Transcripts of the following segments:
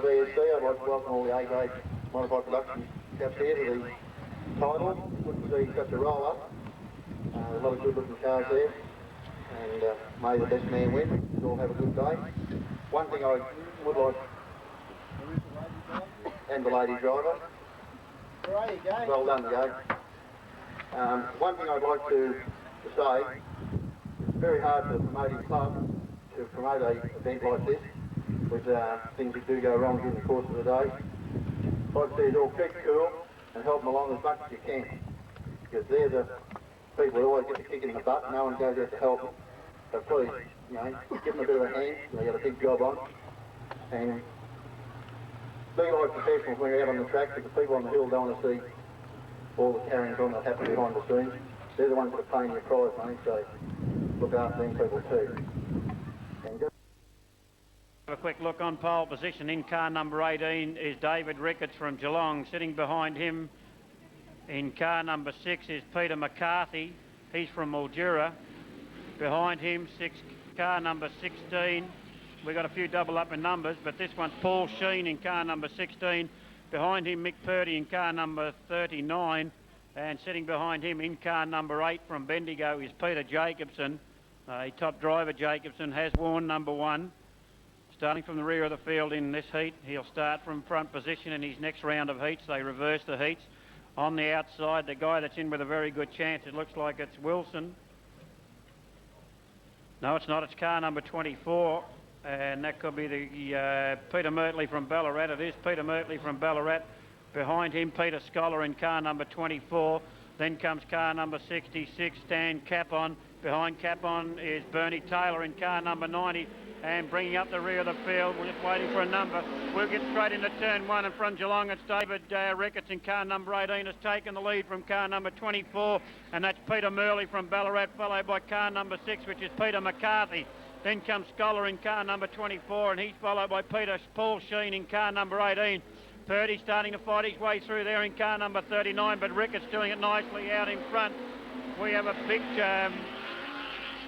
VSC, I'd like to welcome all the A-grade modified production chaps here to the title. Good to see such a roll-up. A lot of good-looking cars there, and may the best man win. We'll all have a good day. One thing I would like, and the lady driver. There you go. Well done, Joe. One thing I'd like to say, it's very hard for the promoting club to promote an event like this with things that do go wrong during the course of the day. I'd like to see it all keep cool and help them along as much as you can, because they're the people who always get the kick in the butt. No one goes out to help them. So please, you know, give them a bit of a hand. They've got a big job on. And be like professionals when you're out on the track, because the people on the hill don't want to see all the carryings on that happen behind the scenes. They're the ones that are paying your prize money, so look after them people too. And just have a quick look on pole position. In car number 18 is David Ricketts from Geelong. Sitting behind him in car number 6 is Peter McCarthy. He's from Mildura. Behind him, car number 16. We've got a few double up in numbers, but this one's Paul Sheen in car number 16. Behind him, Mick Purdy in car number 39. And sitting behind him in car number 8 from Bendigo is Peter Jacobson. A top driver, Jacobson, has worn number 1. Starting from the rear of the field in this heat, he'll start from front position in his next round of heats. They reverse the heats. On the outside, the guy that's in with a very good chance, it looks like it's Wilson. No, it's not. It's car number 24. And that could be the Peter Mertley from Ballarat. It is Peter Mertley from Ballarat. Behind him, Peter Scholar in car number 24. Then comes car number 66, Stan Capon. Behind Capon is Bernie Taylor in car number 90. And bringing up the rear of the field, we're just waiting for a number. We'll get straight into turn 1, and from Geelong it's David Ricketts in car number 18 has taken the lead from car number 24, and that's Peter Merley from Ballarat, followed by car number 6, which is Peter McCarthy. Then comes Scholar in car number 24, and he's followed by Paul Sheen in car number 18. Purdy starting to fight his way through there in car number 39, but Ricketts doing it nicely out in front. We have a big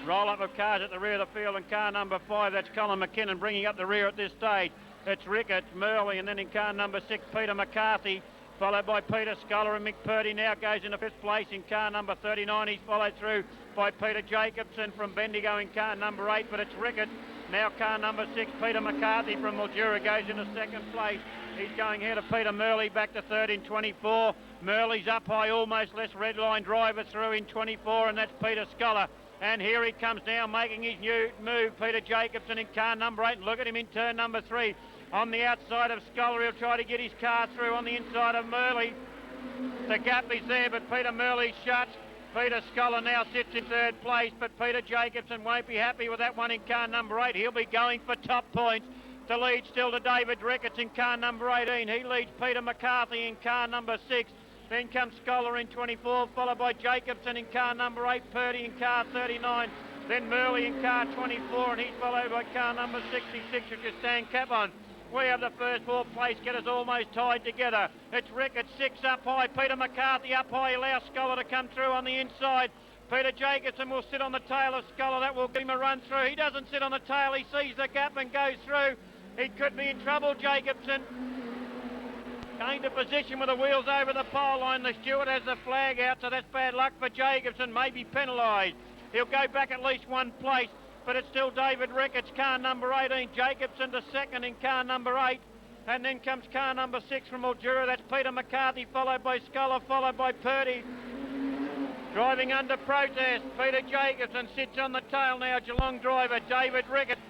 roll-up of cars at the rear of the field, and car number 5, that's Colin McKinnon bringing up the rear at this stage. It's Ricketts, Merley, and then in car number 6, Peter McCarthy, followed by Peter Scholar, and Mick Purdy now goes into 5th place in car number 39. He's followed through by Peter Jacobson from Bendigo in car number 8, but it's Ricketts. Now car number 6, Peter McCarthy from Mildura goes into 2nd place. He's going ahead of Peter Merley back to 3rd in 24. Merley's up high, almost less Redline driver through in 24, and that's Peter Scholar. And here he comes now, making his new move, Peter Jacobson in car number 8. And look at him in turn number 3. On the outside of Scholar, he'll try to get his car through on the inside of Merley. The gap is there, but Peter Merley's shut. Peter Scholar now sits in 3rd place, but Peter Jacobson won't be happy with that one in car number 8. He'll be going for top points. The lead still to David Ricketts in car number 18. He leads Peter McCarthy in car number 6. Then comes Scholar in 24, followed by Jacobson in car number 8, Purdy in car 39, then Merley in car 24, and he's followed by car number 66, which is Stan Capon. We have the first 4 place getters almost tied together. It's Ricketts 6 up high, Peter McCarthy up high, allows Scholar to come through on the inside. Peter Jacobson will sit on the tail of Scholar, that will give him a run through. He doesn't sit on the tail, he sees the gap and goes through. He could be in trouble, Jacobson. Going to position with the wheels over the pole line. The steward has the flag out, so that's bad luck for Jacobson, may be penalised. He'll go back at least 1 place, but it's still David Ricketts, car number 18. Jacobson to 2nd in car number 8. And then comes car number 6 from Mildura. That's Peter McCarthy, followed by Scholar, followed by Purdy. Driving under protest, Peter Jacobson sits on the tail now. Geelong driver, David Ricketts.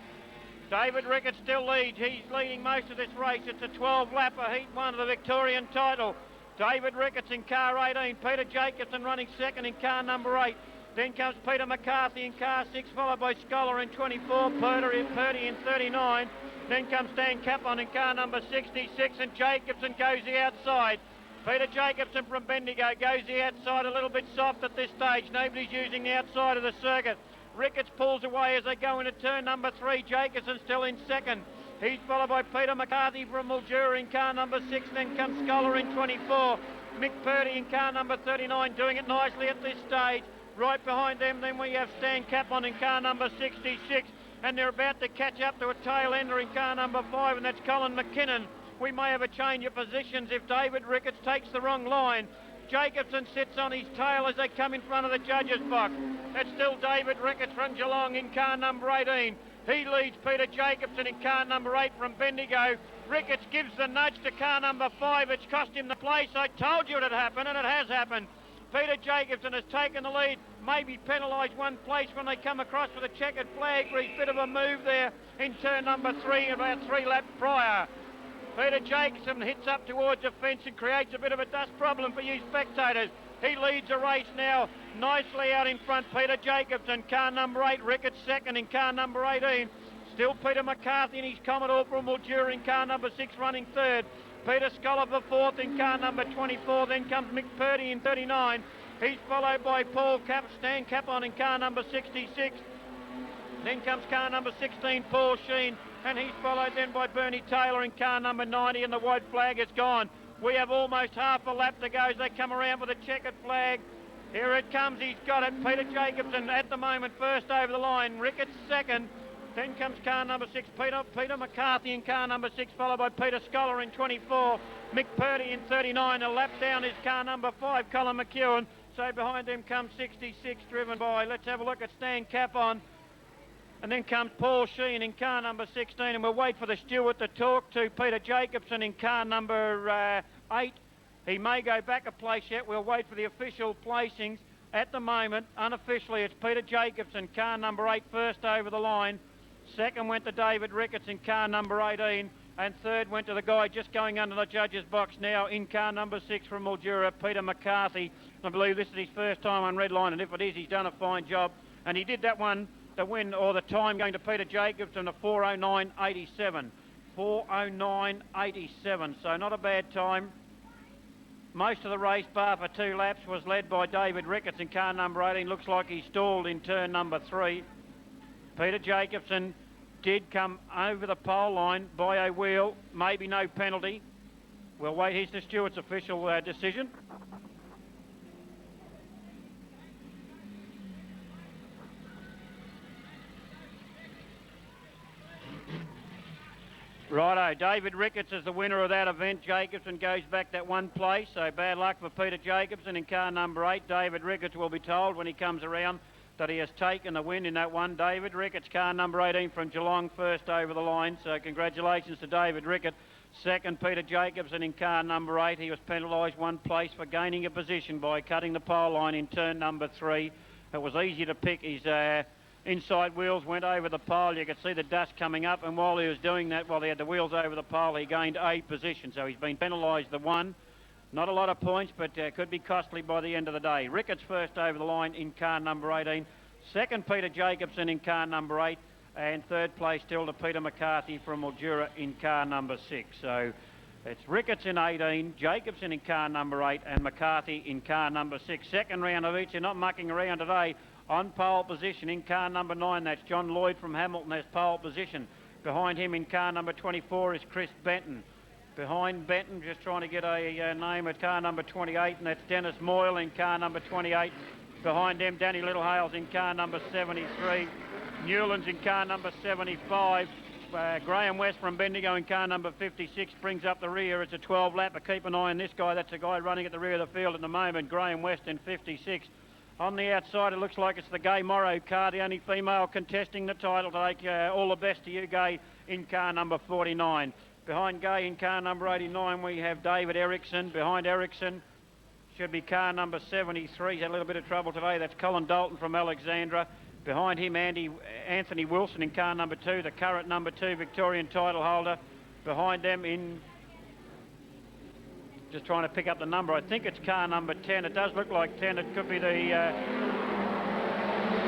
David Ricketts still leads. He's leading most of this race. It's a 12-lapper, Heat 1 of the Victorian title. David Ricketts in car 18. Peter Jacobson running 2nd in car number 8. Then comes Peter McCarthy in car 6, followed by Scholar in 24, Purdy in 39. Then comes Stan Capon in car number 66, and Jacobson goes the outside. Peter Jacobson from Bendigo goes the outside, a little bit soft at this stage. Nobody's using the outside of the circuit. Ricketts pulls away as they go into turn number 3. Jacobson still in 2nd. He's followed by Peter McCarthy from Mildura in car number 6. Then comes Scholar in 24. Mick Purdy in car number 39 doing it nicely at this stage. Right behind them then we have Stan Capon in car number 66. And they're about to catch up to a tail ender in car number 5, and that's Colin McKinnon. We may have a change of positions if David Ricketts takes the wrong line. Jacobson sits on his tail as they come in front of the judges' box. It's still David Ricketts from Geelong in car number 18. He leads Peter Jacobson in car number 8 from Bendigo. Ricketts gives the nudge to car number 5. It's cost him the place. I told you it'd happen, and it has happened. Peter Jacobson has taken the lead, maybe penalised one place when they come across with a checkered flag for his bit of a move there in turn number 3 about 3 laps prior. Peter Jacobson hits up towards the fence and creates a bit of a dust problem for you spectators. He leads the race now nicely out in front. Peter Jacobson, car number 8, Ricketts second in car number 18. Still Peter Mccarthy and his Commodore from Mildura in car number 6 running third. Peter Scolliver fourth in car number 24. Then comes Mick Purdy in 39. He's followed by Stan Capon in car number 66. Then comes car number 16, Paul Sheen, and he's followed then by Bernie Taylor in car number 90, and the white flag is gone. We have almost half a lap to go as they come around with a checkered flag. Here it comes, he's got it. Peter Jacobson at the moment first over the line. Ricketts second. Then comes car number 6, Peter McCarthy in car number 6, followed by Peter Scholar in 24. Mick Purdy in 39. A lap down is car number 5, Colin McEwen. So behind him comes 66, driven by, let's have a look at Stan Capon. And then comes Paul Sheen in car number 16, and we'll wait for the steward to talk to Peter Jacobson in car number 8. He may go back a place yet. We'll wait for the official placings. At the moment, unofficially, it's Peter Jacobson, car number 8, first over the line. Second went to David Ricketts in car number 18, and third went to the guy just going under the judge's box now in car number 6 from Mildura, Peter McCarthy. I believe this is his first time on Redline, and if it is, he's done a fine job. And he did that one, the win, or the time going to Peter Jacobson, a 4:09.87. 4:09.87, so not a bad time. Most of the race, bar for 2 laps, was led by David Ricketts in car number 18. Looks like he stalled in turn number 3. Peter Jacobson did come over the pole line by a wheel, maybe no penalty. We'll wait, here's the steward's official decision. Righto, David Ricketts is the winner of that event. Jacobson goes back that one place, so bad luck for Peter Jacobson in car number 8. David Ricketts will be told when he comes around that he has taken the win in that one. David Ricketts, car number 18 from Geelong, first over the line, so congratulations to David Ricketts. Second, Peter Jacobson in car number 8. He was penalised one place for gaining a position by cutting the pole line in turn number 3. It was easy to pick. His inside wheels went over the pole. You could see the dust coming up, and while he was doing that, while he had the wheels over the pole, he gained a position. So he's been penalised the one. Not a lot of points, but could be costly by the end of the day. Ricketts first over the line in car number 18. Second, Peter Jacobson in car number 8. And third place still to Peter McCarthy from Mildura in car number 6. So it's Ricketts in 18, Jacobson in car number 8, and McCarthy in car number 6. Second round of each. They're not mucking around today. On pole position in car number 9, that's John Lloyd from Hamilton as pole position. Behind him in car number 24 is Chris Benton. Behind Benton, just trying to get a name at car number 28, and that's Dennis Moyle in car number 28. Behind him, Danny Littlehales in car number 73. Newlands in car number 75. Graham West from Bendigo in car number 56 brings up the rear. It's a 12 lap, but keep an eye on this guy. That's a guy running at the rear of the field at the moment, Graham West in 56. On the outside, it looks like it's the Gay Morrow car, the only female contesting the title today. All the best to you, Gay, in car number 49. Behind Gay in car number 89, we have David Erickson. Behind Erickson should be car number 73. He's had a little bit of trouble today. That's Colin Dalton from Alexandra. Behind him, Anthony Wilson in car number 2, the current number 2 Victorian title holder. Behind them in... Just trying to pick up the number. I think it's car number 10. It does look like 10. It could be the...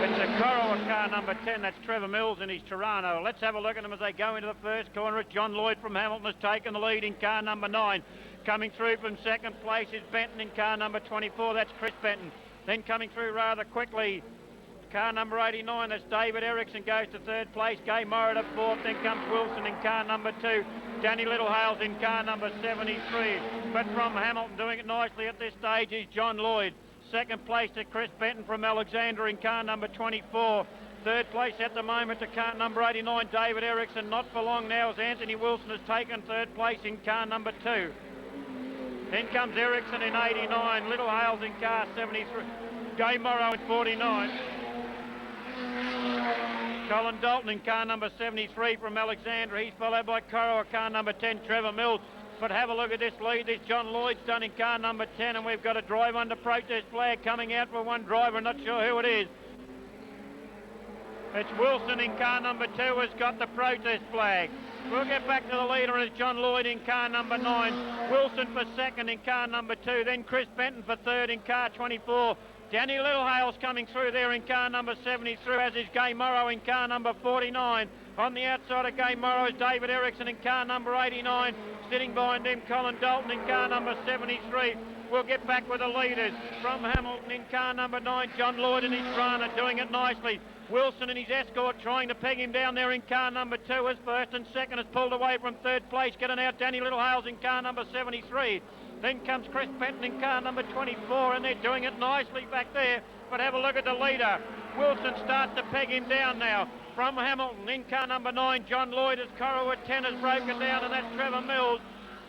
it's a Coral at car number 10. That's Trevor Mills in his Toronto. Let's have a look at them as they go into the first corner. It's John Lloyd from Hamilton has taken the lead in car number 9. Coming through from second place is Benton in car number 24. That's Chris Benton. Then coming through rather quickly, car number 89, that's David Erickson, goes to third place. Gay Morrow to fourth. Then comes Wilson in car number 2. Danny Littlehales in car number 73. But from Hamilton, doing it nicely at this stage, is John Lloyd. Second place to Chris Benton from Alexandra in car number 24. Third place at the moment to car number 89, David Erickson. Not for long now as Anthony Wilson has taken third place in car number 2. Then comes Erickson in 89, Little Hales in car 73, Gay Morrow in 49. Colin Dalton in car number 73 from Alexandra. He's followed by Corowa, car number 10, Trevor Mills. But have a look at this lead. This John Lloyd's done in car number 10, and we've got a drive under protest flag coming out for one driver. Not sure who it is. It's Wilson in car number 2 has got the protest flag. We'll get back to the leader, and it's John Lloyd in car number 9. Wilson for second in car number 2. Then Chris Benton for third in car 24. Danny Littlehale's coming through there in car number 73, as is Gay Morrow in car number 49. On the outside of Gay Morrow is David Erickson in car number 89. Sitting behind him, Colin Dalton in car number 73. We'll get back with the leaders. From Hamilton in car number 9, John Lloyd and his runner doing it nicely. Wilson and his escort trying to peg him down there in car number 2 as first, and second has pulled away from third place, getting out Danny Littlehales in car number 73. Then comes Chris Benton in car number 24, and they're doing it nicely back there. But have a look at the leader. Wilson starts to peg him down now. From Hamilton in car number 9, John Lloyd as Corowa 10 has broken down, and that's Trevor Mills.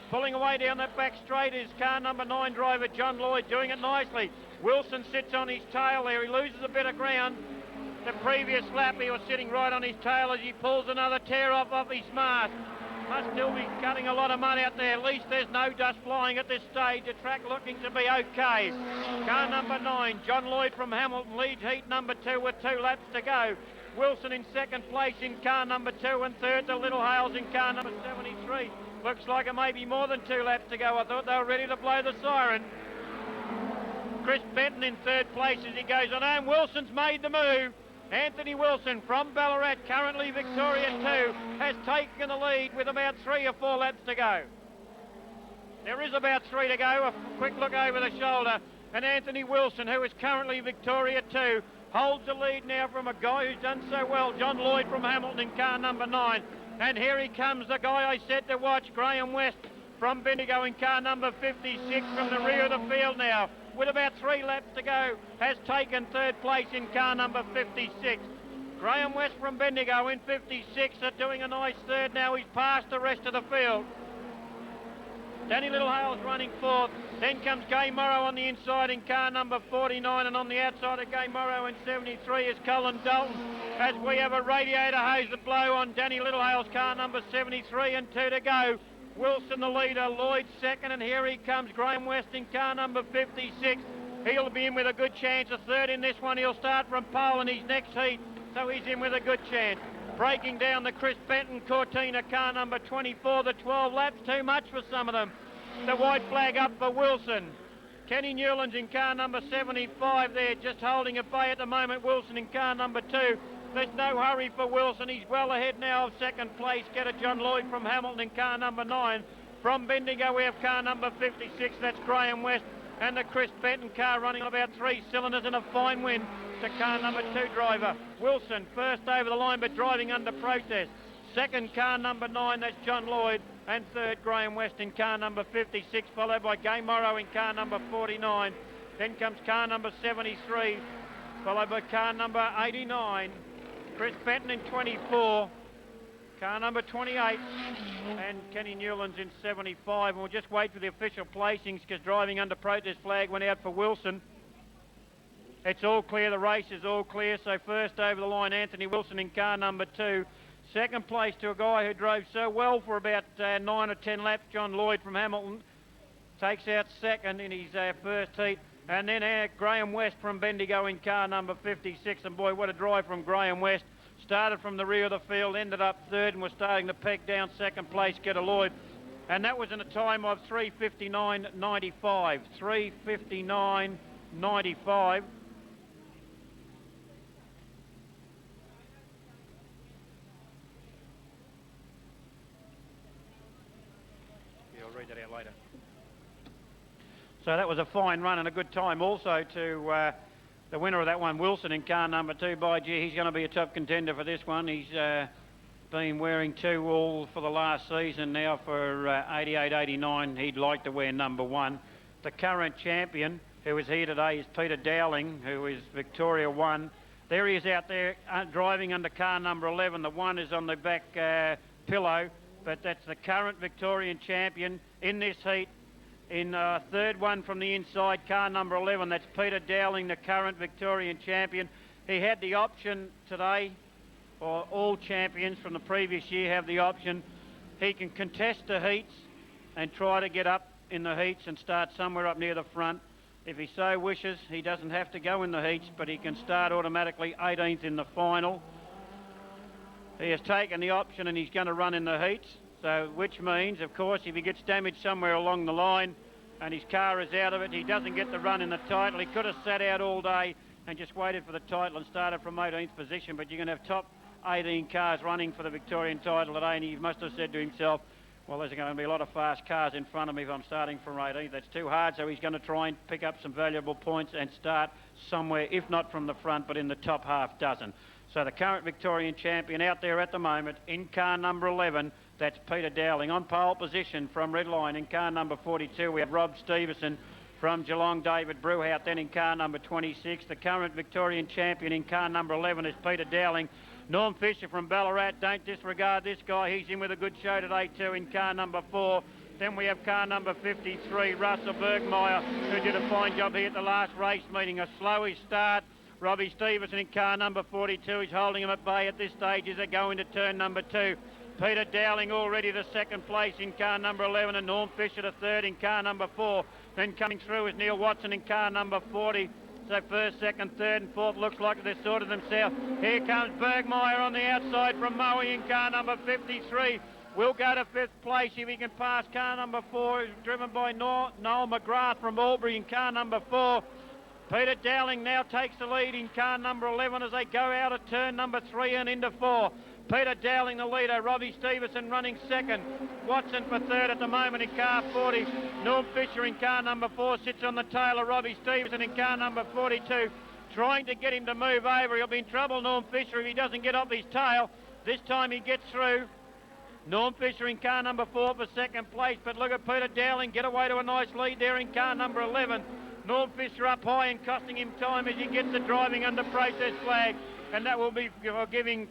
Pulling away down that back straight is car number 9 driver John Lloyd, doing it nicely. Wilson sits on his tail there. He loses a bit of ground. The previous lap he was sitting right on his tail as he pulls another tear off his mask. Must still be cutting a lot of mud out there. At least there's no dust flying at this stage. The track looking to be okay. Car number 9, John Lloyd from Hamilton, leads heat number 2 with 2 laps to go. Wilson in second place in car number 2, and third to Little Hales in car number 73. Looks like it may be more than 2 laps to go. I thought they were ready to blow the siren. Chris Benton in third place as he goes on home. Wilson's made the move. Anthony Wilson from Ballarat, currently Victorian 2, has taken the lead with about 3 or 4 laps to go. There is about 3 to go. A quick look over the shoulder, and Anthony Wilson, who is currently Victoria 2, holds the lead now from a guy who's done so well, John Lloyd from Hamilton in car number 9. And here he comes, the guy I said to watch, Graham West from Bendigo in car number 56 from the rear of the field now. With about 3 laps to go, has taken third place in car number 56. Graham West from Bendigo in 56 are doing a nice third now. He's passed the rest of the field. Danny Littlehale's running fourth. Then comes Gay Morrow on the inside in car number 49, and on the outside of Gay Morrow in 73 is Colin Dalton, as we have a radiator hose to blow on Danny Littlehale's car number 73, and 2 to go. Wilson the leader, Lloyd second, and here he comes, Graham West in car number 56. He'll be in with a good chance. A third in this one. He'll start from pole in his next heat, so he's in with a good chance. Breaking down the Chris Benton Cortina car number 24, the 12 laps, too much for some of them. The white flag up for Wilson. Kenny Newlands in car number 75 there, just holding at bay at the moment. Wilson in car number 2. There's no hurry for Wilson. He's well ahead now of second place. Get a John Lloyd from Hamilton in car number 9. From Bendigo we have car number 56. That's Graham West. And the Chris Benton car running on about 3 cylinders, and a fine win to car number 2 driver. Wilson first over the line but driving under protest. Second car number 9, that's John Lloyd. And third Graham West in car number 56, followed by Gay Morrow in car number 49. Then comes car number 73, followed by car number 89. Chris Benton in 24, car number 28, and Kenny Newlands in 75. And we'll just wait for the official placings because driving under protest flag went out for Wilson. It's all clear, the race is all clear. So first over the line, Anthony Wilson in car number 2. Second place to a guy who drove so well for about 9 or 10 laps, John Lloyd from Hamilton. Takes out second in his first heat. And then Graham West from Bendigo in car number 56. And boy, what a drive from Graham West. Started from the rear of the field, ended up third, and was starting to peg down second place, get a Lloyd. And that was in a time of 3:59.95. 3:59.95. Yeah, I'll read that out later. So that was a fine run and a good time also to the winner of that one, Wilson in car number 2. By gee, he's going to be a top contender for this one. He's been wearing 2 all for the last season now for 88-89. He'd like to wear number 1. The current champion who is here today is Peter Dowling, who is Victoria 1, There he is out there driving under car number 11. The one is on the back pillow, but that's the current Victorian champion in this heat. In third one from the inside, car number 11, that's Peter Dowling, the current Victorian champion. He had the option today, or all champions from the previous year have the option. He can contest the heats and try to get up in the heats and start somewhere up near the front. If he so wishes, he doesn't have to go in the heats, but he can start automatically 18th in the final. He has taken the option and he's going to run in the heats. So, which means, of course, if he gets damaged somewhere along the line and his car is out of it, he doesn't get the run in the title. He could have sat out all day and just waited for the title and started from 18th position, but you're going to have top 18 cars running for the Victorian title today, and he must have said to himself, well, there's going to be a lot of fast cars in front of me if I'm starting from 18th. That's too hard, so he's going to try and pick up some valuable points and start somewhere, if not from the front, but in the top half dozen. So the current Victorian champion out there at the moment in car number 11, that's Peter Dowling. On pole position from Redline in car number 42, we have Rob Stevenson from Geelong, David Brewhout. Then in car number 26, the current Victorian champion in car number 11 is Peter Dowling. Norm Fisher from Ballarat, don't disregard this guy. He's in with a good show today too in car number 4. Then we have car number 53, Russell Bergmeyer, who did a fine job here at the last race meeting. A slowish start. Robbie Stevenson in car number 42. He's holding him at bay at this stage as they go into turn number 2. Peter Dowling already the second place in car number 11, and Norm Fisher the third in car number 4. Then coming through is Neil Watson in car number 40. So first, second, third and fourth looks like they've sorted themselves. Here comes Bergmeyer on the outside from Moe in car number 53. Will go to fifth place if he can pass car number 4, driven by Noel McGrath from Albury in car number 4. Peter Dowling now takes the lead in car number 11 as they go out of turn number 3 and into 4. Peter Dowling the leader, Robbie Stevenson running second, Watson for third at the moment in car 40. Norm Fisher in car number 4 sits on the tail of Robbie Stevenson in car number 42, trying to get him to move over. He'll be in trouble, Norm Fisher, if he doesn't get off his tail. This time he gets through. Norm Fisher in car number 4 for second place, but look at Peter Dowling get away to a nice lead there in car number 11. Norm Fisher up high and costing him time as he gets the driving under protest flag, and that will be giving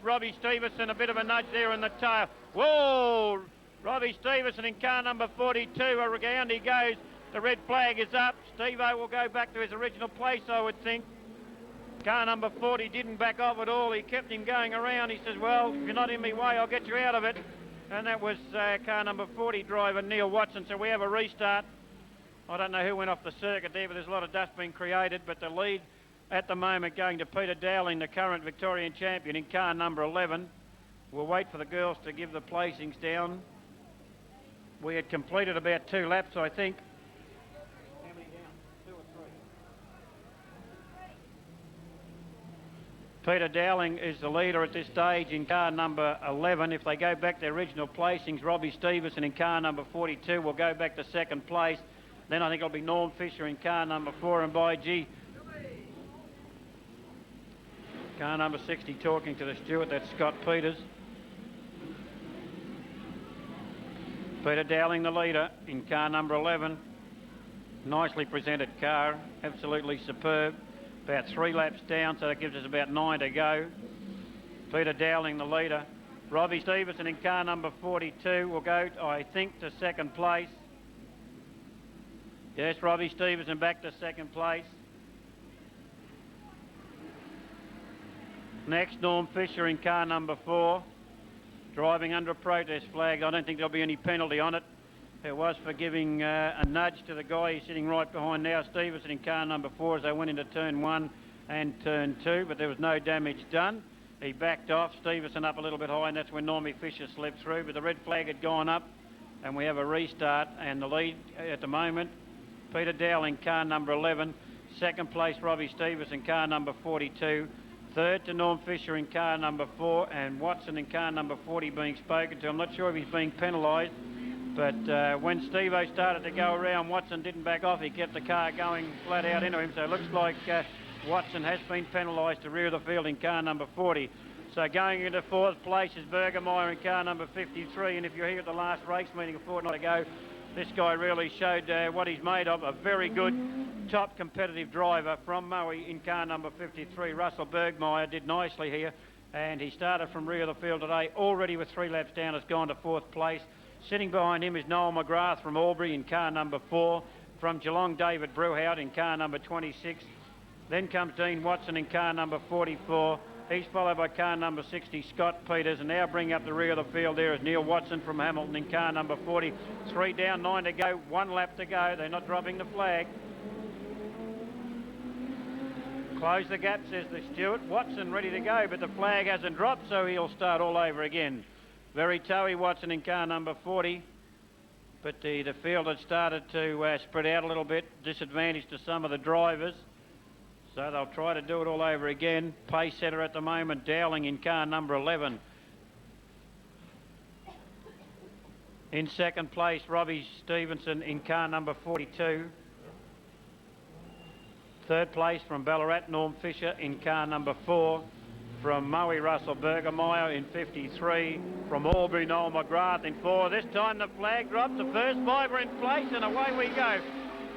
Robbie Stevenson a bit of a nudge there in the tail. Whoa! Robbie Stevenson in car number 42, around he goes. The red flag is up. Steve-O will go back to his original place, I would think. Car number 40 didn't back off at all. He kept him going around. He says, well, if you're not in my way, I'll get you out of it. And that was car number 40 driver Neil Watson. So we have a restart. I don't know who went off the circuit there, but there's a lot of dust being created. But the lead at the moment going to Peter Dowling, the current Victorian champion in car number 11. We'll wait for the girls to give the placings down. We had completed about 2 laps, I think. How many down? 2 or 3? Peter Dowling is the leader at this stage in car number 11. If they go back to their original placings, Robbie Stevenson in car number 42 will go back to second place. Then I think it'll be Norm Fisher in car number 4, and by gee, car number 60 talking to the steward, that's Scott Peters. Peter Dowling the leader in car number 11. Nicely presented car, absolutely superb. About 3 laps down, so that gives us about 9 to go. Peter Dowling the leader. Robbie Stevenson in car number 42 will go, I think, to second place. Yes, Robbie Stevenson back to second place. Next, Norm Fisher in car number 4, driving under a protest flag. I don't think there'll be any penalty on it. It was for giving a nudge to the guy he's sitting right behind now, Stevenson in car number 4, as they went into turn 1 and turn 2, but there was no damage done. He backed off, Stevenson up a little bit high, and that's when Normie Fisher slipped through, but the red flag had gone up, and we have a restart, and the lead at the moment, Peter Dowling, car number 11. Second place, Robbie Stevenson, car number 42. Third to Norm Fisher in car number 4, and Watson in car number 40 being spoken to. I'm not sure if he's being penalised, but when Steve-O started to go around, Watson didn't back off. He kept the car going flat out into him, so it looks like Watson has been penalised to rear of the field in car number 40. So going into 4th place is Bergermeyer in car number 53, and if you're here at the last race meeting a fortnight ago, This guy really showed what he's made of. A very good top competitive driver from Moe in car number 53. Russell Bergmeyer did nicely here, and he started from rear of the field today. Already with 3 laps down, has gone to 4th place. Sitting behind him is Noel McGrath from Albury in car number 4. From Geelong, David Brewhout in car number 26. Then comes Dean Watson in car number 44. He's followed by car number 60, Scott Peters, and now bringing up the rear of the field there is Neil Watson from Hamilton in car number 40. 3 down, 9 to go, 1 lap to go. They're not dropping the flag. Close the gap, says the steward. Watson ready to go, but the flag hasn't dropped, so he'll start all over again. Very towy Watson in car number 40, but the field had started to spread out a little bit, disadvantage to some of the drivers. So they'll try to do it all over again. Pace setter at the moment, Dowling in car number 11. In 2nd place, Robbie Stevenson in car number 42. 3rd place from Ballarat, Norm Fisher in car number 4. From Moe, Russell Bergermeyer in 53. From Albury, Noel McGrath in 4. This time the flag dropped, the first 5 are in place, and away we go.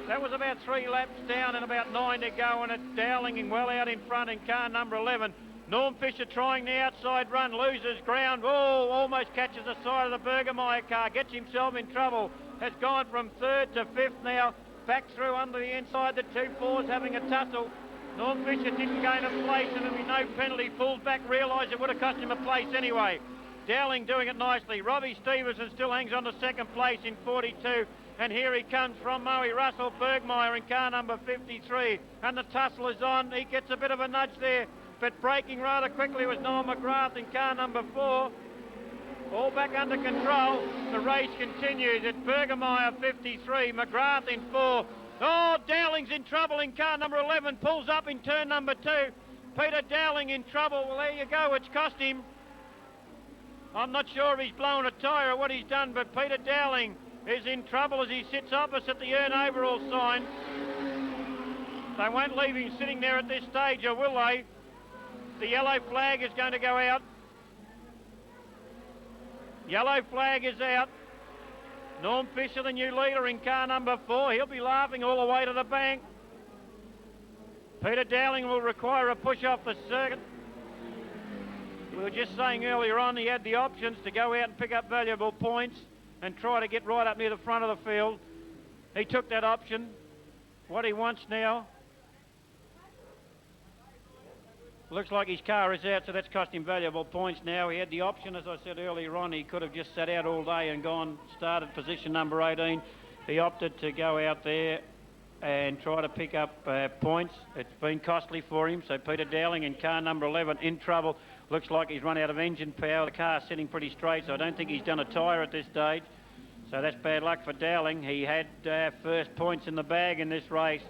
That was about 3 laps down and about 9 to go, and it's Dowling and well out in front in car number 11. Norm Fisher trying the outside run, loses ground. Oh, almost catches the side of the Bergermeyer car, gets himself in trouble. Has gone from 3rd to 5th now, back through under the inside, the 2-4s having a tussle. Norm Fisher didn't gain a place, and there'll be no penalty. Pulls back, realised it would have cost him a place anyway. Dowling doing it nicely. Robbie Stevenson still hangs on to 2nd place in 42. And here he comes from Moe, Russell Bergmeyer in car number 53. And the tussle is on. He gets a bit of a nudge there, but braking rather quickly was Noel McGrath in car number 4. All back under control. The race continues. It's Bergermeyer 53, McGrath in 4. Oh, Dowling's in trouble in car number 11. Pulls up in turn number 2. Peter Dowling in trouble. Well, there you go. It's cost him. I'm not sure if he's blown a tyre or what he's done, but Peter Dowling is in trouble as he sits opposite the earn overall sign. They won't leave him sitting there at this stage, or will they? The yellow flag is going to go out. Yellow flag is out. Norm Fisher, the new leader in car number 4. He'll be laughing all the way to the bank. Peter Dowling will require a push off the circuit. We were just saying earlier on he had the options to go out and pick up valuable points and try to get right up near the front of the field. He took that option. What he wants now, looks like his car is out, so that's cost him valuable points now. He had the option, as I said earlier on. He could have just sat out all day and started position number 18. He opted to go out there and try to pick up points. It's been costly for him, so Peter Dowling in car number 11 in trouble. Looks like he's run out of engine power. The car's sitting pretty straight, so I don't think he's done a tyre at this stage. So that's bad luck for Dowling. He had first points in the bag in this race.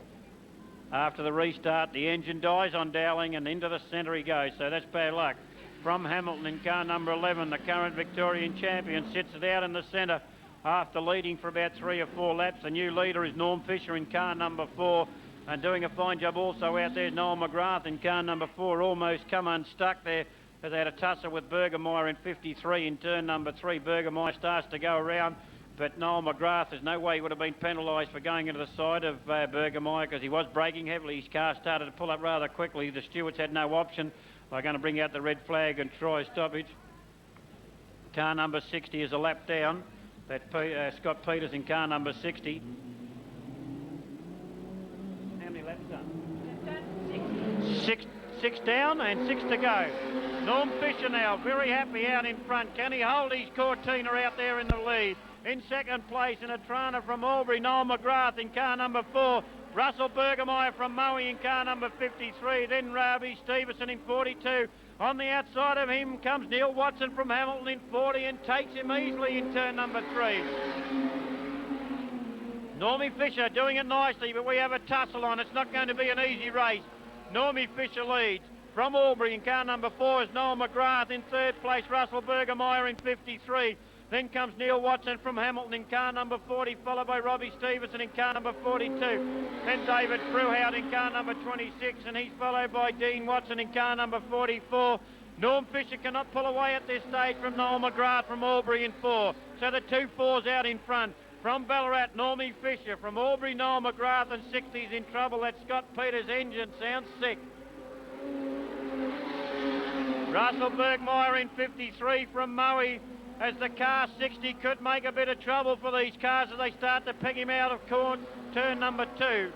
After the restart, the engine dies on Dowling and into the centre he goes, so that's bad luck. From Hamilton in car number 11, the current Victorian champion sits it out in the centre after leading for about 3 or 4 laps. The new leader is Norm Fisher in car number 4, and doing a fine job also out there, Noel McGrath in car number 4, almost come unstuck there as they had a tussle with Bergermeyer in 53 in turn number 3. Bergermeyer starts to go around, but Noel McGrath, there's no way he would have been penalised for going into the side of Bergermeyer because he was braking heavily. His car started to pull up rather quickly. The stewards had no option. They're going to bring out the red flag and try stoppage. Car number 60 is a lap down. That's Scott Peters in car number 60. How many laps done? Six down and 6 to go. Norm Fisher now very happy out in front. Can he hold his Cortina out there in the lead? In 2nd place in a Trana from Albury, Noel McGrath in car number 4. Russell Bergermeyer from Moe in car number 53. Then Robbie Stevenson in 42. On the outside of him comes Neil Watson from Hamilton in 40 and takes him easily in turn number 3. Normie Fisher doing it nicely, but we have a tussle on. It's not going to be an easy race. Normie Fisher leads. From Albury in car number 4 is Noel McGrath. In 3rd place, Russell Bergermeyer in 53. Then comes Neil Watson from Hamilton in car number 40, followed by Robbie Stevenson in car number 42. Then David Brewhout in car number 26, and he's followed by Dean Watson in car number 44. Norm Fisher cannot pull away at this stage from Noel McGrath from Albury in 4. So the 2-4s out in front. From Ballarat, Normie Fisher. From Albury, Noel McGrath and 60's in trouble. That Scott Peters engine sounds sick. Russell Bergmeyer in 53 from Moe, as the car 60 could make a bit of trouble for these cars as they start to peg him out of turn number 2.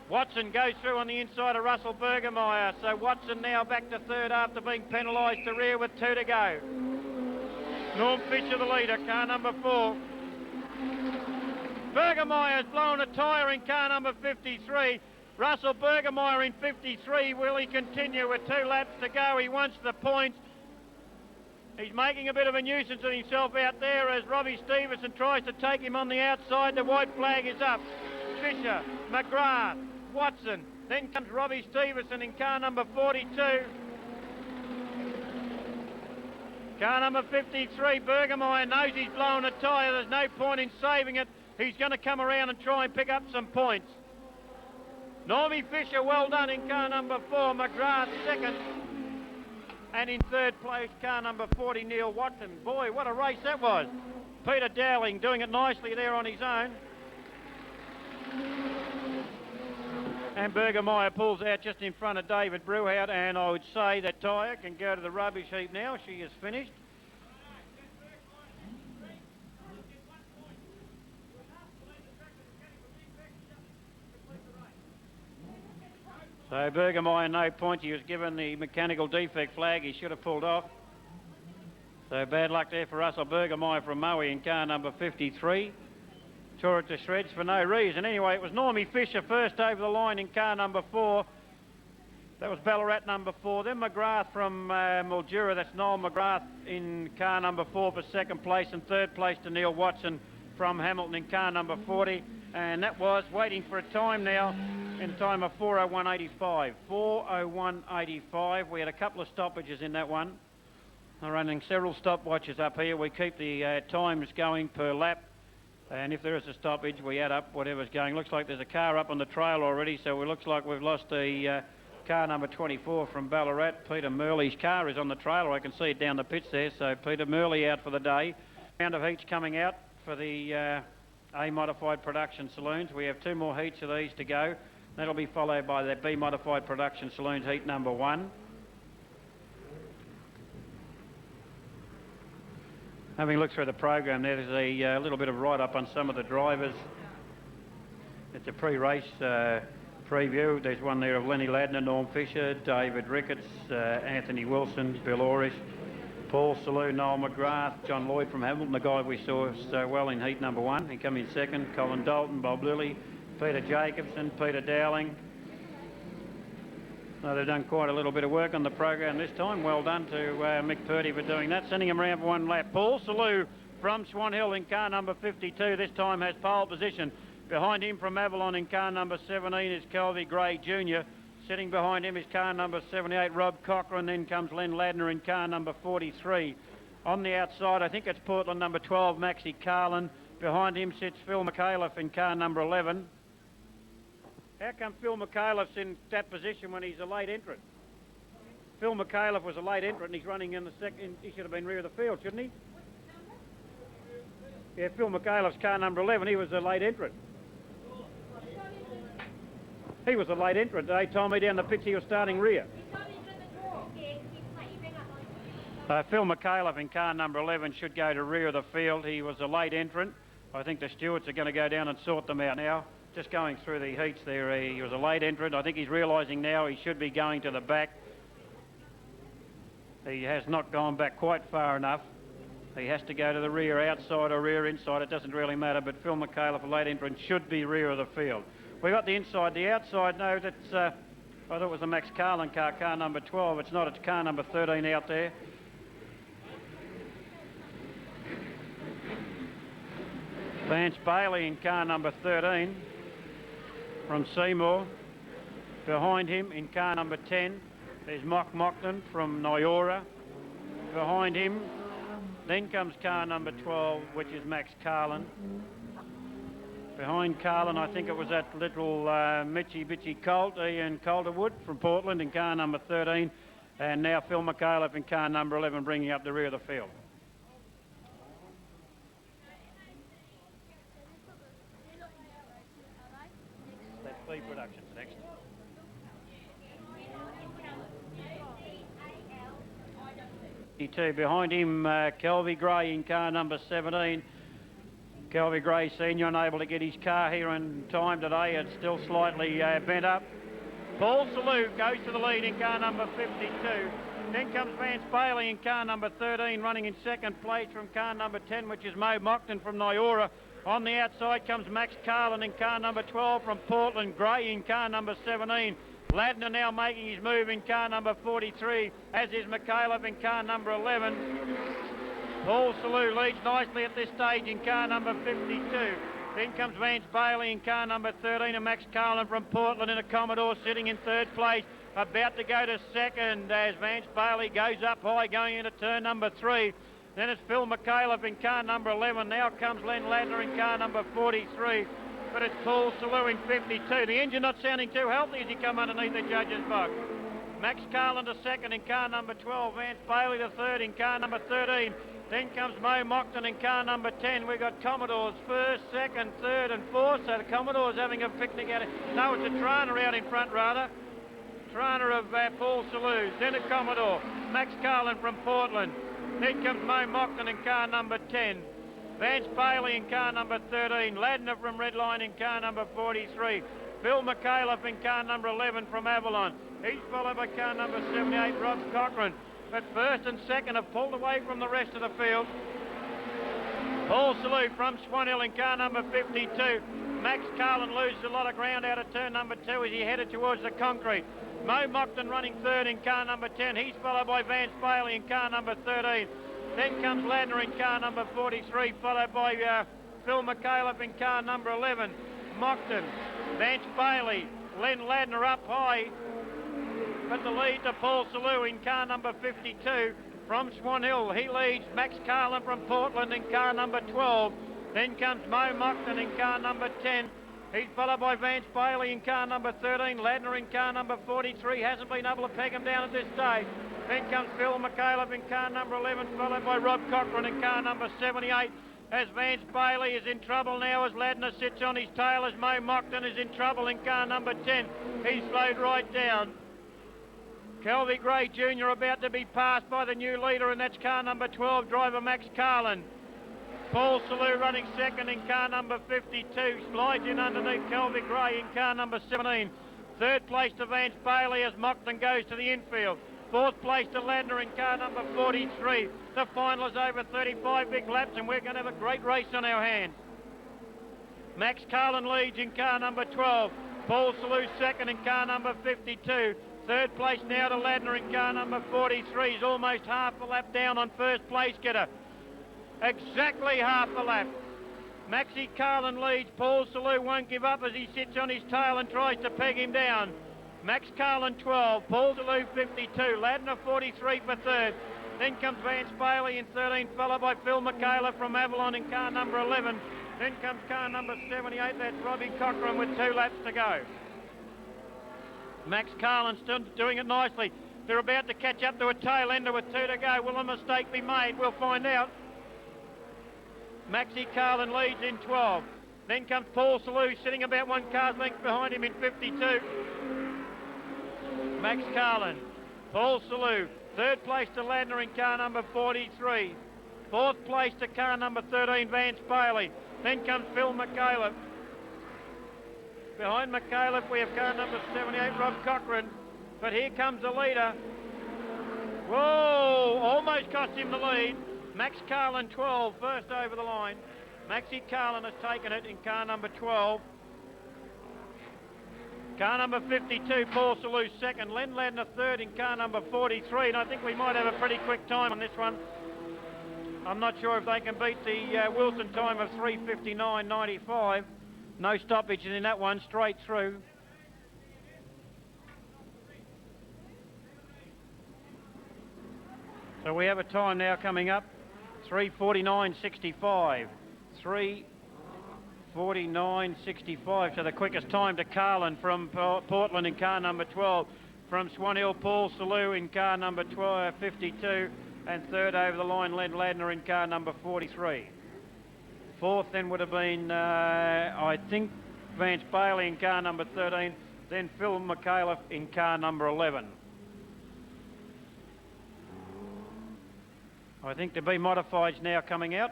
Watson goes through on the inside of Russell Bergmeyer, so Watson now back to third after being penalised to rear with 2 to go. Norm Fisher the leader, car number 4. Bergemeyer's blown a tyre in car number 53. Russell Bergemeyer in 53. Will he continue with 2 laps to go? He wants the points. He's making a bit of a nuisance of himself out there as Robbie Stevenson tries to take him on the outside. The white flag is up. Fisher, McGrath, Watson. Then comes Robbie Stevenson in car number 42. Car number 53, Bergemeyer knows he's blown a tyre. There's no point in saving it. He's going to come around and try and pick up some points. Normie Fisher, well done in car number 4. McGrath second. And in third place, car number 40, Neil Watson. Boy, what a race that was. Peter Dowling doing it nicely there on his own. And Bergemeyer pulls out just in front of David Brewhout, and I would say that tyre can go to the rubbish heap now. She is finished. So Bergemeyer, no points. He was given the mechanical defect flag. He should have pulled off. So bad luck there for Russell Bergemeyer from Moe in car number 53. Tore it to shreds for no reason. Anyway, it was Normie Fisher first over the line in car number 4. That was Ballarat number 4. Then McGrath from Mildura. That's Noel McGrath in car number 4 for second place. And third place to Neil Watson from Hamilton in car number 40. And that was waiting for a time now in time of 4:01.85. 4:01.85. We had a couple of stoppages in that one. We're running several stopwatches up here. We keep the times going per lap. And if there is a stoppage, we add up whatever's going. Looks like there's a car up on the trail already, so it looks like we've lost the car number 24 from Ballarat. Peter Murley's car is on the trailer. I can see it down the pitch there. So Peter Murley out for the day. Round of heats coming out for the A-modified production saloons. We have 2 more heats of these to go. That'll be followed by the B-modified production saloons heat number 1. Having looked through the program, there's a little bit of write-up on some of the drivers. It's a pre-race preview. There's one there of Lenny Ladner, Norm Fisher, David Ricketts, Anthony Wilson, Bill Orish, Paul Salou, Noel McGrath, John Lloyd from Hamilton, the guy we saw so well in heat number 1. He come in second. Colin Dalton, Bob Lilly, Peter Jacobson, Peter Dowling. So they've done quite a little bit of work on the program this time. Well done to Mick Purdy for doing that. Sending him around for 1 lap. Paul Salou from Swan Hill in car number 52. This time has pole position. Behind him from Avalon in car number 17 is Kelvy Gray Jr. Sitting behind him is car number 78, Rob Cochran. Then comes Len Ladner in car number 43. On the outside, I think it's Portland number 12, Maxie Carlin. Behind him sits Phil McAuliffe in car number 11. How come Phil McAuliffe's in that position when he's a late entrant? Phil McAuliffe was a late entrant and he's running in the second. He should have been rear of the field, shouldn't he? Yeah, Phil McAuliffe's car number 11. He was a late entrant. He was a late entrant. They told me down the pitch he was starting rear. Phil McAuliffe in car number 11 should go to rear of the field. He was a late entrant. I think the stewards are going to go down and sort them out now. Just going through the heats there, he was a late entrant. I think he's realising now he should be going to the back. He has not gone back quite far enough. He has to go to the rear outside or rear inside. It doesn't really matter, but Phil McAuliffe, a late entrant, should be rear of the field. We got the inside. The outside, no, that's, I thought it was a Max Carlin car, car number 12. It's not, it's car number 13 out there. Vance Bailey in car number 13 from Seymour. Behind him in car number 10, there's Mock Mockton from Nyora. Behind him, then comes car number 12, which is Max Carlin. Behind Carlin, I think it was that little Mitchy Bitchy Colt, Ian Calderwood from Portland in car number 13. And now Phil McAuliffe in car number 11 bringing up the rear of the field. Speed Productions next. Behind him, Kelvy Gray in car number 17. Kelvy Gray Senior unable to get his car here in time today. It's still slightly bent up. Paul Salou goes to the lead in car number 52. Then comes Vance Bailey in car number 13, running in second place from car number 10, which is Mo Mockton from Nyora. On the outside comes Max Carlin in car number 12 from Portland. Gray in car number 17. Ladner now making his move in car number 43, as is McCaleb in car number 11. Paul Salou leads nicely at this stage in car number 52. Then comes Vance Bailey in car number 13 and Max Carlin from Portland in a Commodore sitting in third place. About to go to second as Vance Bailey goes up high going into turn number 3. Then it's Phil McCaleb in car number 11. Now comes Len Ladner in car number 43. But it's Paul Salou in 52. The engine not sounding too healthy as he come underneath the judge's box. Max Carlin to second in car number 12. Vance Bailey to third in car number 13. Then comes Mo Mockton in car number 10. We've got Commodores first, second, third and fourth. So the Commodores having a picnic out. No, it's a Trana out in front rather. Trana of Paul Salou. Then a Commodore. Max Carlin from Portland. Then comes Mo Mockton in car number 10. Vance Bailey in car number 13. Ladner from Redline in car number 43. Phil McCaleb in car number 11 from Avalon. He's followed by car number 78, Rob Cochran. But first and second have pulled away from the rest of the field. Paul Salou from Swan Hill in car number 52. Max Carlin loses a lot of ground out of turn number 2 as he headed towards the concrete. Mo Mockton running third in car number 10. He's followed by Vance Bailey in car number 13. Then comes Ladner in car number 43, followed by Phil McCaleb in car number 11. Mockton, Vance Bailey, Len Ladner up high. But the lead to Paul Salou in car number 52 from Swan Hill. He leads Max Carlin from Portland in car number 12. Then comes Mo Mockton in car number 10. He's followed by Vance Bailey in car number 13. Ladner in car number 43. Hasn't been able to peg him down at this stage. Then comes Phil McCaleb in car number 11, followed by Rob Cochran in car number 78. As Vance Bailey is in trouble now as Ladner sits on his tail, as Mo Mockton is in trouble in car number 10. He's slowed right down. Kelvy Gray Jr. about to be passed by the new leader, and that's car number 12, driver Max Carlin. Paul Salou running second in car number 52, slides in underneath Kelvy Gray in car number 17. Third place to Vance Bailey as Mockton goes to the infield. Fourth place to Ladner in car number 43. The final is over 35 big laps and we're going to have a great race on our hands. Max Carlin leads in car number 12. Paul Salou second in car number 52. Third place now to Ladner in car number 43. He's almost half a lap down on first place getter. Exactly half a lap. Maxie Carlin leads. Paul Salou won't give up as he sits on his tail and tries to peg him down. Max Carlin 12, Paul Salou 52, Ladner 43 for third. Then comes Vance Bailey in 13, followed by Phil McCaleb from Avalon in car number 11. Then comes car number 78, that's Robbie Cochran with 2 laps to go. Max Carlin still doing it nicely. They're about to catch up to a tail ender with 2 to go. Will a mistake be made? We'll find out. Maxie Carlin leads in 12. Then comes Paul Salou sitting about 1 car's length behind him in 52. Max Carlin, Paul Salou, third place to Ladner in car number 43. Fourth place to car number 13, Vance Bailey. Then comes Phil McCaleb. Behind McCaleb we have car number 78, Rob Cochran. But here comes the leader. Whoa, almost cost him the lead. Max Carlin 12, first over the line. Maxie Carlin has taken it in car number 12. Car number 52, Paul Salou second. Len Ladner third in car number 43. And I think we might have a pretty quick time on this one. I'm not sure if they can beat the Wilson time of 3:59.95. No stoppage in that one, straight through. So we have a time now coming up, 3:49.65. 3:49.65, so the quickest time to Carlin from Portland in car number 12. From Swan Hill, Paul Salou in car number 52. And third over the line, Len Ladner in car number 43. Fourth then would have been, I think, Vance Bailey in car number 13, then Phil McAuliffe in car number 11. I think the B modifieds now coming out.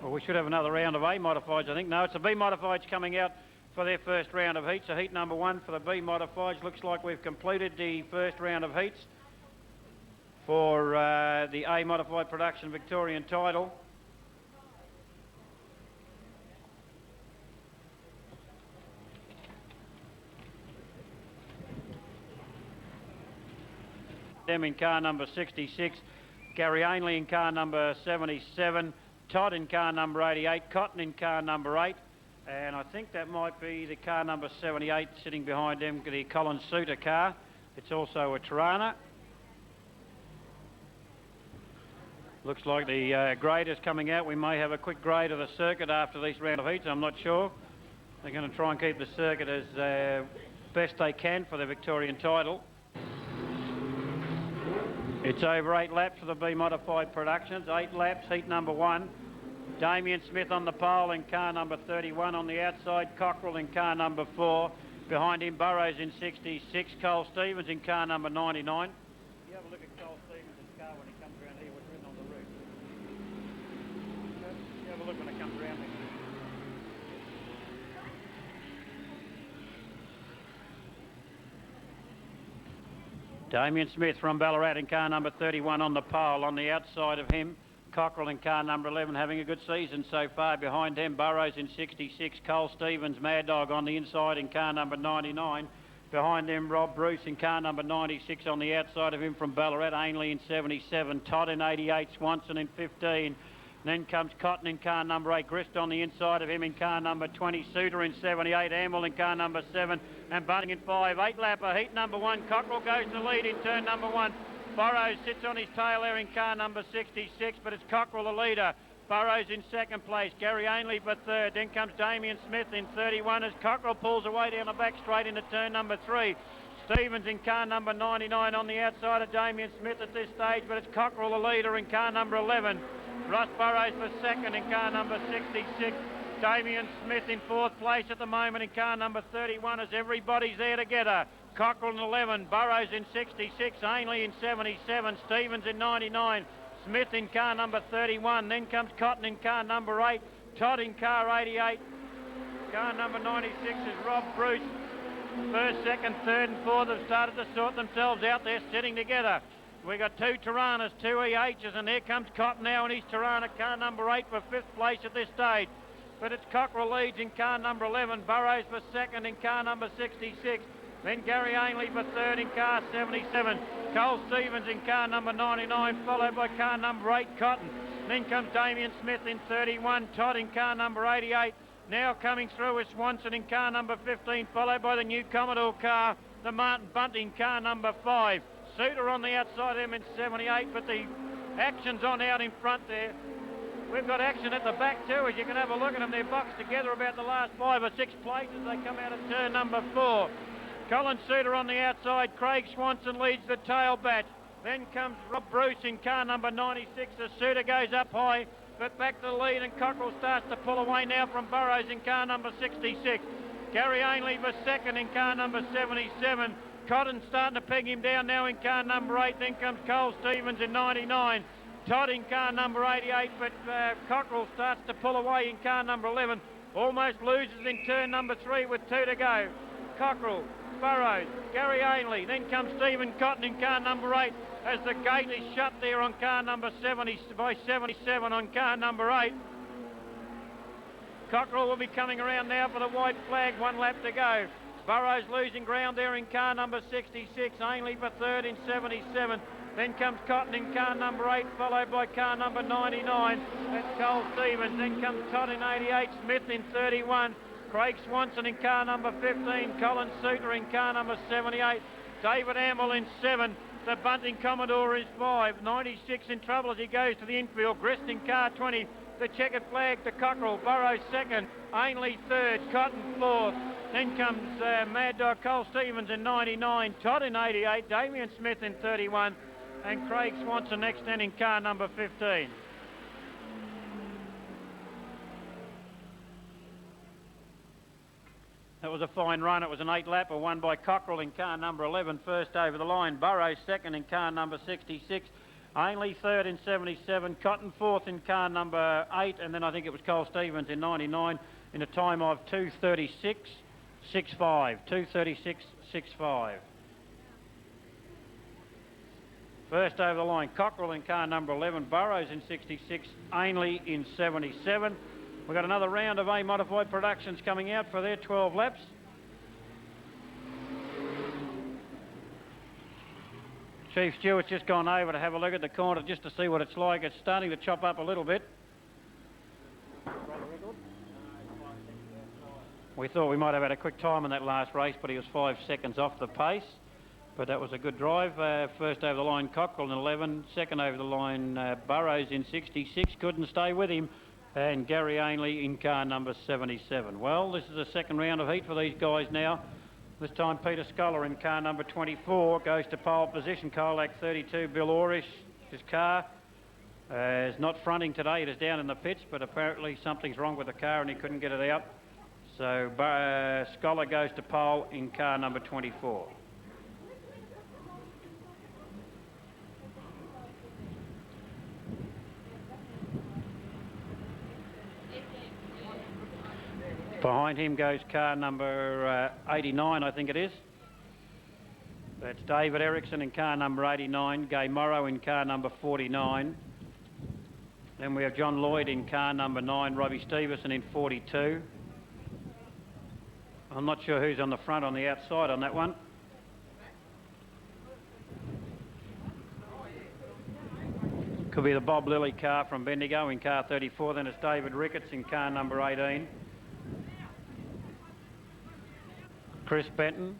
Well, we should have another round of A modifieds, I think. No, it's the B modifieds coming out for their first round of heats. So heat number 1 for the B modifieds. Looks like we've completed the first round of heats for the A modified production Victorian title. Them in car number 66, Gary Ainley in car number 77, Todd in car number 88, Cotton in car number 8, and I think that might be the car number 78 sitting behind them, the Colin Suter car. It's also a Tirana. Looks like the grade is coming out. We may have a quick grade of the circuit after these round of heats, I'm not sure. They're going to try and keep the circuit as best they can for the Victorian title. It's over 8 laps for the B modified productions. 8 laps, heat number 1. Damien Smith on the pole in car number 31. On the outside, Cockrell in car number 4. Behind him, Burrows in 66. Cole Stevens in car number 99. You have a look at Cole Stevens' car when he comes around here, what's written on the roof. You have a look when it comes around there. Damien Smith from Ballarat in car number 31 on the pole. On the outside of him, Cockrell in car number 11 having a good season so far. Behind him, Burrows in 66. Cole Stevens, Mad Dog on the inside in car number 99. Behind them, Rob Bruce in car number 96. On the outside of him from Ballarat, Ainley in 77. Todd in 88. Swanson in 15. Then comes Cotton in car number 8, Grist on the inside of him in car number 20, Suter in 78, Amble in car number 7, and Bunting in 5. 8-lapper, heat number 1, Cockrell goes to lead in turn number 1. Burrows sits on his tail there in car number 66, but it's Cockrell the leader. Burrows in second place, Gary Ainley for third, then comes Damien Smith in 31 as Cockrell pulls away down the back straight into turn number 3. Stevens in car number 99 on the outside of Damien Smith at this stage, but it's Cockrell the leader in car number 11. Ross Burrows for second in car number 66. Damien Smith in fourth place at the moment in car number 31 as everybody's there together. Cockrell in 11, Burrows in 66, Ainley in 77, Stevens in 99, Smith in car number 31, then comes Cotton in car number 8, Todd in car 88, car number 96 is Rob Bruce. First, second, third and fourth have started to sort themselves out there sitting together. We've got 2 Tiranas, 2 EHs, and here comes Cotton now in his Tirana, car number 8 for 5th place at this stage. But it's Cockrell leads in car number 11, Burrows for second in car number 66, then Gary Ainley for third in car 77, Cole Stevens in car number 99, followed by car number 8, Cotton. Then comes Damien Smith in 31, Todd in car number 88, now coming through is Swanson in car number 15, followed by the new Commodore car, the Martin Bunting car number 5. Suter on the outside of him in 78, but the action's on out in front there. We've got action at the back too, as you can have a look at them. They're boxed together about the last 5 or 6 places. They come out of turn number 4. Colin Suter on the outside. Craig Swanson leads the tail batch. Then comes Rob Bruce in car number 96 as Suter goes up high, but back to the lead, and Cockrell starts to pull away now from Burrows in car number 66. Gary Ainley for second in car number 77. Cotton starting to peg him down now in car number 8. Then comes Cole Stevens in 99. Todd in car number 88, but Cockrell starts to pull away in car number 11. Almost loses in turn number 3 with 2 to go. Cockrell, Burrows, Gary Ainley. Then comes Stephen Cotton in car number 8 as the gate is shut there on car number 70 by 77 on car number 8. Cockrell will be coming around now for the white flag. 1 lap to go. Burrows losing ground there in car number 66, Ainley for third in 77. Then comes Cotton in car number 8, followed by car number 99. That's Cole Stevens. Then comes Todd in 88, Smith in 31. Craig Swanson in car number 15. Colin Suter in car number 78. David Amble in 7. The Bunting Commodore is 5. 96 in trouble as he goes to the infield. Grist in car 20. The checkered flag to Cockrell. Burrows second. Ainley third. Cotton fourth. Then comes Mad Dog Cole Stevens in 99. Todd in 88. Damien Smith in 31. And Craig Swanson next then in car number 15. That was a fine run. It was an 8-lapper won by Cockrell in car number 11, first over the line. Burrows second in car number 66. Ainley third in 77. Cotton fourth in car number 8. And then I think it was Cole Stevens in 99 in a time of 2:36.65. 2:36.65. First over the line, Cockrell in car number 11. Burrows in 66. Ainley in 77. We've got another round of A-modified productions coming out for their 12 laps. Chief Stewart's just gone over to have a look at the corner just to see what it's like. It's starting to chop up a little bit. We thought we might have had a quick time in that last race, but he was 5 seconds off the pace. But that was a good drive. First over the line, Cockrell in 11. Second over the line, Burrows in 66. Couldn't stay with him. And Gary Ainley in car number 77. Well, this is the second round of heat for these guys now. This time Peter Scholar in car number 24 goes to pole position. Colac 32, Bill Orish, his car is not fronting today. It is down in the pits, but apparently something's wrong with the car and he couldn't get it out. So Scholar goes to pole in car number 24. Behind him goes car number 89, I think it is. That's David Erickson in car number 89, Gay Morrow in car number 49. Then we have John Lloyd in car number 9, Robbie Stevenson in 42. I'm not sure who's on the front on the outside on that one. Could be the Bob Lilly car from Bendigo in car 34. Then it's David Ricketts in car number 18. Chris Benton.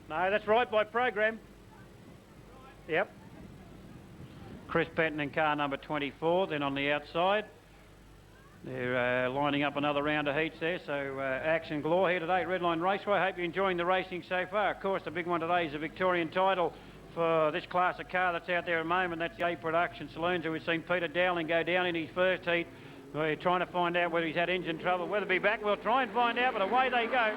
No, that's right by program. Yep. Chris Benton in car number 24. Then on the outside, they're lining up another round of heats there. So action galore here today at Redline Raceway. Hope you're enjoying the racing so far. Of course, the big one today is the Victorian title for this class of car that's out there at the moment. That's the A Production Saloons, and we've seen Peter Dowling go down in his first heat. We're trying to find out whether he's had engine trouble. Whether he'll be back, we'll try and find out, but away they go.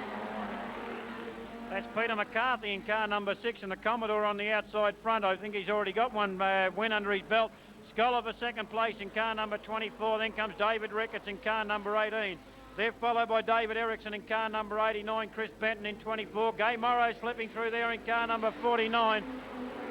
That's Peter Mccarthy in car number 6 and the Commodore on the outside front. I think he's already got one win under his belt. Scholar for second place in car number 24. Then comes David Ricketts in car number 18. They're followed by David Erickson in car number 89, Chris Benton in 24. Gay Morrow slipping through there in car number 49.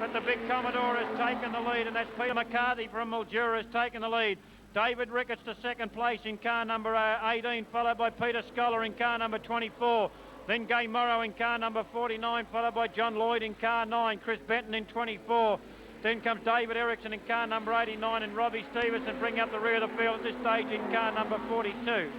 But the big Commodore has taken the lead, and that's Peter Mccarthy from Mildura has taken the lead. David Ricketts to second place in car number 18, followed by Peter Scholar in car number 24. Then Gay Morrow in car number 49, followed by John Lloyd in car 9, Chris Benton in 24. Then comes David Erickson in car number 89 and Robbie Stevenson bring up the rear of the field at this stage in car number 42.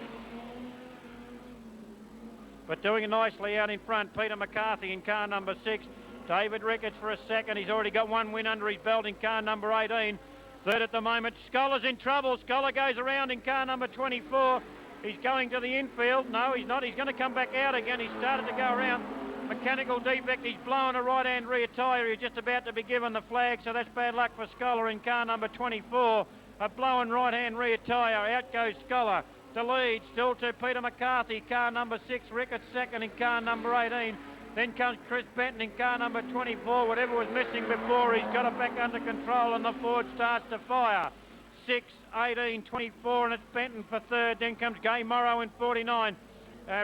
But doing it nicely out in front, Peter Mccarthy in car number 6. David Ricketts for a second. He's already got one win under his belt in car number 18. Third at the moment. Scholar's in trouble. Scholar goes around in car number 24. He's going to the infield. No, he's not. He's going to come back out again. He started to go around. Mechanical defect. He's blowing a right-hand rear tyre. He's just about to be given the flag, so that's bad luck for Scholar in car number 24. A blowing right-hand rear tyre. Out goes Scholar. The lead still to Peter Mccarthy, car number 6. Ricketts second in car number 18. Then comes Chris Benton in car number 24. Whatever was missing before, he's got it back under control, and the Ford starts to fire. 6, 18, 24, and it's Benton for third. Then comes Gay Morrow in 49.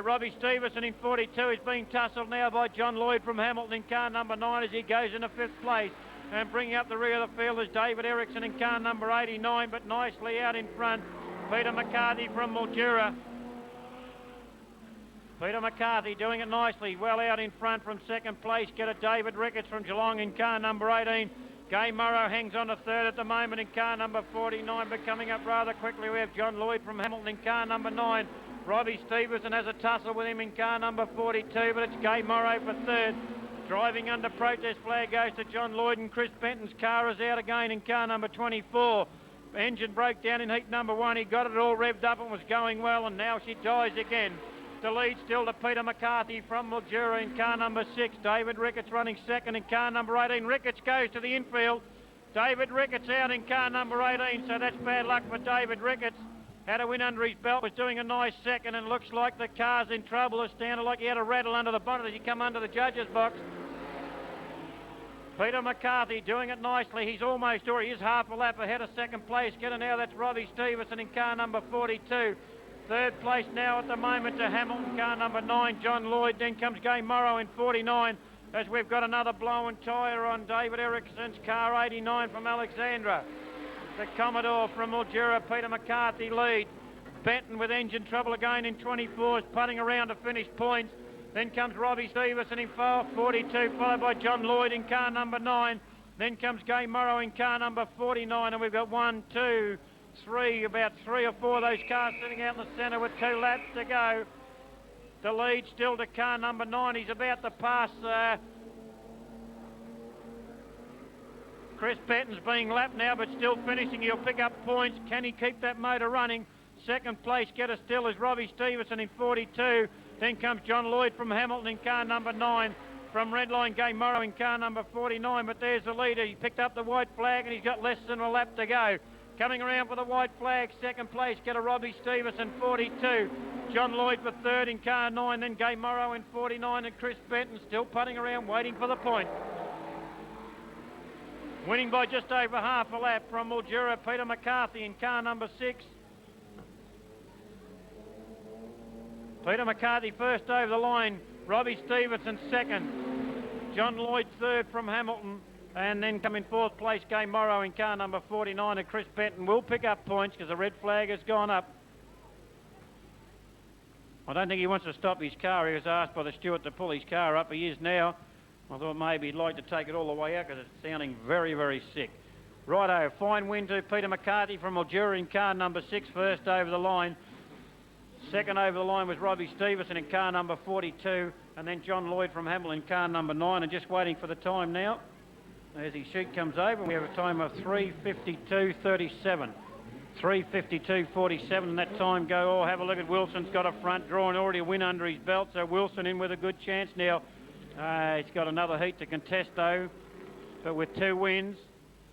Robbie Stevenson in 42 is being tussled now by John Lloyd from Hamilton in car number 9 as he goes into 5th place. And bringing up the rear of the field is David Erickson in car number 89, but nicely out in front, Peter Mccarthy from Mildura. Peter Mccarthy doing it nicely, well out in front from second place. Get it, David Ricketts from Geelong in car number 18. Gay Morrow hangs on to third at the moment in car number 49, but coming up rather quickly we have John Lloyd from Hamilton in car number 9. Robbie Stevenson has a tussle with him in car number 42, but it's Gay Morrow for third. Driving under protest flag goes to John Lloyd, and Chris Benton's car is out again in car number 24. Engine broke down in heat number 1. He got it all revved up and was going well, and now she dies again. The lead still to Peter Mccarthy from Mildura in car number 6. David Ricketts running second in car number 18. Ricketts goes to the infield. David Ricketts out in car number 18, so that's bad luck for David Ricketts. Had a win under his belt, was doing a nice second, and looks like the car's in trouble. It's down like he had a rattle under the bonnet as he come under the judges' box. Peter Mccarthy doing it nicely. He's almost, or he is half a lap ahead of second place. Getter now, that's Robbie Stevenson in car number 42. Third place now at the moment to Hamilton, car number 9, John Lloyd. Then comes Gay Morrow in 49, as we've got another blown tyre on David Erickson's car 89 from Alexandra. The Commodore from Mildura, Peter Mccarthy leads. Benton with engine trouble again in 24 is putting around to finish points. Then comes Robbie Stevenson in 42, followed by John Lloyd in car number 9. Then comes Gay Morrow in car number 49, and we've got 1, 2, 3, about 3 or 4 of those cars sitting out in the centre with 2 laps to go. The lead still to car number 9. He's about to pass Chris Benton's being lapped now, but still finishing. He'll pick up points. Can he keep that motor running? Second place getter still is Robbie Stevenson in 42. Then comes John Lloyd from Hamilton in car number 9. From Redline, Gay Morrow in car number 49. But there's the leader. He picked up the white flag and he's got less than a lap to go. Coming around for the white flag, second place getter Robbie Stevenson, 42. John Lloyd for third in car 9. Then Gay Morrow in 49, and Chris Benton still putting around waiting for the point. Winning by just over half a lap from Mildura, Peter Mccarthy in car number 6. Peter Mccarthy first over the line, Robbie Stevenson second, John Lloyd third from Hamilton, and then come in fourth place Gay Morrow in car number 49, and Chris Benton will pick up points because the red flag has gone up. I don't think he wants to stop his car. He was asked by the steward to pull his car up. He is now. I thought maybe he'd like to take it all the way out because it's sounding very, very sick. Righto, fine win to Peter Mccarthy from Mildura in car number 6, first over the line. Second over the line was Robbie Stevenson in car number 42, and then John Lloyd from Hamilton in car number 9, and just waiting for the time now. As his sheet comes over, we have a time of 3:52.37. 3:52.47, and that time go. Oh, have a look at Wilson's got a front draw and already a win under his belt, so Wilson in with a good chance now. He's got another heat to contest though, but with 2 wins,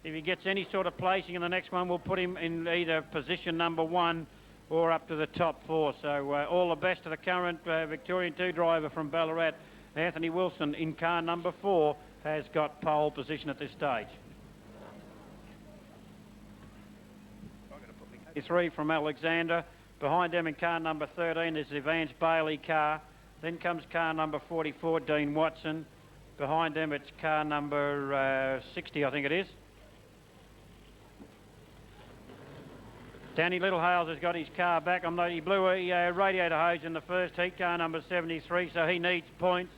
if he gets any sort of placing in the next one, we'll put him in either position number 1 or up to the top 4. So all the best to the current Victorian 2 driver from Ballarat. Anthony Wilson in car number 4 has got pole position at this stage. 3 from Alexander. Behind them in car number 13 is the Vance Bailey car. Then comes car number 44, Dean Watson. Behind them it's car number 60, I think it is. Danny Littlehales has got his car back. He blew a radiator hose in the first heat, car number 73, so he needs points.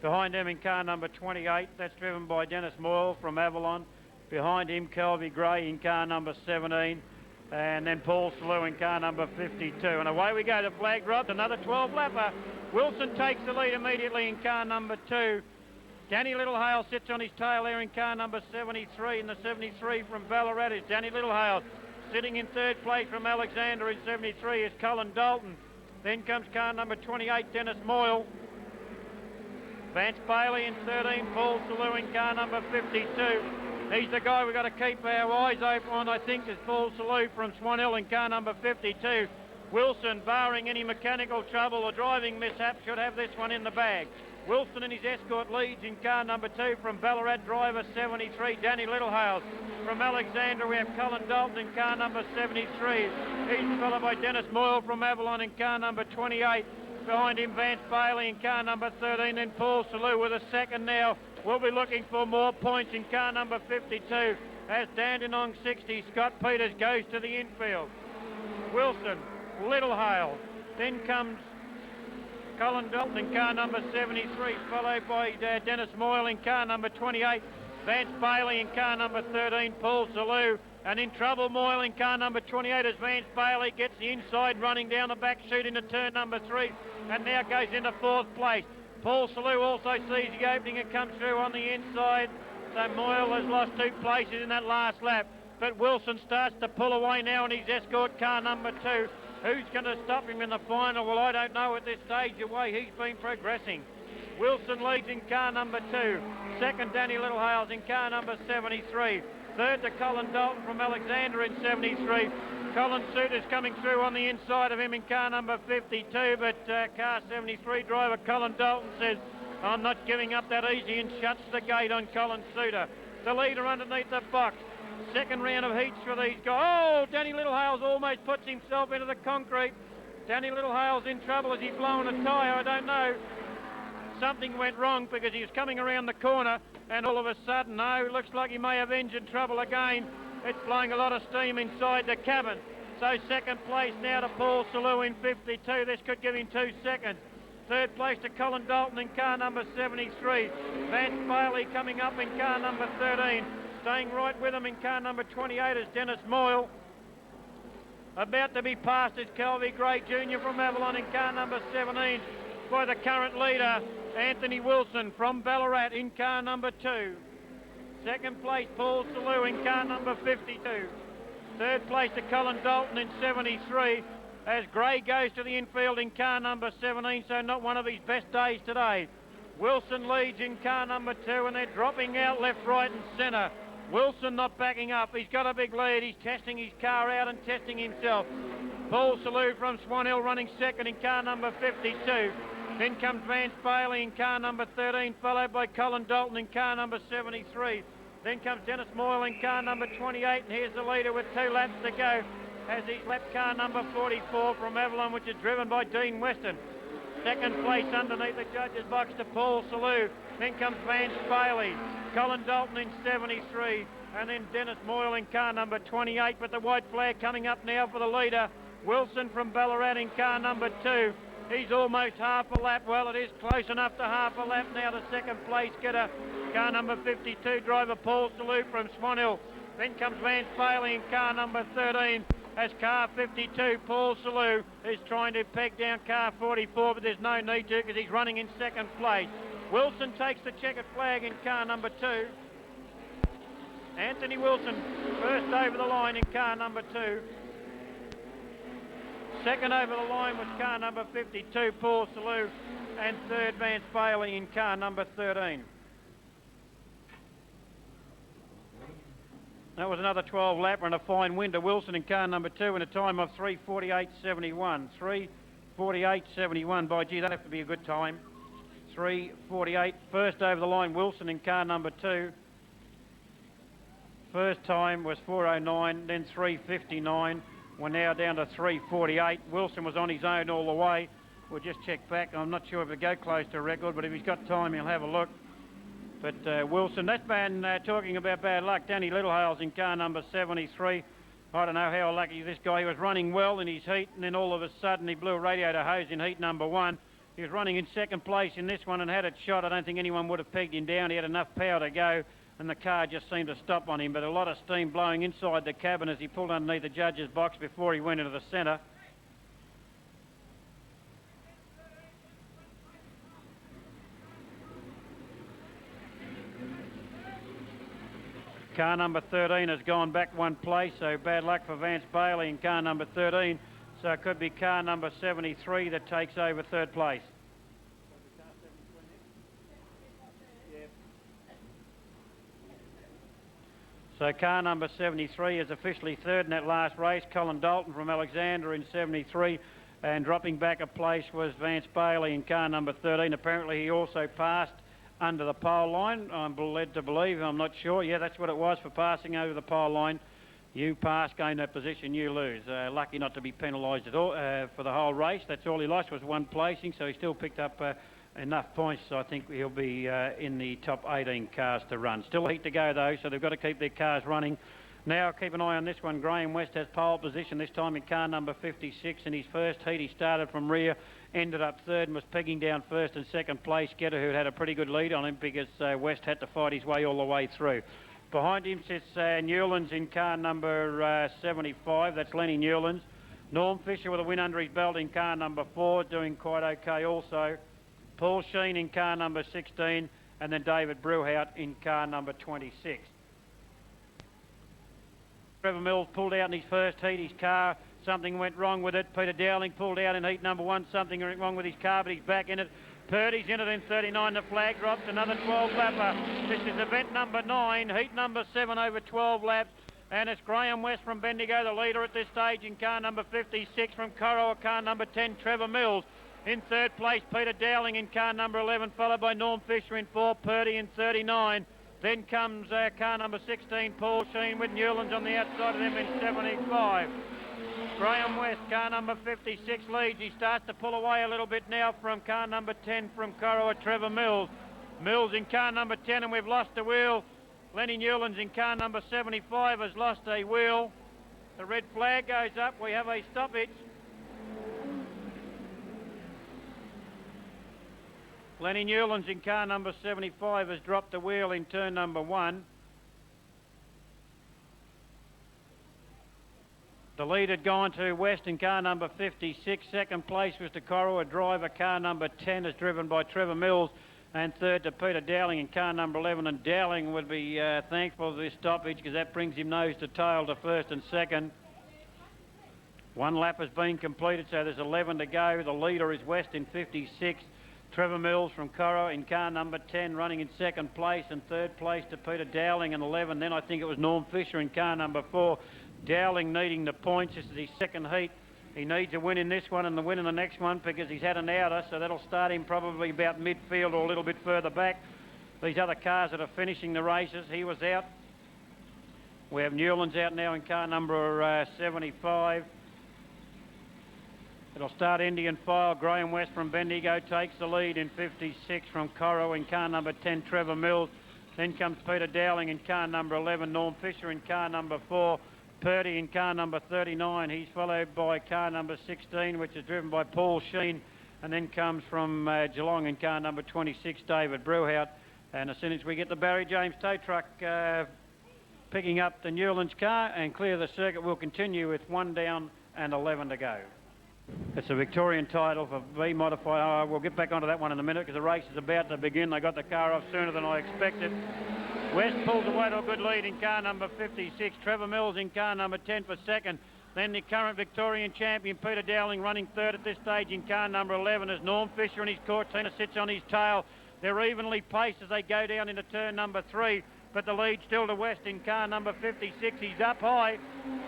Behind him in car number 28, that's driven by Dennis Moyle from Avalon. Behind him, Kelvy Gray in car number 17. And then Paul Salou in car number 52. And away we go, the flag dropped, another 12-lapper. Wilson takes the lead immediately in car number 2. Danny Littlehale sits on his tail there in car number 73. And the 73 from Ballarat is Danny Littlehale. Sitting in third place from Alexander in 73 is Colin Dalton. Then comes car number 28, Dennis Moyle. Vance Bailey in 13, Paul Salou in car number 52. He's the guy we've got to keep our eyes open on, I think, is Paul Salou from Swan Hill in car number 52. Wilson, barring any mechanical trouble or driving mishap, should have this one in the bag. Wilson and his escort leads in car number 2 from Ballarat driver 73, Danny Littlehales. From Alexandra we have Colin Dalton in car number 73. He's followed by Dennis Moyle from Avalon in car number 28. Behind him Vance Bailey in car number 13, then Paul Salou with a second now. We'll be looking for more points in car number 52 as Dandenong 60, Scott Peters goes to the infield. Wilson, Littlehale, then comes Colin Dalton in car number 73, followed by Dennis Moyle in car number 28, Vance Bailey in car number 13, Paul Salou, and in trouble Moyle in car number 28 as Vance Bailey gets the inside running down the back chute into turn number 3 and now goes into 4th place. Paul Salou also sees the opening and comes through on the inside, so Moyle has lost 2 places in that last lap, but Wilson starts to pull away now in his escort car number 2. Who's going to stop him in the final? Well, I don't know at this stage, the way he's been progressing. Wilson leads in car number 2. Second, Danny Littlehales in car number 73. Third to Colin Dalton from Alexander in 73. Colin Suiter's coming through on the inside of him in car number 52, but car 73 driver Colin Dalton says, I'm not giving up that easy, and shuts the gate on Colin Suiter. The leader underneath the box. Second round of heats for these guys. Oh, Danny Littlehales almost puts himself into the concrete. Danny Littlehales in trouble as he's blowing a tyre. I don't know. Something went wrong because he was coming around the corner, and all of a sudden, no, looks like he may have engine trouble again. It's blowing a lot of steam inside the cabin. So second place now to Paul Salou in 52. This could give him 2 seconds. Third place to Colin Dalton in car number 73. Vance Bailey coming up in car number 13. Staying right with him in car number 28 is Dennis Moyle. About to be passed is Kelvy Gray Jr. from Avalon in car number 17 by the current leader, Anthony Wilson from Ballarat in car number 2. Second place, Paul Salou in car number 52. Third place to Colin Dalton in 73. As Gray goes to the infield in car number 17, so not one of his best days today. Wilson leads in car number 2, and they're dropping out left, right and centre. Wilson not backing up. He's got a big lead. He's testing his car out and testing himself. Paul Salou from Swan Hill running second in car number 52. Then comes Vance Bailey in car number 13, followed by Colin Dalton in car number 73. Then comes Dennis Moyle in car number 28, and here's the leader with 2 laps to go as he's left car number 44 from Avalon, which is driven by Dean Weston. Second place underneath the judges' box to Paul Salou. Then comes Vance Bailey, Colin Dalton in 73, and then Dennis Moyle in car number 28. But the white flag coming up now for the leader, Wilson from Ballarat in car number 2. He's almost half a lap. Well, it is close enough to half a lap now. The second place getter, car number 52 driver Paul Salou from Swan Hill. Then comes Vance Bailey in car number 13. As car 52, Paul Salou, is trying to peg down car 44, but there's no need to because he's running in second place. Wilson takes the checkered flag in car number 2. Anthony Wilson first over the line in car number 2. Second over the line was car number 52, Paul Salou, and third Vance Bailey in car number 13. That was another 12 lapper and a fine win to Wilson in car number 2 in a time of 3:48.71. 3:48.71. By gee, that'd have to be a good time. 3:48. First over the line, Wilson in car number 2. First time was 4:09, then 3:59. We're now down to 3:48. Wilson was on his own all the way. We'll just check back. I'm not sure if it'll go close to a record, but if he's got time, he'll have a look. But Wilson, that's been talking about bad luck. Danny Littlehales in car number 73. I don't know how lucky this guy. He was running well in his heat, and then all of a sudden he blew a radiator hose in heat number 1. He was running in second place in this one and had it shot. I don't think anyone would have pegged him down. He had enough power to go, and the car just seemed to stop on him. But a lot of steam blowing inside the cabin as he pulled underneath the judge's box before he went into the centre. Car number 13 has gone back 1 place, so bad luck for Vance Bailey in car number 13. So it could be car number 73 that takes over third place. So car number 73 is officially third in that last race. Colin Dalton from Alexander in 73, and dropping back a place was Vance Bailey in car number 13. Apparently he also passed under the pole line, I'm led to believe. I'm not sure. Yeah, that's what it was for passing over the pole line. You pass, gain that position, you lose. Lucky not to be penalised at all for the whole race. That's all he lost was 1 placing, so he still picked up enough points. So I think he'll be in the top 18 cars to run. Still a heat to go though, so they've got to keep their cars running. Now keep an eye on this one. Graham West has pole position, this time in car number 56. In his first heat, he started from rear, ended up third and was pegging down first and second place getter, who had a pretty good lead on him because West had to fight his way all the way through. Behind him sits Newlands in car number 75. That's Lenny Newlands. Norm Fisher with a win under his belt in car number 4, doing quite okay also. Paul Sheen in car number 16, and then David Brewhout in car number 26. Trevor Mills pulled out in his first heat. His car, something went wrong with it. Peter Dowling pulled out in heat number 1. Something went wrong with his car, but he's back in it. Purdy's in it in 39. The flag drops. Another 12 lapper. This is event number 9, heat number 7 over 12 laps. And it's Graham West from Bendigo, the leader at this stage in car number 56 from Corowa, car number 10, Trevor Mills. In third place, Peter Dowling in car number 11, followed by Norm Fisher in 4, Purdy in 39. Then comes car number 16, Paul Sheen, with Newlands on the outside of them in 75. Graham West, car number 56, leads. He starts to pull away a little bit now from car number 10 from Corowa, Trevor Mills. Mills in car number 10, and we've lost a wheel. Lenny Newlands in car number 75 has lost a wheel. The red flag goes up. We have a stoppage. Lenny Newlands in car number 75 has dropped the wheel in turn number 1. The lead had gone to West in car number 56. Second place was to Corowa driver. Car number 10 is driven by Trevor Mills. And third to Peter Dowling in car number 11. And Dowling would be thankful for this stoppage because that brings him nose to tail to first and second. One lap has been completed, so there's 11 to go. The leader is West in 56. Trevor Mills from Corowa in car number 10 running in second place, and third place to Peter Dowling in 11. Then I think it was Norm Fisher in car number 4. Dowling needing the points. This is his second heat. He needs a win in this one and the win in the next one because he's had an outer, so that'll start him probably about midfield or a little bit further back. These other cars that are finishing the races, he was out. We have Newlands out now in car number 75. It'll start Indian file. Graham West from Bendigo takes the lead in 56 from Corowa in car number 10, Trevor Mills. Then comes Peter Dowling in car number 11, Norm Fisher in car number 4, Purdy in car number 39. He's followed by car number 16, which is driven by Paul Sheen. And then comes from Geelong in car number 26, David Brewhout. And as soon as we get the Barry James tow truck picking up the Newlands car and clear the circuit, we'll continue with 1 down and 11 to go. It's a Victorian title for V modified. We'll get back onto that one in a minute because the race is about to begin. They got the car off sooner than I expected. West pulls away to a good lead in car number 56. Trevor Mills in car number 10 for second. Then the current Victorian champion, Peter Dowling, running third at this stage in car number 11 as Norm Fisher and his Cortina sits on his tail. They're evenly paced as they go down into turn number 3. But the lead still to West in car number 56. He's up high.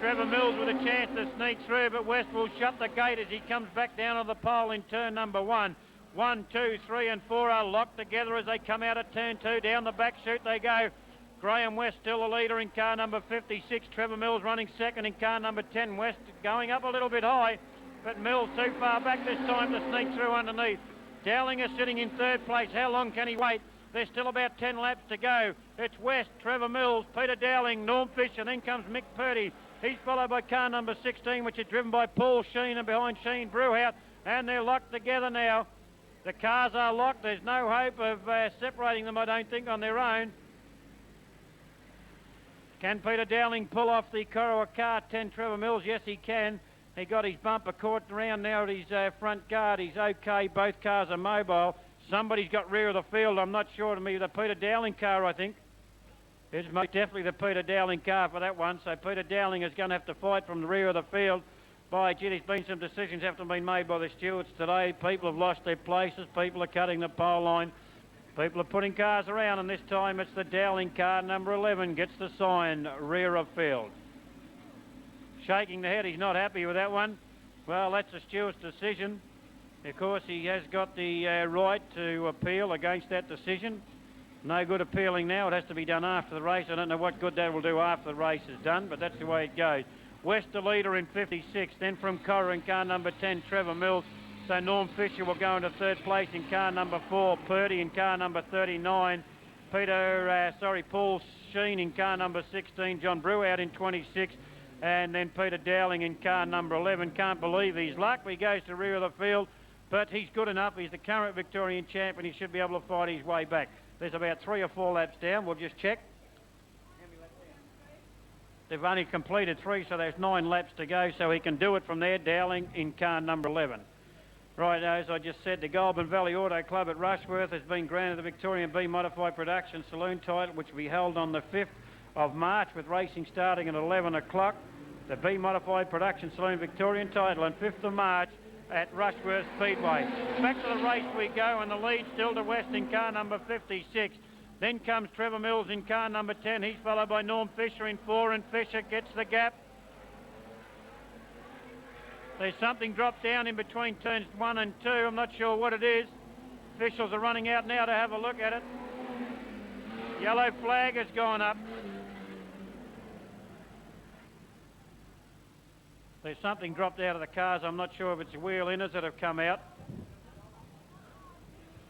Trevor Mills with a chance to sneak through, but West will shut the gate as he comes back down on the pole in turn number 1. 1, 2, 3 and 4 are locked together as they come out of turn 2. Down the back chute they go. Graham West still the leader in car number 56. Trevor Mills running second in car number 10. West going up a little bit high, but Mills too far back this time to sneak through underneath. Dowling is sitting in third place. How long can he wait? There's still about 10 laps to go. It's West, Trevor Mills, Peter Dowling, Norm Fisher, then comes Mick Purdy. He's followed by car number 16, which is driven by Paul Sheen, and behind Sheen, Brewhout, and they're locked together now. The cars are locked. There's no hope of separating them, I don't think, on their own. Can Peter Dowling pull off the Corowa car 10, Trevor Mills? Yes, he can. He got his bumper caught around now at his front guard. He's okay. Both cars are mobile. Somebody's got rear of the field. I'm not sure. To me, the Peter Dowling car, I think. It's most definitely the Peter Dowling car for that one. So Peter Dowling is going to have to fight from the rear of the field. By gee, there's been some decisions have to be made by the stewards today. People have lost their places. People are cutting the pole line. People are putting cars around, and this time it's the Dowling car, number 11, gets the sign, rear of field. Shaking the head, he's not happy with that one. Well, that's the steward's decision. Of course, he has got the right to appeal against that decision. No good appealing now. It has to be done after the race. I don't know what good that will do after the race is done, but that's the way it goes. West the leader in 56. Then from Corowa in car number 10, Trevor Mills. So Norm Fisher will go into third place in car number 4. Purdy in car number 39. Paul Sheen in car number 16. John Brewhout in 26. And then Peter Dowling in car number 11. Can't believe his luck. He goes to rear of the field. But he's good enough. He's the current Victorian champion. He should be able to fight his way back. There's about 3 or 4 laps down. We'll just check. They've only completed 3, so there's 9 laps to go. So he can do it from there. Dowling in car number 11. Right, as I just said, the Goulburn Valley Auto Club at Rushworth has been granted the Victorian B Modified Production Saloon title, which will be held on the 5th of March with racing starting at 11 o'clock. The B Modified Production Saloon Victorian title on 5th of March at Rushworth Speedway. Back to the race we go, and the lead still to West in car number 56. Then comes Trevor Mills in car number 10. He's followed by Norm Fisher in 4, and Fisher gets the gap. There's something dropped down in between turns 1 and 2. I'm not sure what it is. Officials are running out now to have a look at it. Yellow flag has gone up. There's something dropped out of the cars. I'm not sure if it's wheel inners that have come out.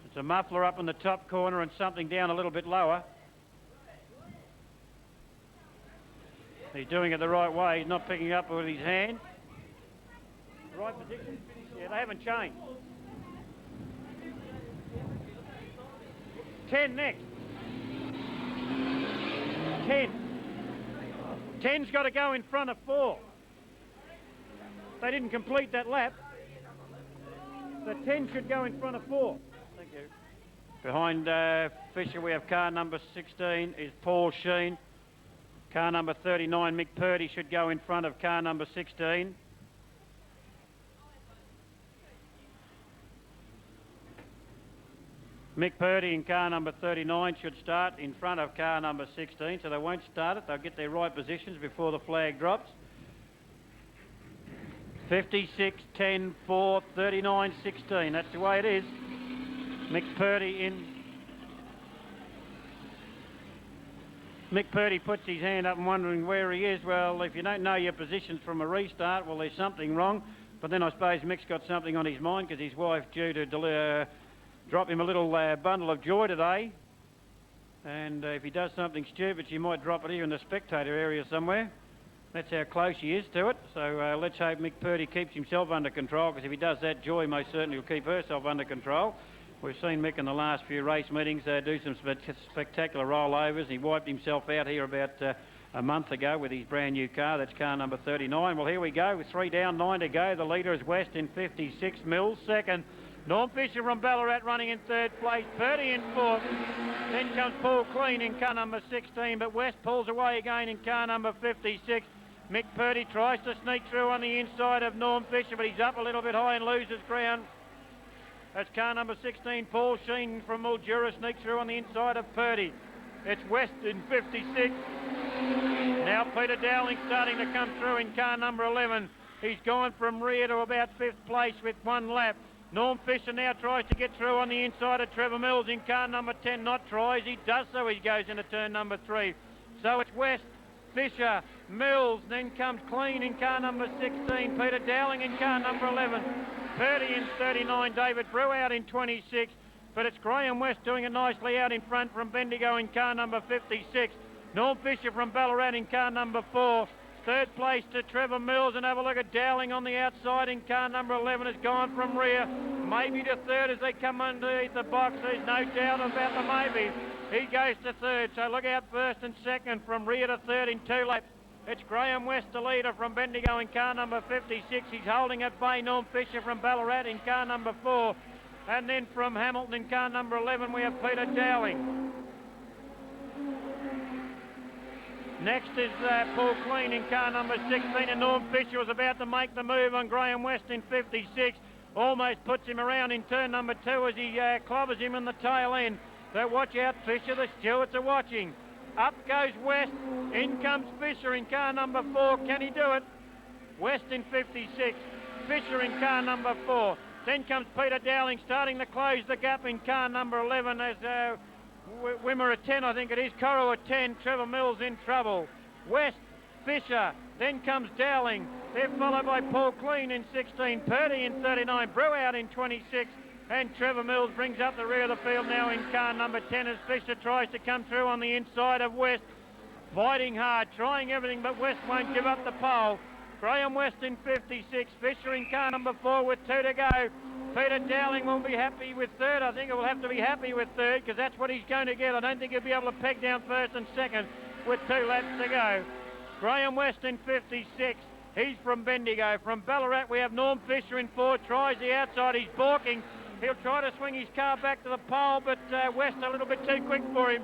It's a muffler up in the top corner and something down a little bit lower. He's doing it the right way. He's not picking up with his hand. Right position? Yeah, they haven't changed. 10 next. 10. 10's got to go in front of 4. They didn't complete that lap. The 10 should go in front of 4. Thank you. Behind Fisher we have car number 16 is Paul Sheen. Car number 39, Mick Purdy, should go in front of car number 16. Mick Purdy in car number 39 should start in front of car number 16, so they won't start it. They'll get their right positions before the flag drops. 56, 10, 4, 39, 16. That's the way it is. Mick Purdy in. Mick Purdy puts his hand up and wondering where he is. Well, if you don't know your positions from a restart, well, there's something wrong. But then I suppose Mick's got something on his mind because his wife's due to drop him a little bundle of joy today. And if he does something stupid, she might drop it here in the spectator area somewhere. That's how close he is to it. So let's hope Mick Purdy keeps himself under control, because if he does that, Joy most certainly will keep herself under control. We've seen Mick in the last few race meetings do some spectacular rollovers. He wiped himself out here about a month ago with his brand new car. That's car number 39. Well, here we go with 3 down, 9 to go. The leader is West in 56. Mills second. Norm Fisher from Ballarat running in 3rd place. Purdy in 4th. Then comes Paul Clean in car number 16, but West pulls away again in car number 56. Mick Purdy tries to sneak through on the inside of Norm Fisher, but he's up a little bit high and loses ground. That's car number 16, Paul Sheen from Mildura, sneaks through on the inside of Purdy. It's West in 56. Now Peter Dowling starting to come through in car number 11. He's gone from rear to about 5th place with 1 lap. Norm Fisher now tries to get through on the inside of Trevor Mills in car number 10. Not tries, he does so. He goes into turn number 3. So it's West, Fisher, Mills, then comes Clean in car number 16. Peter Dowling in car number 11. Purdy in 39. David Brew out in 26. But it's Graham West doing it nicely out in front from Bendigo in car number 56. Norm Fisher from Ballarat in car number 4. 3rd place to Trevor Mills, and have a look at Dowling on the outside in car number 11. Has gone from rear, maybe to 3rd as they come underneath the box. There's no doubt about the maybe. He goes to 3rd, so look out 1st and 2nd from rear to 3rd in 2 laps. It's Graham West, the leader from Bendigo in car number 56. He's holding at bay Norm Fisher from Ballarat in car number 4. And then from Hamilton in car number 11 we have Peter Dowling. Next is Paul Clean in car number 16, and Norm Fisher was about to make the move on Graham West in 56. Almost puts him around in turn number 2 as he clobbers him in the tail end. So watch out, Fisher. The stewards are watching. Up goes West. In comes Fisher in car number 4. Can he do it? West in 56. Fisher in car number 4. Then comes Peter Dowling starting to close the gap in car number 11 as Wimmer at 10, I think it is. Corro at 10. Trevor Mills in trouble. West, Fisher. Then comes Dowling. They're followed by Paul Clean in 16. Purdy in 39. Brew out in 26. And Trevor Mills brings up the rear of the field now in car number 10 as Fisher tries to come through on the inside of West. Fighting hard, trying everything, but West won't give up the pole. Graham West in 56. Fisher in car number 4 with 2 to go. Peter Dowling will be happy with 3rd. I think it will have to be happy with 3rd because that's what he's going to get. I don't think he'll be able to peg down 1st and 2nd with 2 laps to go. Graham West in 56. He's from Bendigo. From Ballarat we have Norm Fisher in 4. Tries the outside. He's balking. He'll try to swing his car back to the pole, but West a little bit too quick for him.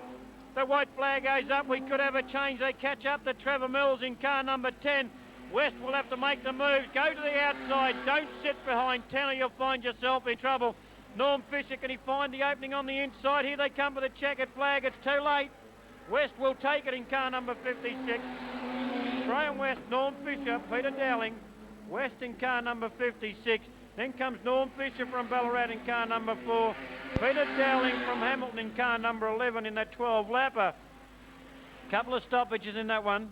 The white flag goes up. We could have a change. They catch up to Trevor Mills in car number 10. West will have to make the move. Go to the outside. Don't sit behind 10 or you'll find yourself in trouble. Norm Fisher, can he find the opening on the inside? Here they come with a checkered flag. It's too late. West will take it in car number 56. Graham West, Norm Fisher, Peter Dowling. West in car number 56. Then comes Norm Fisher from Ballarat in car number 4. Peter Dowling from Hamilton in car number 11 in that 12-lapper. Couple of stoppages in that one.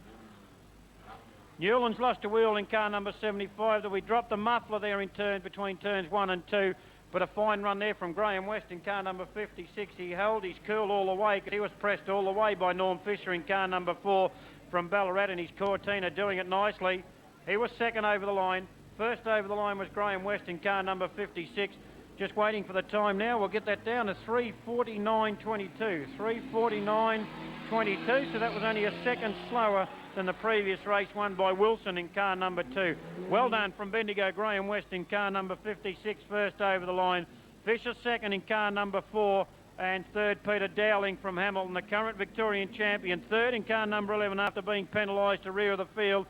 Newlands lost a wheel in car number 75. That we dropped the muffler there in turn between turns 1 and 2. But a fine run there from Graham West in car number 56. He held his cool all the way because he was pressed all the way by Norm Fisher in car number 4 from Ballarat, and his Cortina doing it nicely. He was second over the line. First over the line was Graham West in car number 56. Just waiting for the time now. We'll get that down to 3:49.22. 3:49.22, so that was only a second slower than the previous race won by Wilson in car number 2. Well done from Bendigo. Graham West in car number 56, first over the line. Fisher second in car number 4, and third Peter Dowling from Hamilton, the current Victorian champion. Third in car number 11 after being penalised to rear of the field.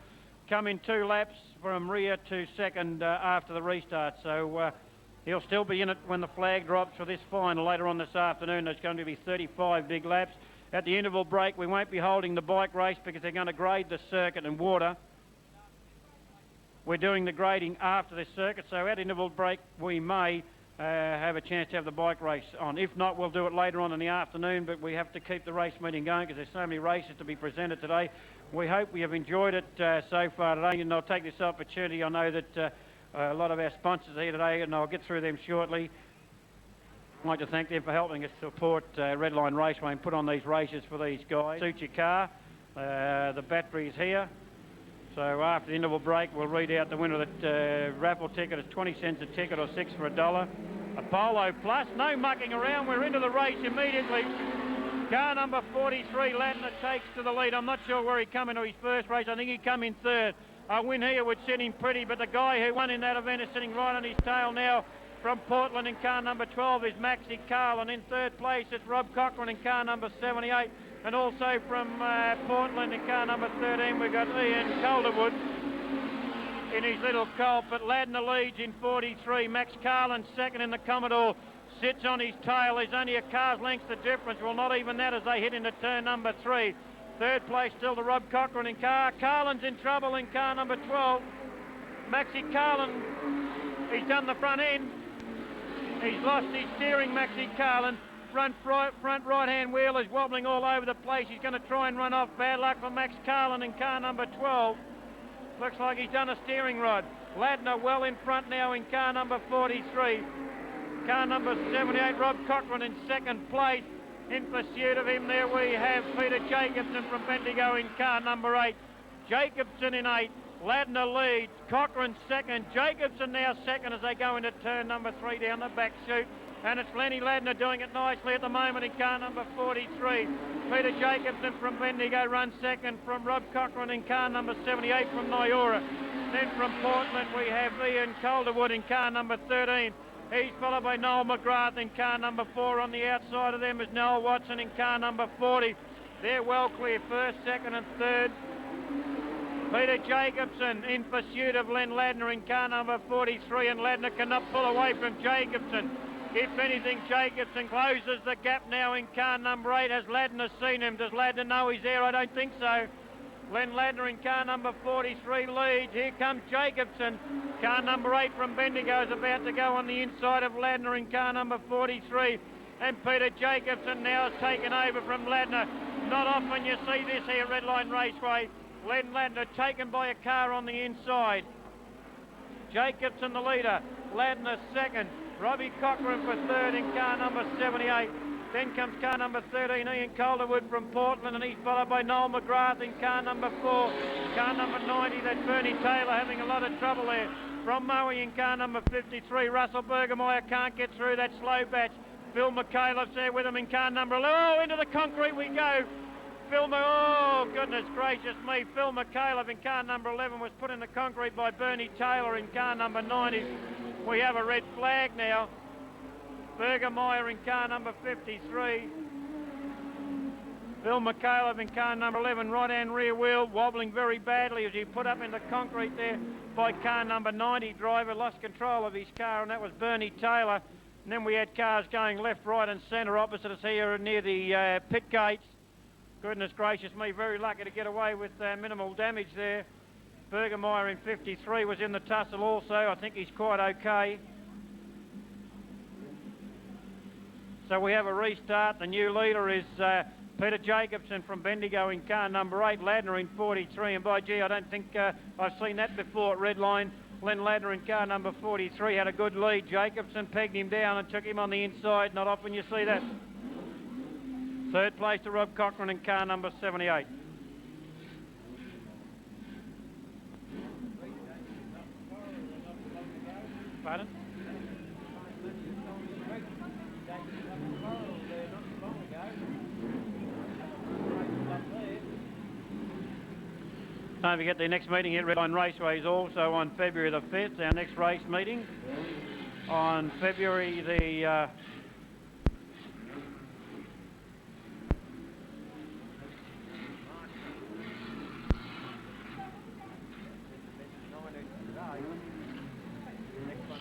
Come in 2 laps from rear to second after the restart. So he'll still be in it when the flag drops for this final later on this afternoon. There's going to be 35 big laps. At the interval break, we won't be holding the bike race because they're going to grade the circuit and water. We're doing the grading after this circuit, so at interval break we may have a chance to have the bike race on. If not, we'll do it later on in the afternoon, but we have to keep the race meeting going because there's so many races to be presented today. We hope we have enjoyed it so far today, and I'll take this opportunity. I know that a lot of our sponsors are here today, and I'll get through them shortly. I'd like to thank them for helping us support Redline Raceway and put on these races for these guys. Suit your car. The battery is here. So after the interval break, we'll read out the winner of that raffle ticket. It's 20 cents a ticket or 6 for $1. A Polo Plus. No mucking around. We're into the race immediately. Car number 43, Ladner, takes to the lead. I'm not sure where he come into his first race. I think he come in third. A win here would sit him pretty, but the guy who won in that event is sitting right on his tail now. From Portland in car number 12 is Maxi Carlin. In third place it's Rob Cochran in car number 78. And also from Portland in car number 13 we've got Ian Calderwood in his little Colt. But Ladner leads in 43. Max Carlin second in the Commodore. Sits on his tail. There's only a car's length the difference. Well, not even that as they hit into turn number 3. Third place still to Rob Cochran in car. Carlin's in trouble in car number 12. Maxi Carlin, he's done the front end. He's lost his steering, Maxi Carlin. Front right-hand wheel is wobbling all over the place. He's going to try and run off. Bad luck for Max Carlin in car number 12. Looks like he's done a steering rod. Ladner well in front now in car number 43. Car number 78, Rob Cochran in second place. In pursuit of him there we have Peter Jacobson from Bendigo in car number 8. Jacobson in 8. Ladner leads, Cochran second, Jacobson now second as they go into turn number 3 down the back chute. And it's Lenny Ladner doing it nicely at the moment in car number 43. Peter Jacobson from Bendigo runs second from Rob Cochran in car number 78 from Nyora. Then from Portland we have Ian Calderwood in car number 13. He's followed by Noel McGrath in car number 4. On the outside of them is Noel Watson in car number 40. They're well clear, first, second and third. Peter Jacobson in pursuit of Len Ladner in car number 43, and Ladner cannot pull away from Jacobson. If anything, Jacobson closes the gap now in car number 8. Has Ladner seen him? Does Ladner know he's there? I don't think so. Len Ladner in car number 43 leads. Here comes Jacobson. Car number 8 from Bendigo is about to go on the inside of Ladner in car number 43. And Peter Jacobson now has taken over from Ladner. Not often you see this here, Redline Raceway. Len Ladner taken by a car on the inside. Jacobson the leader. Ladner second. Robbie Cochran for third in car number 78. Then comes car number 13, Ian Calderwood from Portland, and he's followed by Noel McGrath in car number 4. Car number 90, that's Bernie Taylor having a lot of trouble there. From Moe in car number 53, Russell Bergemeyer can't get through that slow batch. Phil McCaleb's there with him in car number 11. Oh, into the concrete we go. Oh, goodness gracious me. Phil McCaleb in car number 11 was put in the concrete by Bernie Taylor in car number 90. We have a red flag now. Bergemeyer in car number 53. Phil McCaleb in car number 11, right-hand rear wheel, wobbling very badly as he put up in the concrete there by car number 90 driver. Lost control of his car, and that was Bernie Taylor. And then we had cars going left, right and centre opposite us here near the pit gates. Goodness gracious me, very lucky to get away with minimal damage there. Bergemeyer in 53 was in the tussle also. I think he's quite okay. So we have a restart. The new leader is Peter Jacobson from Bendigo in car number 8, Ladner in 43, and by gee, I don't think I've seen that before at Redline. Len Ladner in car number 43 had a good lead. Jacobson pegged him down and took him on the inside. Not often you see that. Third place to Rob Cochran in car number 78. Pardon? Don't forget the next meeting at Redline Raceway is also on February the 5th, our next race meeting. On February the...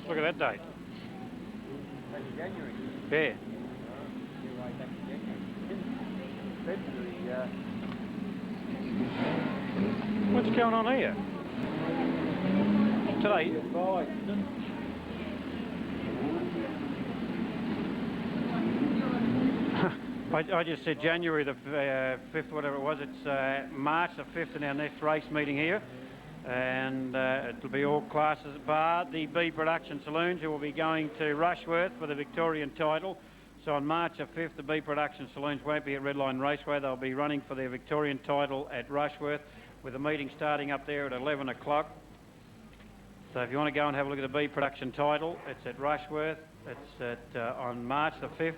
Look at that date. That's January. Yeah. You're right, that's January. February, What's going on here? Today? I just said January the 5th, whatever it was. It's March the 5th in our next race meeting here. And it'll be all classes bar the B production saloons who will be going to Rushworth for the Victorian title. So on March the 5th, the B production saloons won't be at Redline Raceway. They'll be running for their Victorian title at Rushworth, with the meeting starting up there at 11 o'clock. So if you want to go and have a look at the B production title, it's at Rushworth. It's at on March the 5th,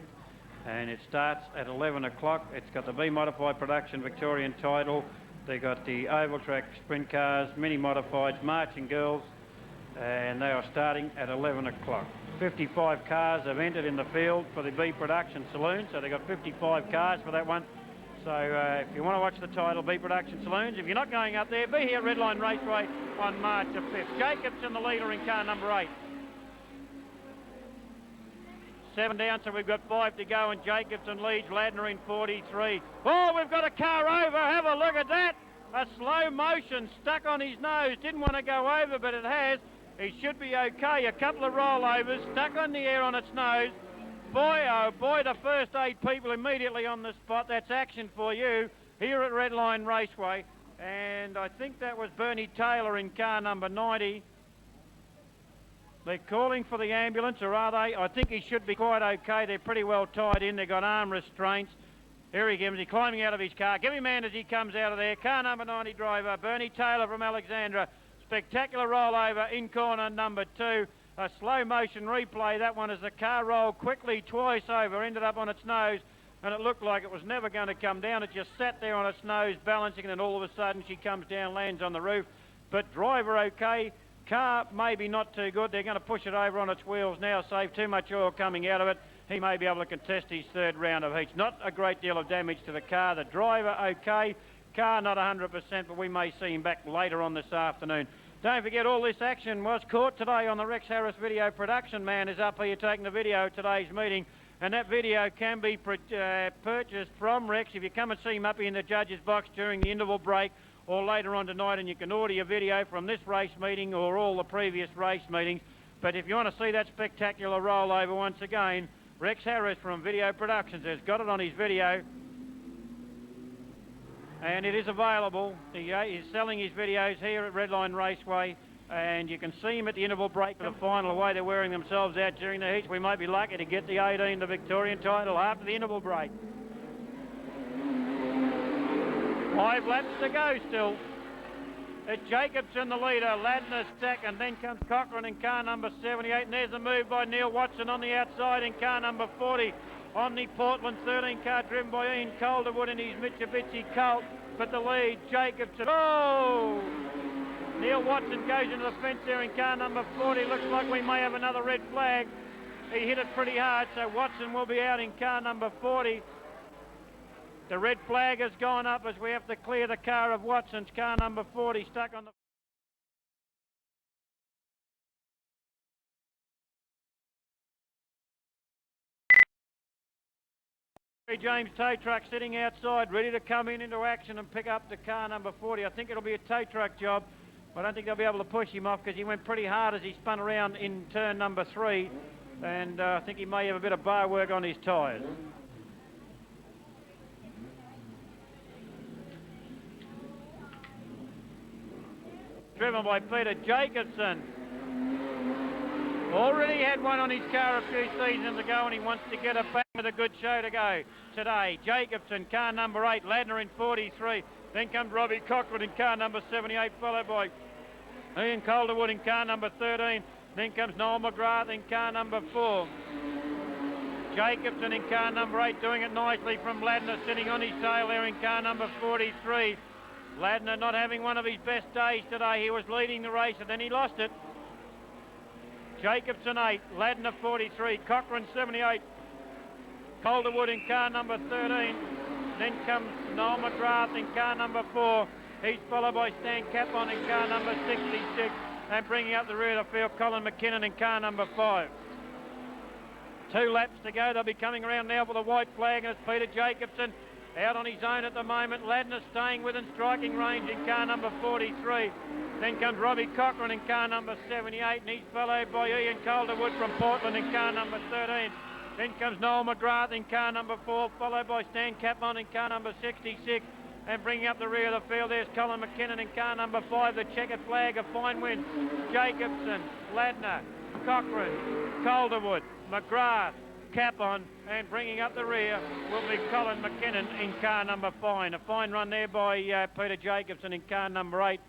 and it starts at 11 o'clock. It's got the B modified production Victorian title. They got the oval track sprint cars, mini modifieds, marching girls, and they are starting at 11 o'clock. 55 cars have entered in the field for the B production saloon, so they've got 55 cars for that one. So if you want to watch the title, B production saloons, if you're not going up there, be here at Redline Raceway on March the 5th. Jacobson the leader in car number 8. 7 down, so we've got 5 to go, and Jacobson leads. Ladner in 43. Oh, we've got a car over. Have a look at that. A slow motion stuck on his nose. Didn't want to go over, but it has. He should be okay. A couple of rollovers stuck on the air on its nose. Boy, oh boy, the first 8 people immediately on the spot. That's action for you here at Redline Raceway. And I think that was Bernie Taylor in car number 90. They're calling for the ambulance, or are they? I think he should be quite okay. They're pretty well tied in. They've got arm restraints. Here he comes. He's climbing out of his car. Give him a hand as he comes out of there. Car number 90 driver, Bernie Taylor from Alexandra. Spectacular rollover in corner number 2. A slow motion replay. That one as the car rolled quickly twice over, ended up on its nose, and it looked like it was never going to come down. It just sat there on its nose balancing, and then all of a sudden she comes down, lands on the roof. But driver okay. Car maybe not too good. They're going to push it over on its wheels now, save too much oil coming out of it. He may be able to contest his 3rd round of heats. Not a great deal of damage to the car. The driver okay. Car not 100%, but we may see him back later on this afternoon. Don't forget, all this action was caught today on the Rex Harris video production. Man is up here taking the video of today's meeting, and that video can be purchased from Rex if you come and see him up here in the judges box during the interval break or later on tonight, and you can order your video from this race meeting or all the previous race meetings. But if you want to see that spectacular rollover once again, Rex Harris from Video Productions has got it on his video, and it is available. He is selling his videos here at Redline Raceway, and you can see him at the interval break for the final, the way they're wearing themselves out during the heats. We might be lucky to get the 18, the Victorian title, after the interval break. 5 laps to go still. It's Jacobson the leader, Ladner second, then comes Cochran in car number 78, and there's a move by Neil Watson on the outside in car number 40. On the Portland 13 car driven by Ian Calderwood in his Mitsubishi Colt, but the lead, Jacobson. Oh! Neil Watson goes into the fence there in car number 40. Looks like we may have another red flag. He hit it pretty hard, so Watson will be out in car number 40. The red flag has gone up as we have to clear the car of Watson's, car number 40, stuck on the... James tow truck sitting outside, ready to come into action and pick up the car number 40. I think it'll be a tow truck job. I don't think they'll be able to push him off because he went pretty hard as he spun around in turn number 3. And I think he may have a bit of bar work on his tyres. Driven by Peter Jacobson. Already had one on his car a few seasons ago, and he wants to get it back with a good show to go today. Jacobson, car number 8, Ladner in 43. Then comes Robbie Cochran in car number 78, followed by Ian Calderwood in car number 13. Then comes Noel McGrath in car number 4. Jacobson in car number 8, doing it nicely from Ladner, sitting on his tail there in car number 43. Ladner not having one of his best days today. He was leading the race and then he lost it. Jacobson 8, Ladner 43, Cochran 78, Calderwood in car number 13. Then comes Noel McGrath in car number 4. He's followed by Stan Capon in car number 66. And bringing up the rear of the field, Colin McKinnon in car number 5. 2 laps to go. They'll be coming around now for the white flag, and it's Peter Jacobson out on his own at the moment. Ladner staying within striking range in car number 43. Then comes Robbie Cochran in car number 78, and he's followed by Ian Calderwood from Portland in car number 13. Then comes Noel McGrath in car number 4, followed by Stan Capon in car number 66. And bringing up the rear of the field, there's Colin McKinnon in car number 5, the checkered flag, a fine win. Jacobson, Ladner, Cochran, Calderwood, McGrath, Capon, and bringing up the rear will be Colin McKinnon in car number 5. A fine run there by Peter Jacobson in car number 8.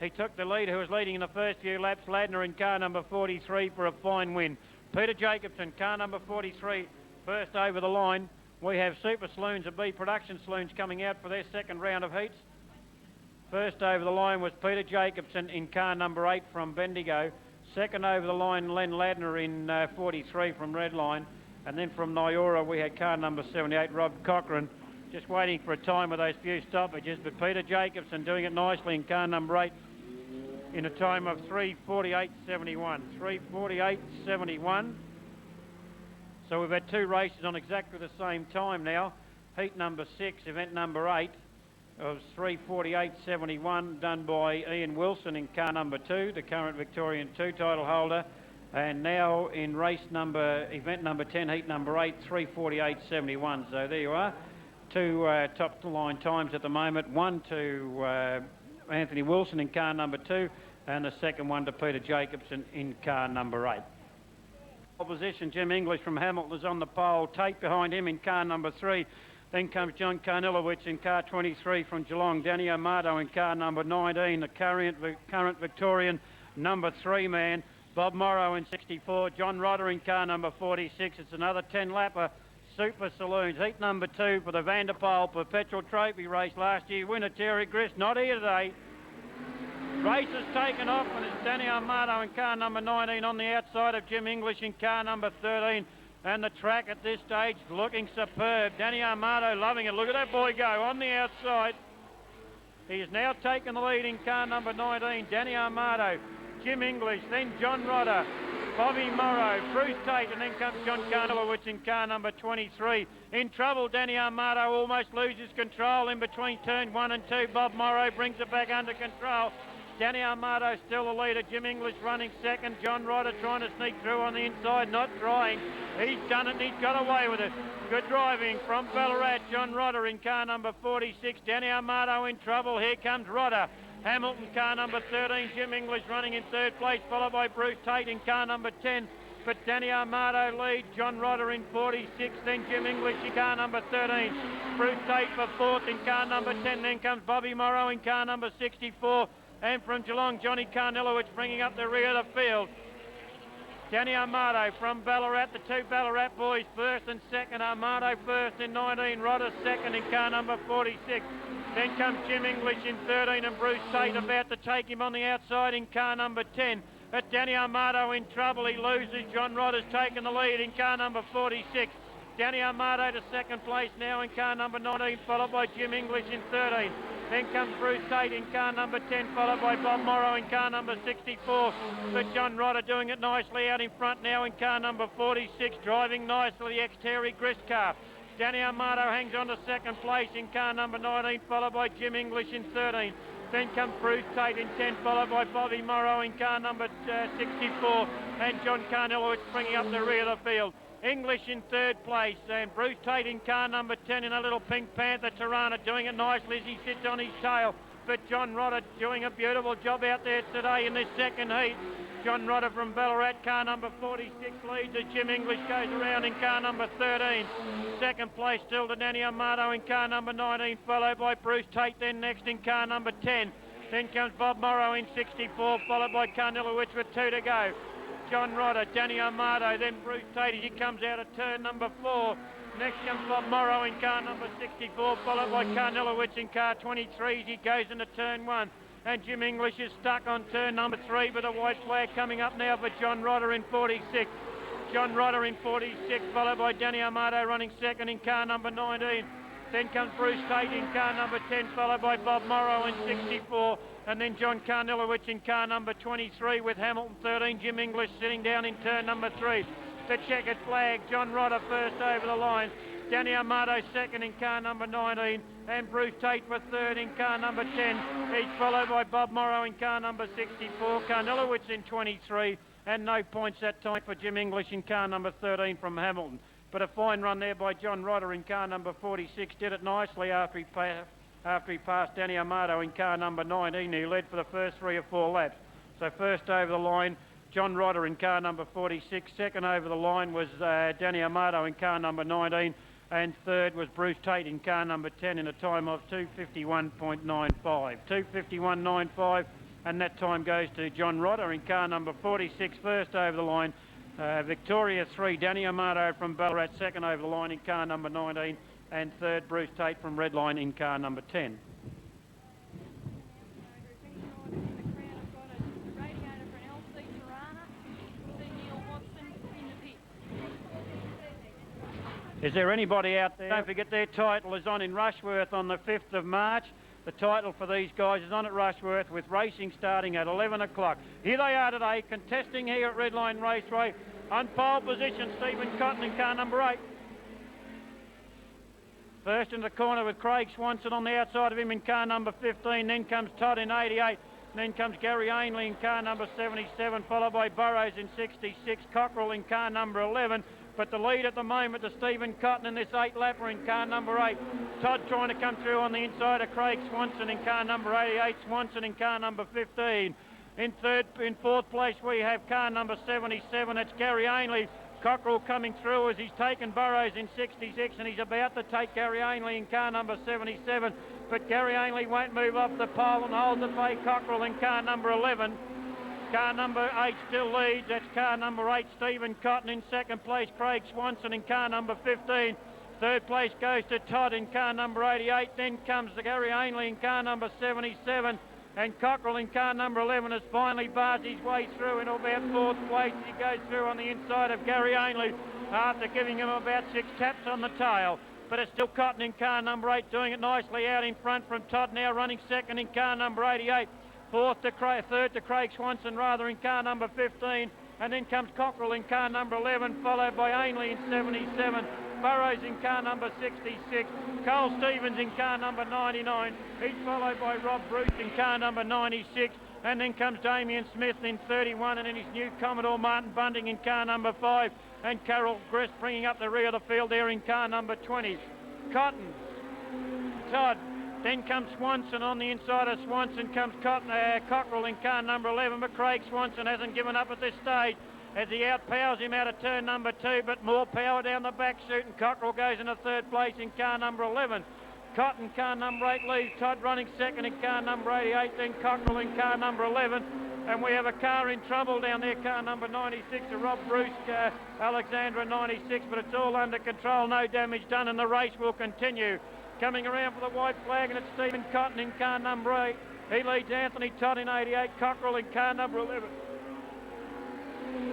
He took the lead, who was leading in the first few laps. Ladner in car number 43 for a fine win. Peter Jacobson, car number 43, first over the line. We have Super Saloons and B Production Saloons coming out for their second round of heats. First over the line was Peter Jacobson in car number 8 from Bendigo. Second over the line, Len Ladner in 43 from Redline. And then from Nyora, we had car number 78, Rob Cochran. Just waiting for a time with those few stoppages, but Peter Jacobson doing it nicely in car number 8 in a time of 3:48.71. 3:48.71. So we've had 2 races on exactly the same time now. Heat number 6, event number 8, was 3:48.71, done by Ian Wilson in car number 2, the current Victorian 2 title holder. And now in event number 10, heat number 8, 3:48.71. So there you are. 2 top line times at the moment. One to Anthony Wilson in car number 2, and the second one to Peter Jacobson in car number 8. Opposition, Jim English from Hamilton is on the pole. Tate behind him in car number 3. Then comes John Carnilowicz in car 23 from Geelong. Danny Amato in car number 19, the current Victorian number 3 man. Bob Morrow in 64. John Rodder in car number 46. It's another 10-lapper. Super Saloons. Heat number 2 for the Vanderpoel Perpetual Trophy race last year. Winner Terry Grist, not here today. Race has taken off, and it's Danny Amato in car number 19 on the outside of Jim English in car number 13. And the track at this stage looking superb. Danny Amato loving it. Look at that boy go on the outside. He has now taken the lead in car number 19. Danny Amato, Jim English, then John Rodder, Bobby Morrow, Bruce Tate, and then comes John Carnilowicz in car number 23. In trouble, Danny Amato almost loses control in between turn 1 and 2. Bob Morrow brings it back under control. Danny Amato still the leader. Jim English running second. John Rodder trying to sneak through on the inside, not trying. He's done it and he's got away with it. Good driving from Ballarat. John Rodder in car number 46. Danny Amato in trouble. Here comes Rodder. Hamilton car number 13. Jim English running in third place, followed by Bruce Tate in car number 10. But Danny Amato leads. John Rodder in 46. Then Jim English in car number 13. Bruce Tate for 4th in car number 10. Then comes Bobby Morrow in car number 64. And from Geelong, Johnny Carnilowicz bringing up the rear of the field. Danny Amato from Ballarat, the 2 Ballarat boys first and second. Amato first in 19, Rodder second in car number 46. Then comes Jim English in 13 and Bruce Tate about to take him on the outside in car number 10. But Danny Amato in trouble, he loses. John Rodder's taken the lead in car number 46. Danny Amato to second place now in car number 19, followed by Jim English in 13. Then comes Bruce Tate in car number 10, followed by Bob Morrow in car number 64. But John Rodder doing it nicely out in front now in car number 46, driving nicely the ex-Terry Grist car. Danny Armado hangs on to second place in car number 19, followed by Jim English in 13. Then comes Bruce Tate in 10, followed by Bobby Morrow in car number 64, and John Carnillowitz bringing up the rear of the field. English in third place, and Bruce Tate in car number 10 in a little Pink Panther Tirana, doing it nicely as he sits on his tail. But John Rodder doing a beautiful job out there today in this second heat. John Rodder from Ballarat, car number 46 leads as Jim English goes around in car number 13. Second place still to Danny Armado in car number 19, followed by Bruce Tate then next in car number 10. Then comes Bob Morrow in 64, followed by Carnillowitz with 2 to go. John Rodder, Danny Armado, then Bruce Tate as he comes out of turn number 4. Next comes Bob Morrow in car number 64, followed by Carnillowitz in car 23 as he goes into turn 1. And Jim English is stuck on turn number 3 with a white flag coming up now for John Rodder in 46. John Rodder in 46, followed by Danny Armado running second in car number 19. Then comes Bruce Tate in car number 10, followed by Bob Morrow in 64. And then John Carnillowitz in car number 23 with Hamilton 13. Jim English sitting down in turn number 3. The checkered flag, John Rodder first over the line. Danny Armado second in car number 19, and Bruce Tate for third in car number 10. Each followed by Bob Morrow in car number 64, Carnillowitz in 23, and no points that time for Jim English in car number 13 from Hamilton. But a fine run there by John Rodder in car number 46, did it nicely after he passed Danny Armado in car number 19, who led for the first 3 or 4 laps. So first over the line, John Rodder in car number 46. Second over the line was Danny Armado in car number 19. And third was Bruce Tate in car number 10 in a time of 2:51.95. 2:51.95, and that time goes to John Rodder in car number 46, first over the line. Victoria 3, Danny Armado from Ballarat, second over the line in car number 19, and third Bruce Tate from Redline in car number 10. Is there anybody out there? Don't forget their title is on in Rushworth on the 5th of March. The title for these guys is on at Rushworth with racing starting at 11 o'clock. Here they are today, contesting here at Redline Raceway. On pole position, Stephen Cotton in car number 8. First in the corner with Craig Swanson on the outside of him in car number 15. Then comes Todd in 88. Then comes Gary Ainley in car number 77, followed by Burrows in 66. Cockrell in car number 11. But the lead at the moment to Stephen Cotton in this 8-lapper in car number 8. Todd trying to come through on the inside of Craig Swanson in car number 88. Swanson in car number 15. In fourth place we have car number 77. That's Gary Ainley. Cockrell coming through as he's taken Burrows in 66, and he's about to take Gary Ainley in car number 77. But Gary Ainley won't move off the pole and holds at bay Cockrell in car number 11. Car number 8 still leads. That's car number 8, Stephen Cotton. In second place, Craig Swanson in car number 15. Third place goes to Todd in car number 88. Then comes the Gary Ainley in car number 77. And Cockrell in car number 11 has finally barred his way through in about fourth place. He goes through on the inside of Gary Ainley after giving him about 6 taps on the tail. But it's still Cotton in car number 8 doing it nicely out in front from Todd, now running second in car number 88. Third to Craig Swanson rather in car number 15, and then comes Cockrell in car number 11, followed by Ainley in 77, Burrows in car number 66, Cole Stevens in car number 99, he's followed by Rob Bruce in car number 96, and then comes Damien Smith in 31, and then his new Commodore Martin Bunting in car number 5, and Carol Grist bringing up the rear of the field there in car number 20. Cotton, Todd, then comes Swanson on the inside of Swanson, comes Cockrell in car number 11, but Craig Swanson hasn't given up at this stage as he outpowers him out of turn number 2, but more power down the back chute, and Cockrell goes into third place in car number 11. Cotton, car number 8, leaves Todd running second in car number 88, then Cockrell in car number 11, and we have a car in trouble down there, car number 96, a Rob Bruce, Alexandra 96, but it's all under control, no damage done, and the race will continue. Coming around for the white flag, and it's Stephen Cotton in car number 8. He leads Anthony Todd in 88, Cockrell in car number 11.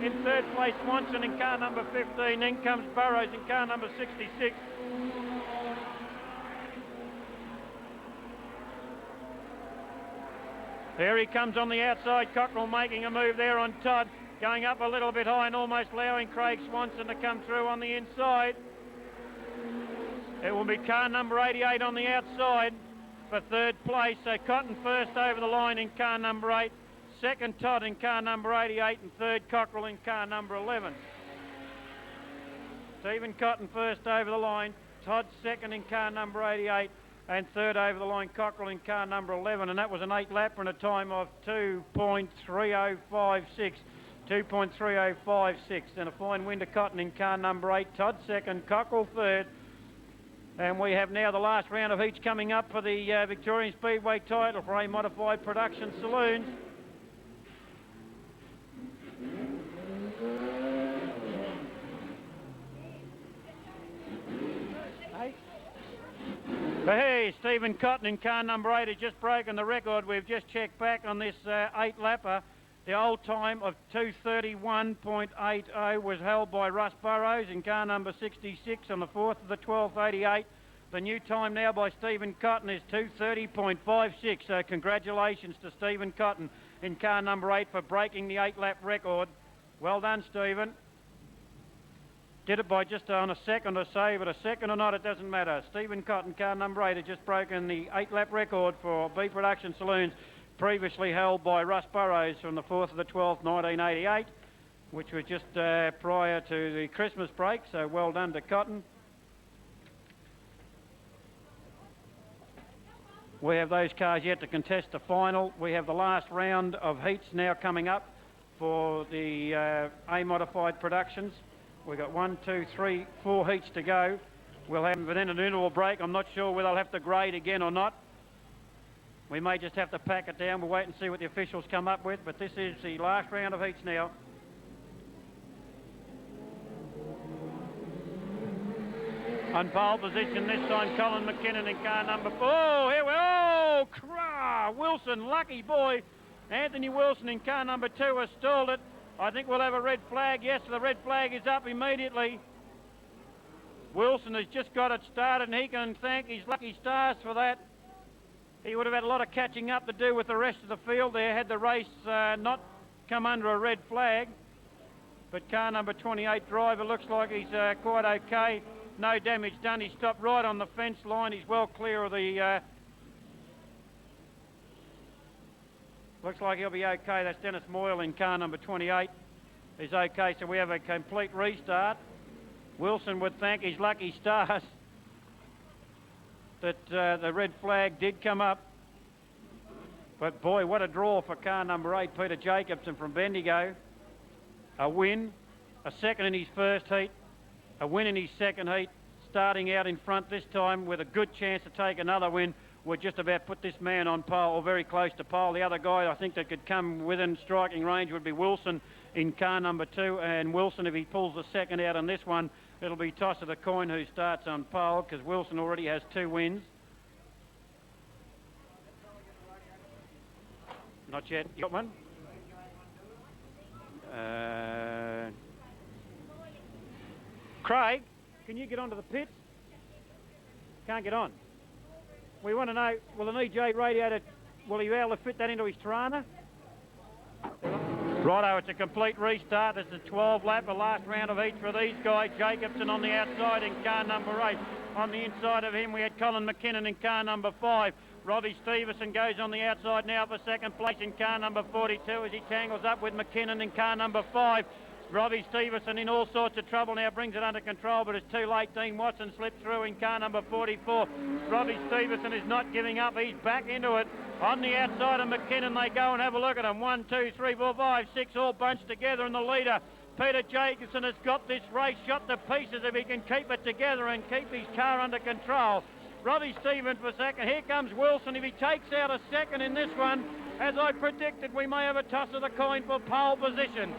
In third place, Swanson in car number 15. Then comes Burrows in car number 66. There he comes on the outside. Cockrell making a move there on Todd, going up a little bit high and almost allowing Craig Swanson to come through on the inside. It will be car number 88 on the outside for third place. So Cotton first over the line in car number 8, second Todd in car number 88, and third Cockrell in car number 11. Stephen Cotton first over the line, Todd second in car number 88, and third over the line Cockrell in car number 11, and that was an 8-lapper and a time of 2.3056. 2.3056, and a fine win to Cotton in car number 8, Todd second, Cockrell third. And we have now the last round of heats coming up for the Victorian Speedway title for A Modified Production Saloons. But hey, Stephen Cotton in car number 8 has just broken the record. We've just checked back on this 8-lapper. The old time of 2:31.80 was held by Russ Burrows in car number 66 on the 4th of the 12th, 88. The new time now by Stephen Cotton is 2:30.56. So congratulations to Stephen Cotton in car number 8 for breaking the 8-lap record. Well done, Stephen. Did it by just on a second or so, but a second or not, it doesn't matter. Stephen Cotton, car number 8, has just broken the 8-lap record for B Production Saloons, previously held by Russ Burrows from the 4th of the 12th, 1988, which was just prior to the Christmas break, so well done to Cotton. We have those cars yet to contest the final. We have the last round of heats now coming up for the A Modified Productions. We've got 1, 2, 3, 4 heats to go. We'll have an interval break. I'm not sure whether they'll have to grade again or not. We may just have to pack it down. We'll wait and see what the officials come up with, but this is the last round of heats now. On pole position this time, Colin McKinnon in car number 4. Oh, here we go! Oh, Wilson, lucky boy. Anthony Wilson in car number 2 has stalled it. I think we'll have a red flag. Yes, the red flag is up immediately. Wilson has just got it started, and he can thank his lucky stars for that. He would have had a lot of catching up to do with the rest of the field there had the race not come under a red flag. But car number 28 driver looks like he's quite okay. No damage done. He stopped right on the fence line. He's well clear of the... looks like he'll be okay. That's Dennis Moyle in car number 28. He's okay, so we have a complete restart. Wilson would thank his lucky stars that the red flag did come up. But boy, what a draw for car number 8, Peter Jacobson from Bendigo. A win, a second in his first heat, a win in his second heat, starting out in front this time with a good chance to take another win. Would just about put this man on pole, or very close to pole. The other guy I think that could come within striking range would be Wilson in car number 2, and Wilson, if he pulls the second out on this one, it'll be toss of the coin who starts on pole, because Wilson already has 2 wins. Not yet. You got one? Craig, can you get onto the pits? Can't get on. We want to know, will an EJ radiator, will he be able to fit that into his Tirana? Righto, it's a complete restart. This is a 12-lap, the last round of each for these guys. Jacobson on the outside in car number 8. On the inside of him, we had Colin McKinnon in car number 5. Robbie Stevenson goes on the outside now for second place in car number 42 as he tangles up with McKinnon in car number 5. Robbie Stevenson in all sorts of trouble now, brings it under control, but it's too late. Dean Watson slipped through in car number 44. Robbie Stevenson is not giving up. He's back into it. On the outside of McKinnon, they go and have a look at him. 1, 2, 3, 4, 5, 6, all bunched together, and the leader, Peter Jacobson, has got this race shot to pieces if he can keep it together and keep his car under control. Robbie Stevenson for second. Here comes Wilson. If he takes out a second in this one, as I predicted, we may have a toss of the coin for pole position.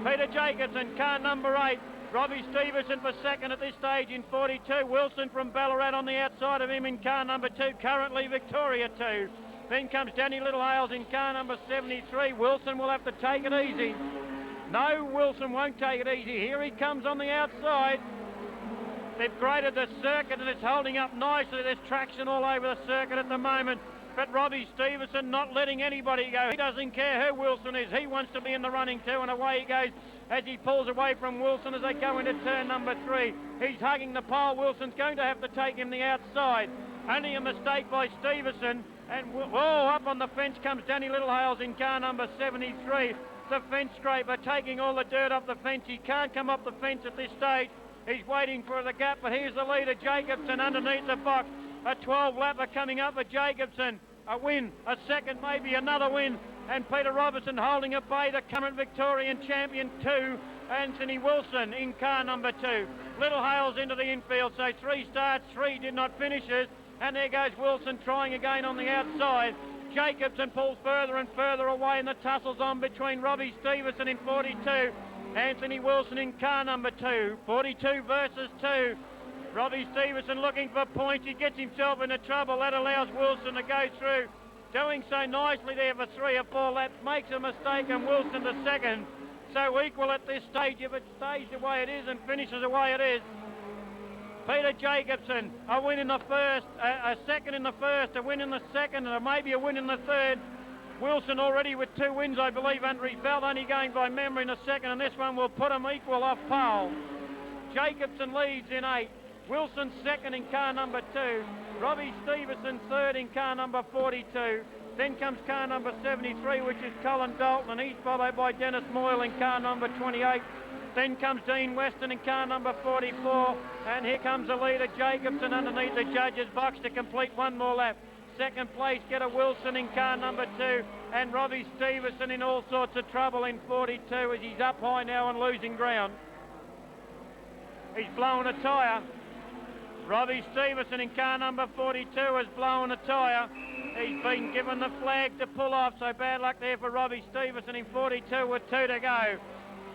Peter Jacobson, car number 8. Robbie Stevenson for second at this stage in 42. Wilson from Ballarat on the outside of him in car number 2. Currently Victoria 2. Then comes Danny Littlehales in car number 73. Wilson will have to take it easy. No, Wilson won't take it easy. Here he comes on the outside. They've graded the circuit and it's holding up nicely. There's traction all over the circuit at the moment. But Robbie Stevenson not letting anybody go. He doesn't care who Wilson is. He wants to be in the running too, and away he goes. as he pulls away from Wilson as they go into turn number 3. He's hugging the pole. Wilson's going to have to take him the outside. Only a mistake by Stevenson, and whoa, up on the fence comes Danny Littlehales in car number 73. The fence scraper taking all the dirt off the fence. He can't come up the fence at this stage. He's waiting for the gap, but here's the leader, Jacobson, underneath the box. A 12-lapper coming up for Jacobson. A win, a second, maybe another win. And Peter Robertson holding at bay, the current Victorian champion 2, Anthony Wilson in car number 2. Littlehales into the infield, so 3 starts, 3 did not finish it. And there goes Wilson trying again on the outside. Jacobson pulls further and further away, and the tussle's on between Robbie Stevenson in 42. Anthony Wilson in car number 2. 42 versus 2. Robbie Stevenson looking for points. He gets himself into trouble. That allows Wilson to go through. Doing so nicely there for 3 or 4 laps. Makes a mistake, and Wilson to second. So equal at this stage if it stays the way it is and finishes the way it is. Peter Jacobson, a win in the first, a second in the first, a win in the second, and maybe a win in the third. Wilson already with 2 wins, I believe, under his belt, only going by memory in the second, and this one will put him equal off pole. Jacobson leads in 8. Wilson second in car number 2. Robbie Stevenson third in car number 42. Then comes car number 73, which is Colin Dalton, and he's followed by Dennis Moyle in car number 28. Then comes Dean Weston in car number 44, and here comes the leader, Jacobson, underneath the judge's box to complete 1 more lap. Second place, Getter Wilson in car number 2, and Robbie Stevenson in all sorts of trouble in 42 as he's up high now and losing ground. He's blown a tyre. Robbie Stevenson in car number 42 has blown a tyre. He's been given the flag to pull off, so bad luck there for Robbie Stevenson in 42 with 2 to go.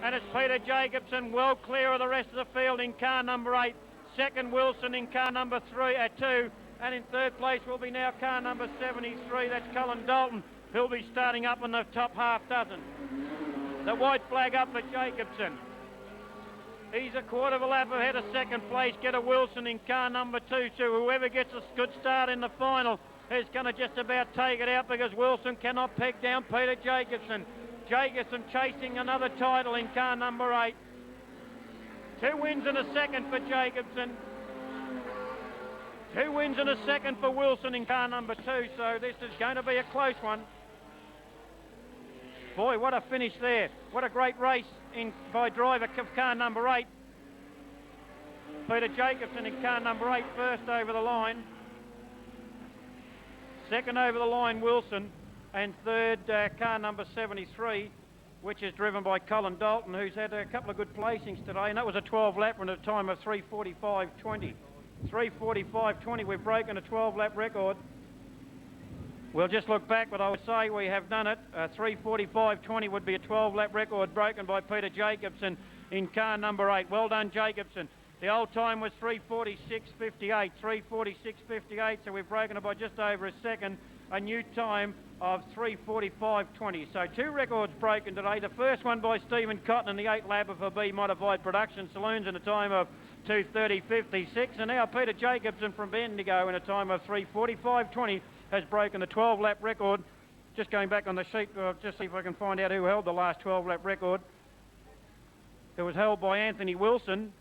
And it's Peter Jacobson well clear of the rest of the field in car number 8. Second, Wilson in car number 2. And in third place will be now car number 73. That's Colin Dalton. He'll be starting up in the top half dozen. The white flag up for Jacobson. He's a quarter of a lap ahead of second place. Getter Wilson in car number 2. So whoever gets a good start in the final is going to just about take it out because Wilson cannot peg down Peter Jacobson. Jacobson chasing another title in car number 8. 2 wins and a second for Jacobson. 2 wins and a second for Wilson in car number 2, so this is going to be a close one. Boy, what a finish there. What a great race by driver of car number 8. Peter Jacobson in car number 8, first over the line. Second over the line, Wilson. And third, car number 73, which is driven by Colin Dalton, who's had a couple of good placings today, and that was a 12-lap run at a time of 3:45.20. 3:45.20, we've broken a 12-lap record. We'll just look back, but I would say we have done it. 3:45.20 would be a 12-lap record broken by Peter Jacobson in car number 8. Well done, Jacobson. The old time was 3:46.58. 3:46.58, so we've broken it by just over a second. A new time of 3:45.20. So 2 records broken today. The first one by Stephen Cotton in the 8th lap of a B Modified Production Saloons in a time of 2:30.56. And now Peter Jacobson from Bendigo in a time of 3:45.20 has broken the 12-lap record. Just going back on the sheet, just see if I can find out who held the last 12-lap record. It was held by Anthony Wilson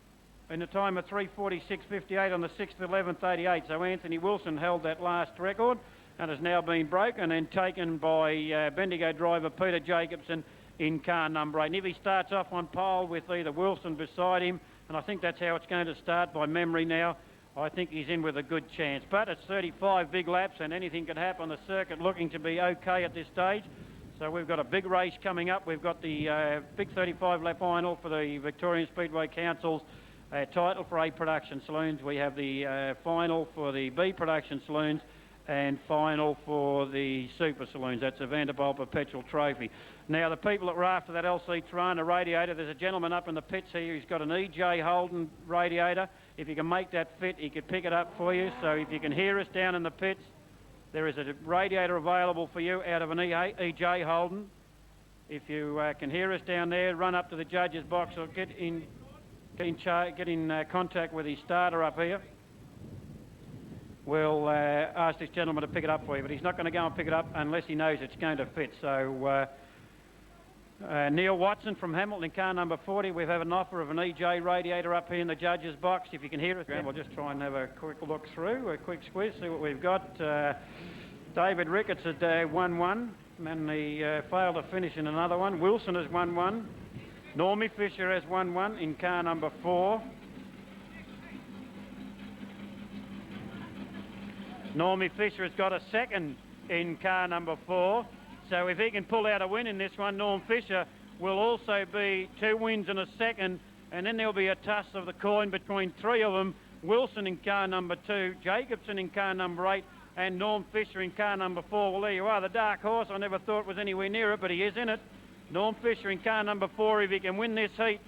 in a time of 3:46.58 on the 6th of 11.38. So Anthony Wilson held that last record and has now been broken and taken by Bendigo driver Peter Jacobson in car number 8. And if he starts off on pole with either Wilson beside him, and I think that's how it's going to start by memory now, I think he's in with a good chance. But it's 35 big laps and anything can happen on the circuit, looking to be okay at this stage. So we've got a big race coming up. We've got the big 35-lap final for the Victorian Speedway Council's title for A Production Saloons. We have the final for the B Production Saloons and final for the Super Saloons. That's a Vanderbilt Perpetual Trophy. Now, the people that were after that LC Tirana radiator, there's a gentleman up in the pits here who's got an EJ Holden radiator. If you can make that fit, he could pick it up for you. So if you can hear us down in the pits, there is a radiator available for you out of an EJ Holden. If you can hear us down there, run up to the judge's box or get in contact with his starter up here. We'll ask this gentleman to pick it up for you, but he's not going to go and pick it up unless he knows it's going to fit. So Neil Watson from Hamilton in car number 40. We have an offer of an EJ radiator up here in the judges' box. If you can hear us, we'll just try and have a quick look through, a quick squeeze, see what we've got. David Ricketts had 1-1, and he failed to finish in another one. Wilson has 1-1. Normie Fisher has 1-1 in car number 4. Normie Fisher has got a second in car number 4. So if he can pull out a win in this one, Norm Fisher will also be 2 wins and a second, and then there'll be a toss of the coin between 3 of them. Wilson in car number 2, Jacobson in car number 8, and Norm Fisher in car number 4. Well, there you are, the dark horse. I never thought was anywhere near it, but he is in it. Norm Fisher in car number 4, if he can win this heat,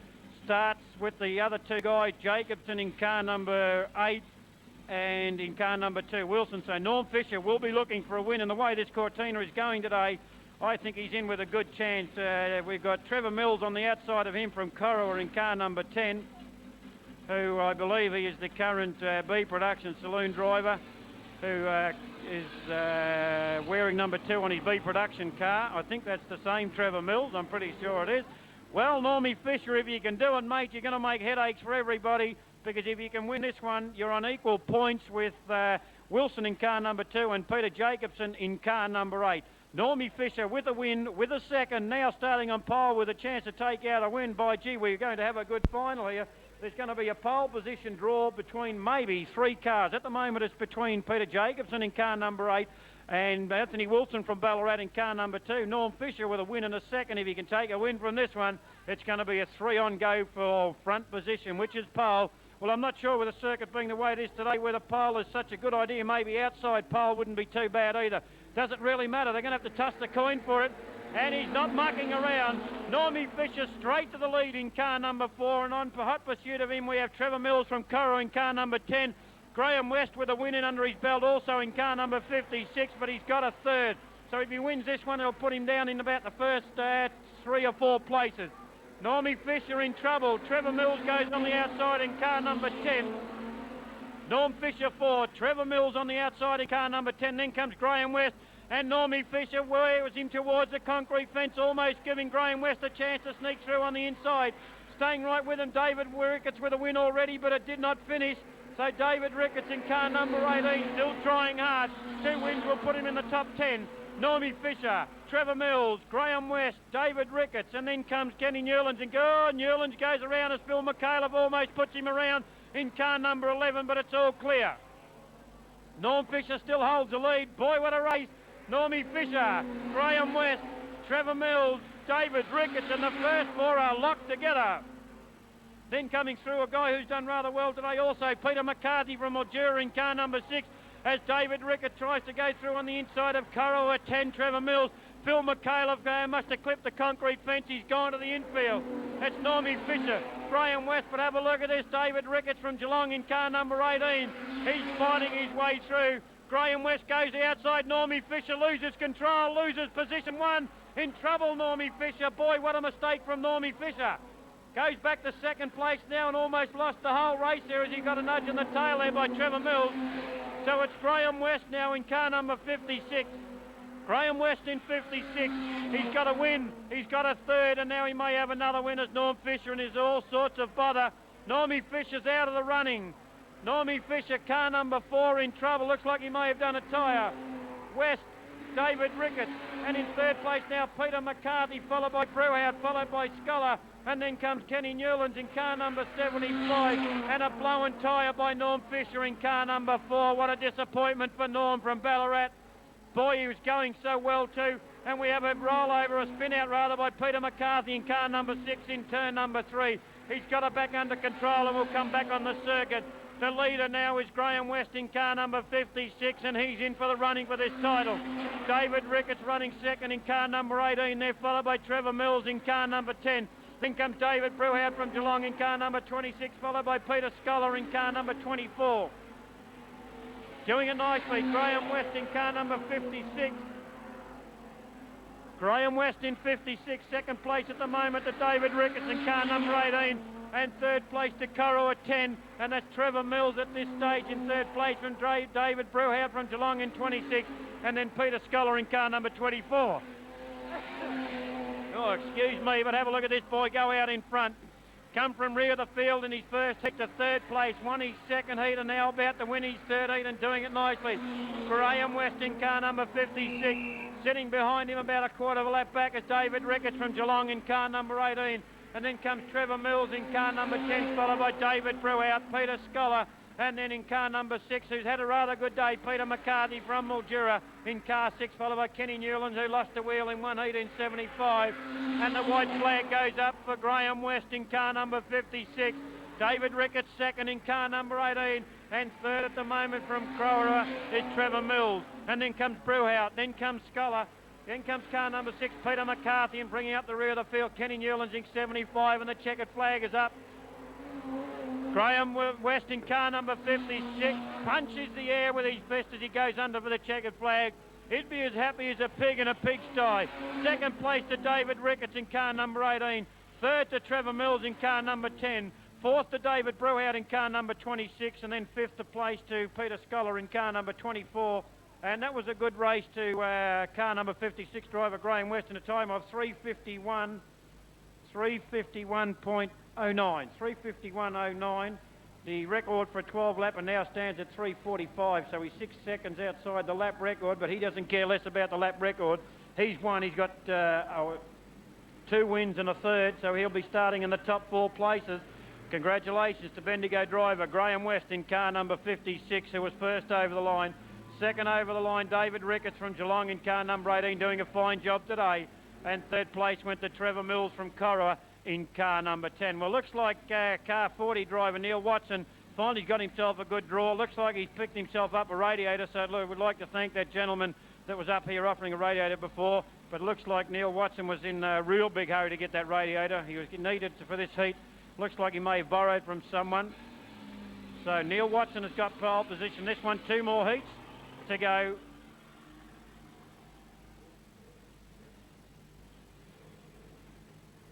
starts with the other 2 guys, Jacobson in car number 8 and in car number 2, Wilson. So Norm Fisher will be looking for a win, and the way this Cortina is going today, I think he's in with a good chance. We've got Trevor Mills on the outside of him from Corowa in car number 10, who I believe he is the current B Production saloon driver, who is wearing number 2 on his B Production car. I think that's the same Trevor Mills, I'm pretty sure it is. Well, Normie Fisher, if you can do it, mate, you're going to make headaches for everybody, because if you can win this one, you're on equal points with Wilson in car number 2 and Peter Jacobson in car number 8. Normie Fisher with a win, with a second, now starting on pole with a chance to take out a win. By gee, we're going to have a good final here. There's going to be a pole position draw between maybe 3 cars. At the moment, it's between Peter Jacobson in car number 8 and Anthony Wilson from Ballarat in car number 2. Norm Fisher with a win in a second. If he can take a win from this one, it's going to be a 3-on go for front position, which is pole. Well, I'm not sure with the circuit being the way it is today, whether pole is such a good idea. Maybe outside pole wouldn't be too bad either. Doesn't really matter. They're going to have to toss the coin for it. And he's not mucking around. Normie Fisher straight to the lead in car number 4. And on for hot pursuit of him, we have Trevor Mills from Corowa in car number 10. Graham West with a win in under his belt also in car number 56, but he's got a third. So if he wins this one, it'll put him down in about the first 3 or 4 places. Normie Fisher in trouble. Trevor Mills goes on the outside in car number 10. Norm Fisher 4, Trevor Mills on the outside in car number 10. Then comes Graham West, and Normie Fisher wears him towards the concrete fence, almost giving Graham West a chance to sneak through on the inside. Staying right with him, David Ricketts with a win already, but it did not finish. So David Ricketts in car number 18, still trying hard. 2 wins will put him in the top 10. Normie Fisher, Trevor Mills, Graham West, David Ricketts, and then comes Kenny Newlands, and Newlands goes around as Phil McCaleb almost puts him around in car number 11, but it's all clear. Norm Fisher still holds the lead. Boy, what a race. Normie Fisher, Graham West, Trevor Mills, David Ricketts, and the first 4 are locked together. Then coming through a guy who's done rather well today also, Peter Mccarthy from Mildura in car number 6, as David Ricketts tries to go through on the inside of Corowa 10, Trevor Mills. Phil McCaleb must have clipped the concrete fence. He's gone to the infield. That's Normie Fisher, Graham West, but have a look at this. David Ricketts from Geelong in car number 18. He's fighting his way through. Graham West goes outside. Normie Fisher loses control, loses position 1. In trouble, Normie Fisher. Boy, what a mistake from Normie Fisher. Goes back to second place now and almost lost the whole race there as he got a nudge in the tail there by Trevor Mills. So it's Graham West now in car number 56. Graham West in 56. He's got a win. He's got a third, and now he may have another win as Norm Fisher, and there's all sorts of bother. Normie Fisher's out of the running. Normie Fisher, car number 4, in trouble. Looks like he may have done a tyre. West, David Ricketts, and in third place now Peter McCarthy, followed by Brewhout, followed by Scholar, and then comes Kenny Newlands in car number 75, and a blown tyre by Norm Fisher in car number 4. What a disappointment for Norm from Ballarat. Boy, he was going so well too, and we have a rollover, a spin out rather, by Peter McCarthy in car number 6 in turn number 3. He's got it back under control and will come back on the circuit. The leader now is Graham West in car number 56, and he's in for the running for this title. David Ricketts running second in car number 18 there, followed by Trevor Mills in car number 10. Then comes David Brewhout from Geelong in car number 26, followed by Peter Scholar in car number 24. Doing it nicely, Graham West in car number 56. Graham West in 56, second place at the moment to David Ricketts in car number 18, and third place to Corowa 10, and that's Trevor Mills at this stage in third place from David Brewhout from Geelong in 26, and then Peter Scholar in car number 24. Oh, excuse me, but have a look at this boy go out in front. Come from rear of the field in his first heat to third place. Won his second heat and now about to win his third heat and doing it nicely. Graham West in car number 56. Sitting behind him about a quarter of a lap back is David Ricketts from Geelong in car number 18. And then comes Trevor Mills in car number 10, followed by David Brewout, Peter Scholar, and then in car number 6, who's had a rather good day, Peter McCarthy from Mildura in car 6, followed by Kenny Newlands, who lost the wheel in one heat in 75. And the white flag goes up for Graham West in car number 56. David Ricketts second in car number 18, and third at the moment from Crower is Trevor Mills. And then comes Brewout, then comes Scholar. Then comes car number 6, Peter McCarthy, and bringing up the rear of the field, Kenny Newlands in 75, and the checkered flag is up. Graham West in car number 56 punches the air with his fist as he goes under for the checkered flag. He'd be as happy as a pig in a pigsty. Second place to David Ricketts in car number 18. Third to Trevor Mills in car number 10. Fourth to David Brewout in car number 26, and then fifth place to Peter Scholar in car number 24. And that was a good race to car number 56 driver Graham West in a time of 3:51.09. 3:51.09. The record for a 12 lapper now stands at 3:45, so he's 6 seconds outside the lap record, but he doesn't care less about the lap record. He's won. He's got 2 wins and a third, so he'll be starting in the top 4 places. Congratulations to Bendigo driver Graham West in car number 56, who was first over the line. Second over the line, David Ricketts from Geelong in car number 18, doing a fine job today. And third place went to Trevor Mills from Corowa in car number 10. Well, looks like car 40 driver Neil Watson finally got himself a good draw. Looks like he's picked himself up a radiator, so we'd like to thank that gentleman that was up here offering a radiator before. But it looks like Neil Watson was in a real big hurry to get that radiator. He was needed for this heat. Looks like he may have borrowed from someone. So Neil Watson has got pole position. This one, 2 more heats to go.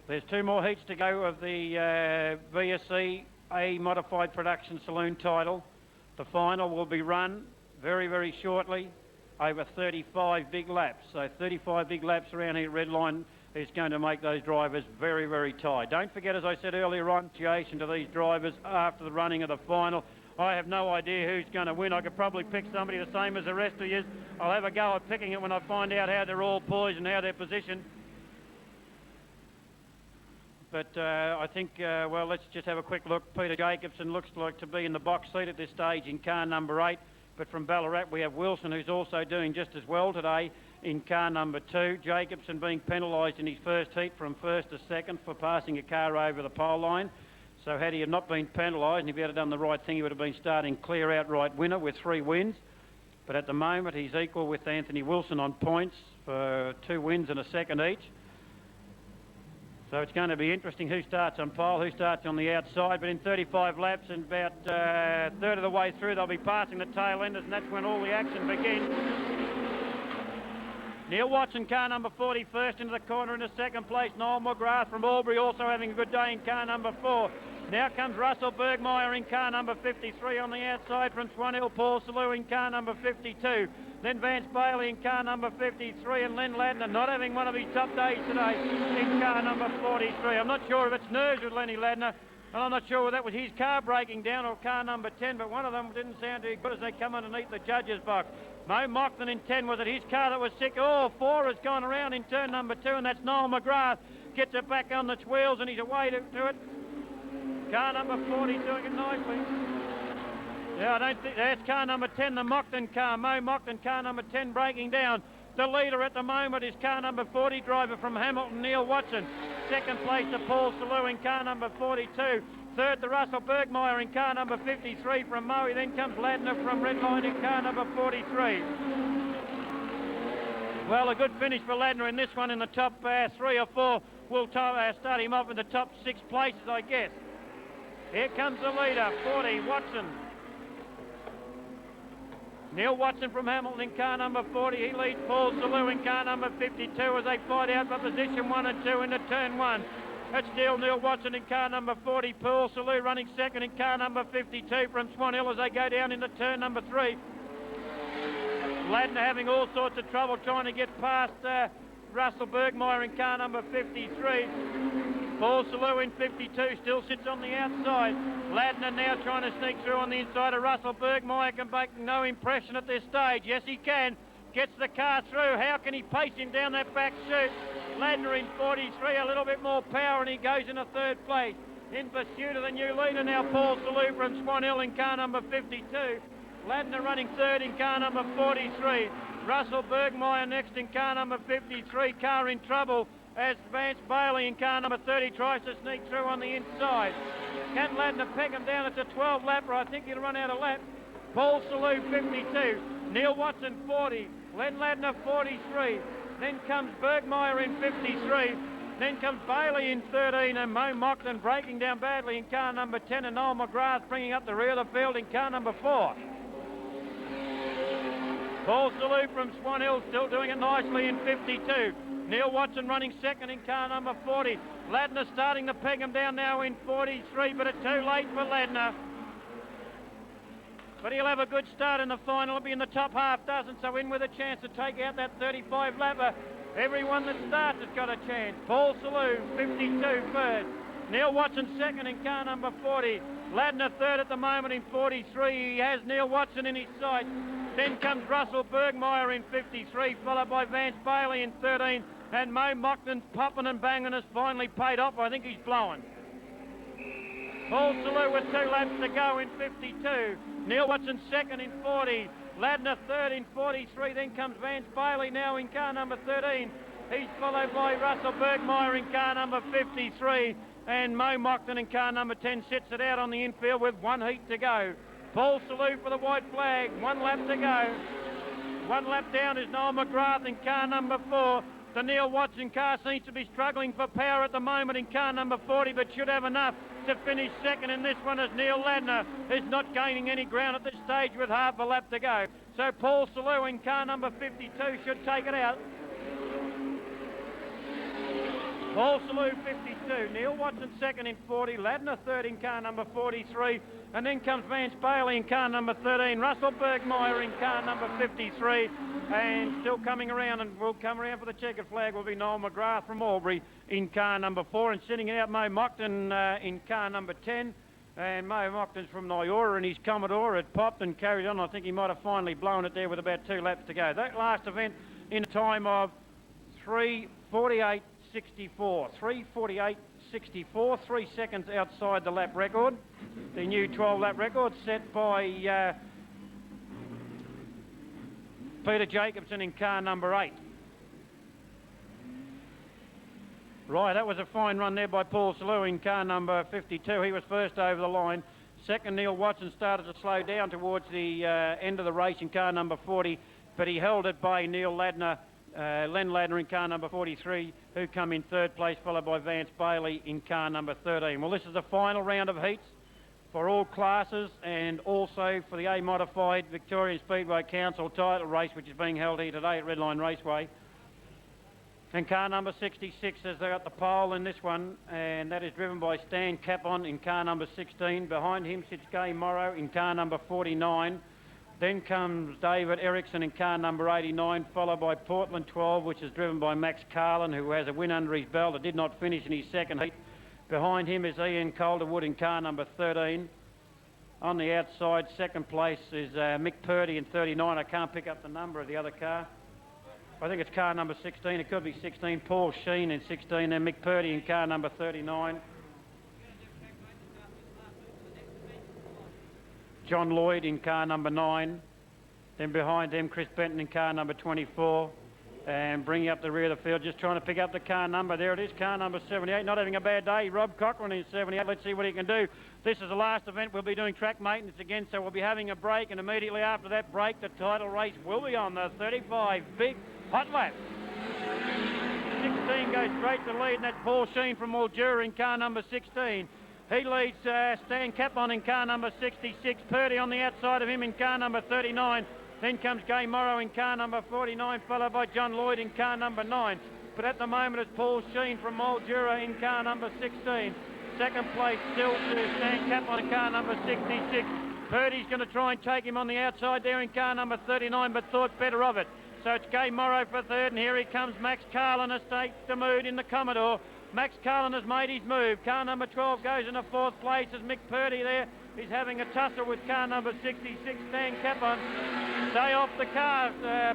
There's 2 more heats to go of the VSC A Modified Production Saloon title. The final will be run very, very shortly over 35 big laps. So 35 big laps around here at Redline is going to make those drivers very, very tight. Don't forget, as I said earlier on, to these drivers after the running of the final. I have no idea who's going to win. I could probably pick somebody the same as the rest of you. I'll have a go at picking it when I find out how they're all poised and how they're positioned. But I think, well, let's just have a quick look. Peter Jacobson looks like to be in the box seat at this stage in car number 8. But from Ballarat, we have Wilson, who's also doing just as well today in car number 2. Jacobson being penalised in his first heat from first to second for passing a car over the pole line. So had he not been penalised and if he had done the right thing, he would have been starting clear outright winner with 3 wins. But at the moment, he's equal with Anthony Wilson on points for 2 wins and a second each. So it's going to be interesting who starts on pole, who starts on the outside. But in 35 laps and about a third of the way through, they'll be passing the tail enders, and that's when all the action begins. Neil Watson, car number 40, first into the corner in the second place. Noel McGrath from Albury also having a good day in car number 4. Now comes Russell Bergmeyer in car number 53 on the outside from Swan Hill. Paul Salou in car number 52. Then Vance Bailey in car number 53, and Len Ladner not having one of his top days today in car number 43. I'm not sure if it's nerves with Lenny Ladner, and I'm not sure whether that was his car breaking down or car number 10, but one of them didn't sound too good as they come underneath the judges' box. Mo Mockton in 10, was it his car that was sick? Oh, 4 has gone around in turn number 2, and that's Noel McGrath. Gets it back on the wheels, and he's away to it. Car number 40 doing it nicely. Yeah, I don't think that's car number 10, the Mockton car. Mo Mockton, car number 10, breaking down. The leader at the moment is car number 40 driver from Hamilton, Neil Watson. Second place to Paul Salou in car number 42. Third to Russell Bergmeyer in car number 53 from Moe. Then comes Ladner from Redline in car number 43. Well, a good finish for Ladner in this one in the top 3 or 4. We'll start him off in the top 6 places, I guess. Here comes the leader, 40, Watson. Neil Watson from Hamilton in car number 40. He leads Paul Salou in car number 52 as they fight out for position 1 and 2 into turn 1. That's still Neil Watson in car number 40. Paul Salou running second in car number 52 from Swan Hill as they go down into turn number 3. Ladner having all sorts of trouble trying to get past Russell Bergmeyer in car number 53. Paul Salou in 52 still sits on the outside. Ladner now trying to sneak through on the inside of Russell Bergmeyer. Can make no impression at this stage. Yes, he can. Gets the car through. How can he pace him down that back chute? Ladner in 43, a little bit more power, and he goes into third place. In pursuit of the new leader now, Paul Salou from Swan Hill in car number 52. Ladner running third in car number 43. Russell Bergmeyer next in car number 53. Car in trouble as Vance Bailey in car number 30 tries to sneak through on the inside. Can Ladner peg him down? It's a 12 lapper. I think he'll run out of lap. Paul Salou 52. Neil Watson 40. Len Ladner 43. Then comes Bergmeyer in 53. Then comes Bailey in 13, and Mo Mockton breaking down badly in car number 10, and Noel McGrath bringing up the rear of the field in car number 4. Paul Salou from Swan Hill still doing it nicely in 52. Neil Watson running second in car number 40. Ladner starting to peg him down now in 43, but it's too late for Ladner. But he'll have a good start in the final. He'll be in the top half dozen, so in with a chance to take out that 35 lapper. Everyone that starts has got a chance. Paul Salou, 52 first. Neil Watson second in car number 40. Ladner third at the moment in 43. He has Neil Watson in his sight. Then comes Russell Bergmeyer in 53, followed by Vance Bailey in 13. And Mo Mockton's popping and banging has finally paid off. I think he's blowing. Paul Salou with 2 laps to go in 52. Neil Watson second in 40. Ladner third in 43. Then comes Vance Bailey now in car number 13. He's followed by Russell Bergmeyer in car number 53. And Mo Mockton in car number 10 sits it out on the infield with 1 heat to go. Paul Salou for the white flag. 1 lap to go. 1 lap down is Noel McGrath in car number 4. The Neil Watson car seems to be struggling for power at the moment in car number 40, but should have enough to finish second in this one as Neil Ladner is not gaining any ground at this stage with half a lap to go. So Paul Salou in car number 52 should take it out. Paul Salou 52, Neil Watson second in 40, Ladner third in car number 43, and then comes Vance Bailey in car number 13, Russell Bergmeyer in car number 53, and still coming around, and will come around for the checkered flag, will be Noel McGrath from Albury in car number 4, and sitting out Mo Mockton in car number 10, and Mo Mockton's from Nyora, and his Commodore had popped and carried on. I think he might have finally blown it there with about 2 laps to go. That last event in a time of 3:48.64, 3:48.64, 3 seconds outside the lap record. The new 12-lap record set by Peter Jacobson in car number 8. Right, that was a fine run there by Paul Salou in car number 52. He was first over the line. Second, Neil Watson started to slow down towards the end of the race in car number 40, but he held at bay Neil Ladner, Len Ladner in car number 43, who come in third place, followed by Vance Bailey in car number 13. Well, this is the final round of heats for all classes, and also for the A-modified Victorian Speedway Council title race, which is being held here today at Redline Raceway. And car number 66 has got the pole in this one, and that is driven by Stan Capon in car number 16. Behind him sits Gay Morrow in car number 49. Then comes David Erickson in car number 89, followed by Portland 12, which is driven by Max Carlin, who has a win under his belt and did not finish in his second heat. Behind him is Ian Calderwood in car number 13. On the outside, second place is Mick Purdy in 39. I can't pick up the number of the other car. I think it's car number 16. It could be 16. Paul Sheen in 16. Then Mick Purdy in car number 39. John Lloyd in car number 9. Then behind them, Chris Benton in car number 24. And bringing up the rear of the field, just trying to pick up the car number. There it is, car number 78. Not having a bad day. Rob Cochran in 78. Let's see what he can do. This is the last event. We'll be doing track maintenance again, so we'll be having a break. And immediately after that break, the title race will be on. The 35 big hot lap. 16 goes straight to the lead, and that's Paul Sheen from Mildura in car number 16. He leads Stan Capon in car number 66. Purdy on the outside of him in car number 39. Then comes Gay Morrow in car number 49, followed by John Lloyd in car number 9. But at the moment it's Paul Sheen from Mildura in car number 16. Second place still to Stan Capon in car number 66. Purdy's going to try and take him on the outside there in car number 39, but thought better of it. So it's Gay Morrow for third, and here he comes. Max Carlin has taken the mood in the Commodore. Max Carlin has made his move. Car number 12 goes into fourth place as Mick Purdy there. He's having a tussle with car number 66, Stan Capon. Stay off the car,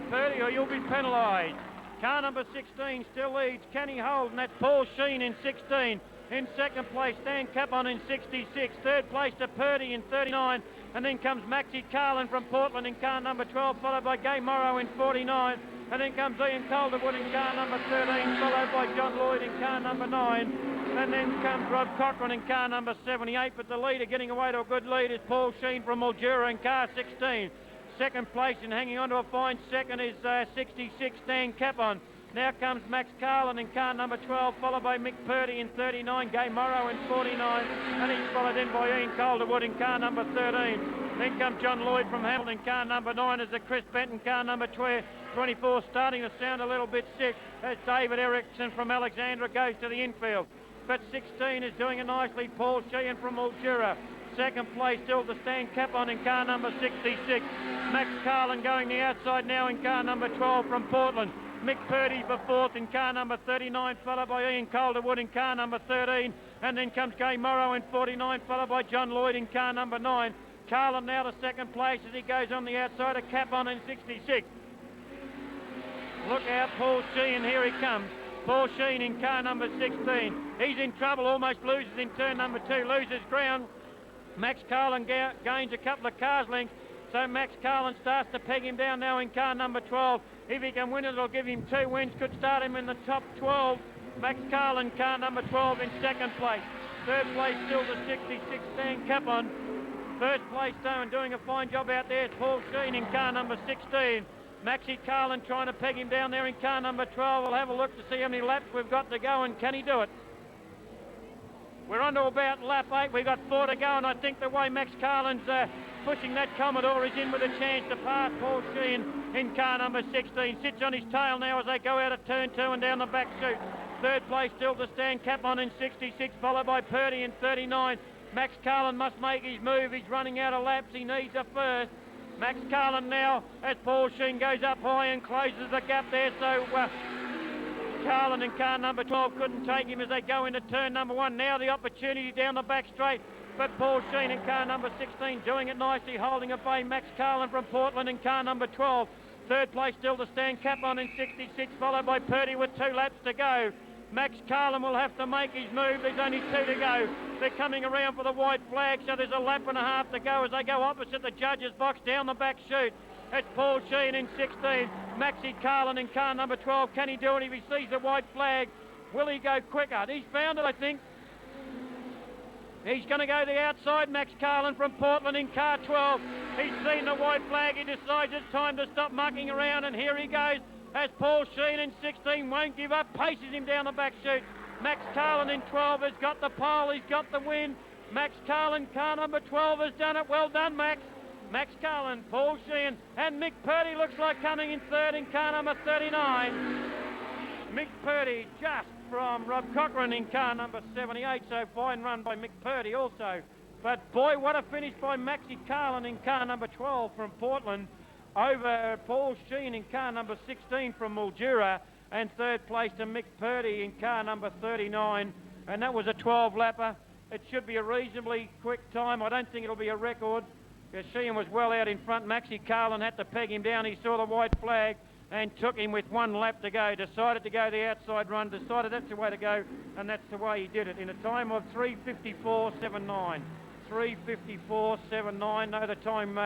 Purdy, or you'll be penalised. Car number 16 still leads. Can he hold? And that's Paul Sheen in 16. In second place, Stan Capon in 66. Third place to Purdy in 39. And then comes Maxie Carlin from Portland in car number 12, followed by Gay Morrow in 49. And then comes Ian Calderwood in car number 13, followed by John Lloyd in car number 9. And then comes Rob Cochrane in car number 78. But the leader getting away to a good lead is Paul Sheen from Mildura in car 16. Second place and hanging on to a fine second is 66, Stan Capon. Now comes Max Carlin in car number 12, followed by Mick Purdy in 39, Gay Morrow in 49, and he's followed in by Ian Calderwood in car number 13. Then comes John Lloyd from Hamilton, car number 9, as the Chris Benton, car number 24, starting to sound a little bit sick, as David Erickson from Alexandra goes to the infield. But 16 is doing it nicely, Paul Sheehan from Mildura. Second place still to Stan Capon in car number 66. Max Carlin going the outside now in car number 12 from Portland. Mick Purdy for fourth in car number 39, followed by Ian Calderwood in car number 13. And then comes Gay Morrow in 49, followed by John Lloyd in car number 9. Carlin now to second place as he goes on the outside of Capon in 66. Look out, Paul Sheen, here he comes. Paul Sheen in car number 16. He's in trouble, almost loses in turn number 2, loses ground. Max Carlin gains a couple of cars lengths, so Max Carlin starts to peg him down now in car number 12. If he can win it, it'll give him 2 wins, could start him in the top 12. Max Carlin, car number 12 in second place. Third place still to 66, Stan Capon. First place though, and doing a fine job out there, is Paul Sheen in car number 16. Maxie Carlin trying to peg him down there in car number 12. We'll have a look to see how many laps we've got to go, and can he do it? We're on to about lap 8. We've got 4 to go, and I think the way Max Carlin's pushing that Commodore is in with a chance to pass Paul Sheen in car number 16. Sits on his tail now as they go out of turn 2 and down the back chute. Third place still to Stan Capon in 66, followed by Purdy in 39. Max Carlin must make his move. He's running out of laps. He needs a first. Max Carlin now, as Paul Sheen goes up high and closes the gap there, so Carlin in car number 12 couldn't take him as they go into turn number 1. Now the opportunity down the back straight, but Paul Sheen in car number 16 doing it nicely, holding at bay Max Carlin from Portland in car number 12. Third place still to Stan Capon in 66, followed by Purdy with 2 laps to go. Max Carlin will have to make his move. There's only 2 to go. They're coming around for the white flag, so there's a lap and a half to go as they go opposite the judges' box down the back chute. It's Paul Sheen in 16, Maxie Carlin in car number 12. Can he do it if he sees the white flag? Will he go quicker? He's found it, I think. He's going to go the outside, Max Carlin from Portland in car 12. He's seen the white flag. He decides it's time to stop mucking around, and here he goes as Paul Sheen in 16 won't give up, paces him down the back chute. Max Carlin in 12 has got the pole, he's got the win. Max Carlin, car number 12, has done it. Well done, Max. Max Carlin, Paul Sheen, and Mick Purdy looks like coming in third in car number 39. Mick Purdy just from Rob Cochrane in car number 78, so fine run by Mick Purdy also. But boy, what a finish by Maxie Carlin in car number 12 from Portland over Paul Sheen in car number 16 from Mildura, and third place to Mick Purdy in car number 39, and that was a 12-lapper. It should be a reasonably quick time. I don't think it'll be a record, because Sheehan was well out in front. Maxie Carlin had to peg him down. He saw the white flag and took him with 1 lap to go, decided to go the outside run, decided that's the way to go, and that's the way he did it in a time of 3:54.79. 3:54.79, no, the time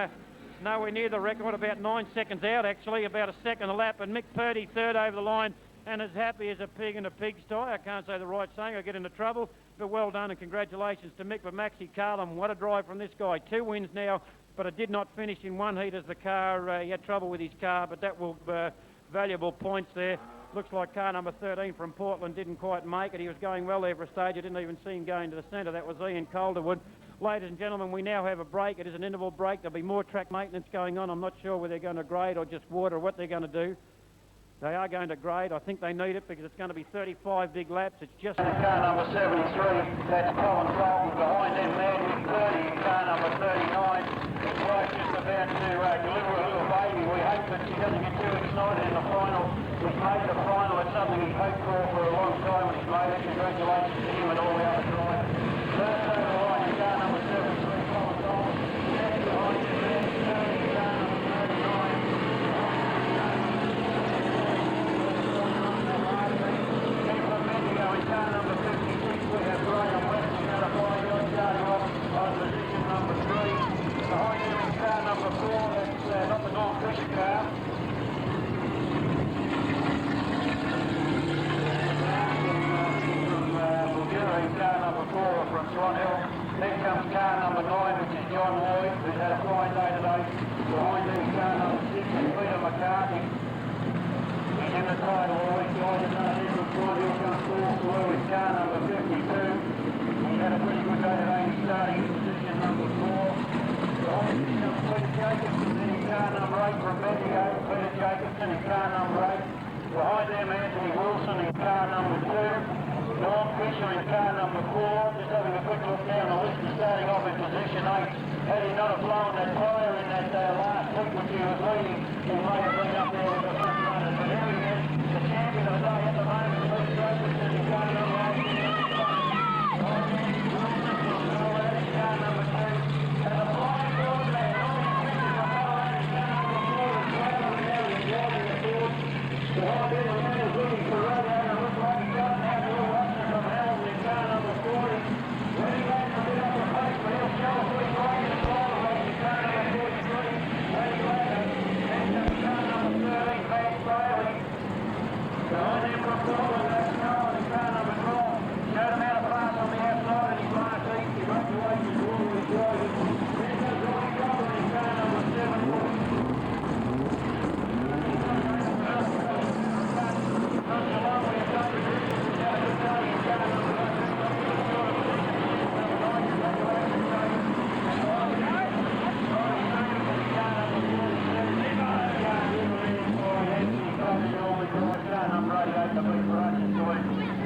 nowhere near the record, about 9 seconds out actually, about a second a lap, and Mick Purdy third over the line, and as happy as a pig in a pigsty. I can't say the right saying, I get into trouble, but well done and congratulations to Mick. But Maxie Carlin, what a drive from this guy. 2 wins now, but it did not finish in 1 heat as the car, he had trouble with his car, but that will valuable points there. Looks like car number 13 from Portland didn't quite make it. He was going well there for a stage. I didn't even see him going to the centre. That was Ian Calderwood. Ladies and gentlemen, we now have a break. It is an interval break. There'll be more track maintenance going on. I'm not sure whether they're going to grade or just water or what they're going to do. They are going to grade. I think they need it because it's going to be 35 big laps. It's just... Car number 73, that's Colin Dalton. Behind them, Mick Purdy, car number 39. His wife just about to deliver a little baby. We hope great, but she doesn't get too excited in the final. He's made the final. It's something he's hoped for a long time when he's made it. Congratulations to him and all the other drivers. First over the line is car number 73, Colin Dalton. Next behind him, car number 39. In car number 56, we have Graham West. He's going to follow John Calderwood on position number 3. Behind him in car number 4, that's not the North Fisher car. Car number 4 from Swan Hill. Then comes car number 9, which is John Lloyd, who's had a fine day today. Behind him, car number 6 is Peter Mccarthy. He's in the title, always guided another from Swan Hill comes 4th through with car number 52. He's had a pretty good day today, he's starting in position number 4. Behind him comes Peter Jacobson, then in car number 8 from Bendigo, Peter Jacobson in car number 8. Behind them, Anthony Wilson in car number 2. Norm Fisher in car number 4, just having a quick look down the list and starting off in position 8. Had he not have blown that tyre in that last week which he was leading, he might have been up there with the front runners. But here he is, the champion of the day at the moment, Peter Jacobson in car number 8. Car number 2. And the flying dog there, Norm Fisher from Calderwood in car number 4 as well, and now he's driving the field. Behind him, the man is looking for right out and looks like he's got now. Car number 40. When he lands a bit up the pace, but he'll show us what he's like in the final race in car number 43. When he lands, then comes car number 13, Matt Bailey. Behind him from Dowling, that's Colin in car number 12. Showed him how to pass on the outside and his last heat. Congratulations to all his drivers. Then comes Ronnie Cochran in car number 7. Not so long we have done the distance. He's had a good day in car number 1.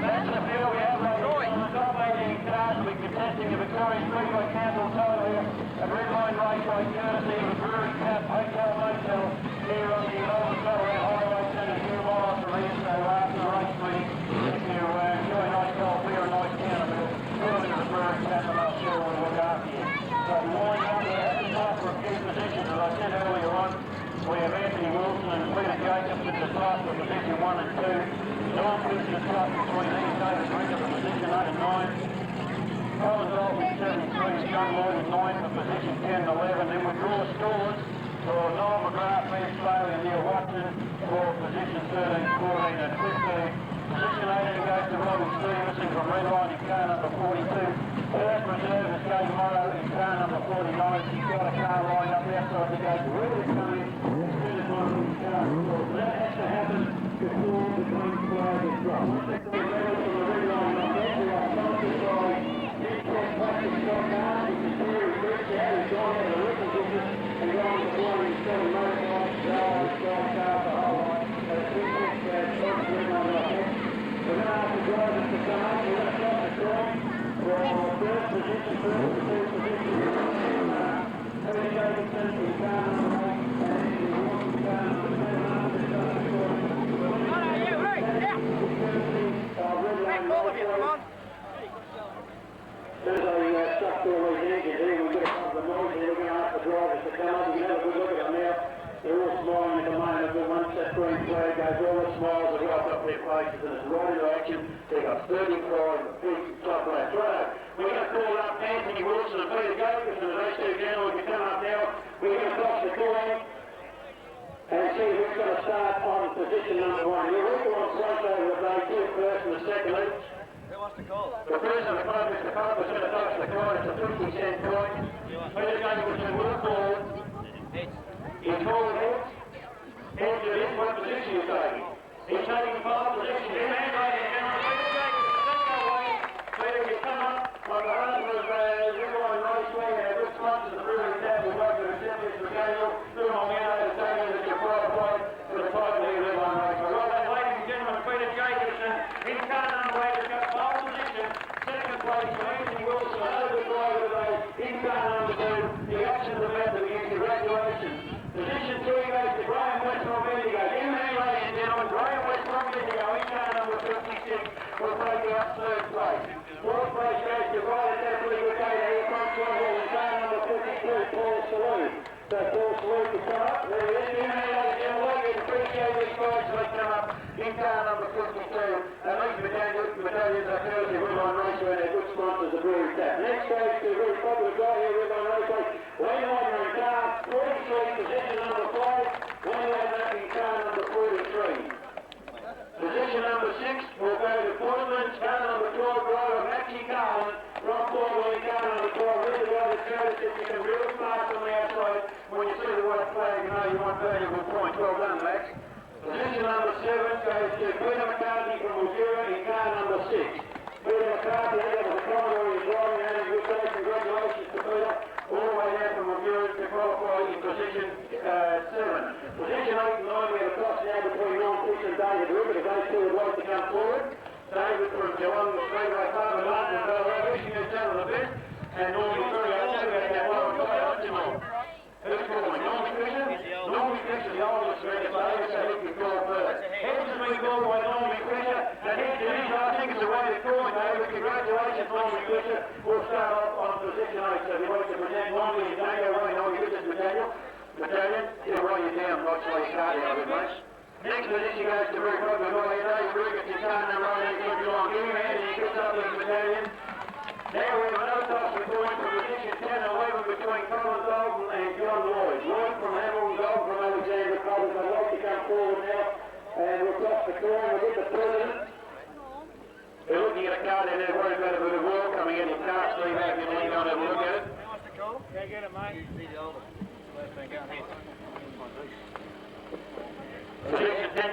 That's the field we have right here. Top 18 cars will be contesting the Victorian Raceway Council title here at Redline Raceway, courtesy of the Brewery Cup Hotel Motel here on the Melbourne Ballarat Highway Centre, 2 miles from here. So after the race meeting, if you enjoy a nice cold beer and nice counterbill, go into the Brewery Cup and I'll sure we'll look after you. So line up, we have to start for a few positions, as I said earlier on. We have Anthony Wilson and Peter Jacobson to start for position 1 and 2. Norm Fisher to start between these David Rinker for position 8 and 9. Colin Dalton 73, John Lloyd in 9 for position 10 and 11. Then we draw scores for Noel McGrath, Ben Slowey and Neil Watson for position 13, 14 and 15. Position 18 goes to Robin Stevenson from Redline in car number 42. First reserve is Kate Morrow in car number 49. She's got a car lined up outside the gate ready to come in as soon as one of these cars scores. That has to happen before the green flag is dropped. Second reserve from the Redline up there. We are sponsored by Mid-Tech Plastic Stock Cars, which is very rich out. He's gone out of the rifle business and gone to 407 motorbikes, cars, stock cars, the whole lot. At a Mid-Tech Stock Redline up there. We're going to ask the drivers to come up. We're going to stop the clock for first position, third position. Peter Jacobson in car number 8 and Anthony Wilson in car number 7. There's a stuck to all these engines here. We've got a couple of noise here. We're going to ask the drivers to come up. We can have a good look at them now. They're all smiling at the moment, but once that green flag goes, all the smiles are right up their faces and it's right into action. They've got 35 big top laps. Right, we're going to call up Anthony Wilson and Peter Jacobson, as those two gentlemen can come up now. We're going to toss the call and see who's going to start on position number 1. You're all on front over the day, first and the second. Who wants to call? The person of the club, Mr. Pope, is going to toss the coin. It's a 50-cent coin. Peter Jacobson will call. He's calling heads. Heads to this, what position is taking? He's taking 5 positions. He's ladies and gentlemen, Peter Jacobson. Let's go away. Peter, you come up on behalf of Redline Raceway and our good sponsors, the Brewery Cup. We'd like to accept this regalia. Look on the outside of the stadium that you're proud to play for the title here at Redline Raceway. Well done, ladies and gentlemen, Peter Jacobson in car number 8 has got 5 positions. Second place for Anthony Wilson, another good driver today in car number 2. The action's about to begin. Congratulations. Position 3 goes to Graham gentlemen, Graham West from Indigo, in car number 56, will take out third place. Fourth place goes to Violet Deputy Brigade, here comes John Hall, in car number 52, Paul Saloon. So Paul Saloon to come up. There he is. Ladies and gentlemen, we appreciate these guys that come up in car number 52. And these medallions are courtesy of Redline Raceway, they're good sponsors of Brewery Tap. Next goes to a very popular guy here, Redline Raceway. Wayne Wagner in car 43, position number 5. Wayne Wagner in car number 43. Position number 6 will go to Portland's car number 12, driver Matthew Colin. Rob Portland in car number 12. This is why the Curtis, if you can really fast on the outside, when you see the white flag, you know you want valuable points. Well done, Max. Position number 7 goes to Peter Mccarthy from Mildura in car number 6. Peter Mccarthy, that was a Commodore in driving, and a good day. Congratulations to Peter. All the way down from Mildura to qualify in position 7. Position 8 and 9, we have a cross now between Ron Fish and David Ribbett. If those two would like to come forward. David from Geelong, the Speedway Club, and Martin and Bella, wishing us down on the best. And Normie Fisher, I'll tell you about that one. Who's calling? Normie Fisher? Normie Fisher, the oldest man at David, so he can call first. Heads has been called by Normie Fisher, and heads it is, I think it's a way to call him, David. Congratulations, Normie Fisher. We'll start off on position 8, so if you like to present Normie and Daniel, Normie Fisher's battalion, he'll roll you down, right so you can't have it, mate. Next position goes to very popular guy here, David Riggett, in car number 18, good Geelong. Give him a hand and he gets up with his battalion. Now we have a no-tossing point for position 10 and 11 between Colin Dalton and John Lloyd. Lloyd from Hamilton, Dalton from Alexander Collins. I'd like to come forward now and we'll cross the corner. We'll get the president. We're looking at a car down there, worried about a bit of oil coming in. You can't see that, you need to go and have a look at it. Yeah, get it, mate. Position 10,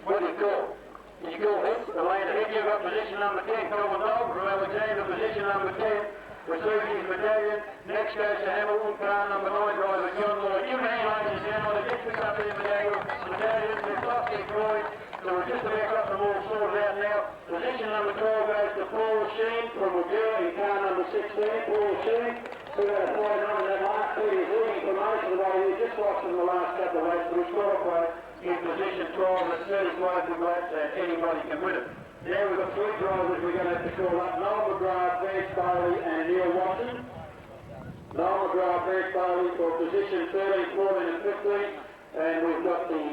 what do you call? Can you call this? The land ahead, you've got position number 10, Colin Dalton from Alexander, position number 10, receiving his medallion. Next goes to Hamilton, car number 9, driver John Lloyd. Give me a hand, ladies and gentlemen, they just picked up their medallions, they're off their coin, so we're just about got them all sorted out now. Position number 12 goes to Paul Sheen from Mildura in car number 16, Paul Sheen. Who had a fight on that last two years looking for most of the way he just lost in the last couple of races, but he's qualified in position 12 at 35 laps and anybody can win it. Now we've got 3 drivers we're going to have to call up. Noel McGrath, Vance Bailey and Neil Watson. Noel McGrath, Vance Bailey for position 13, 14 and 15. And we've got the...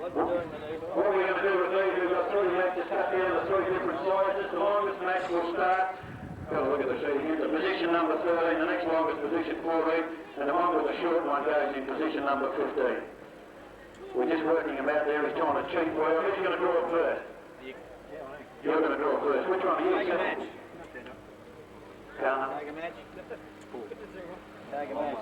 What are we going to do with these? We've got 3 matches cut down to 3 different sizes. The longest match will start. Got to look at the sheet here. The position number 13, the next longest position 14, and the one with the short one goes in position number 15. We're just working him out there. He's trying to cheat. Well, who's going to draw it first? You're going to draw it first. Which one are you? Take a match. Carmen? Take a match. Take a match.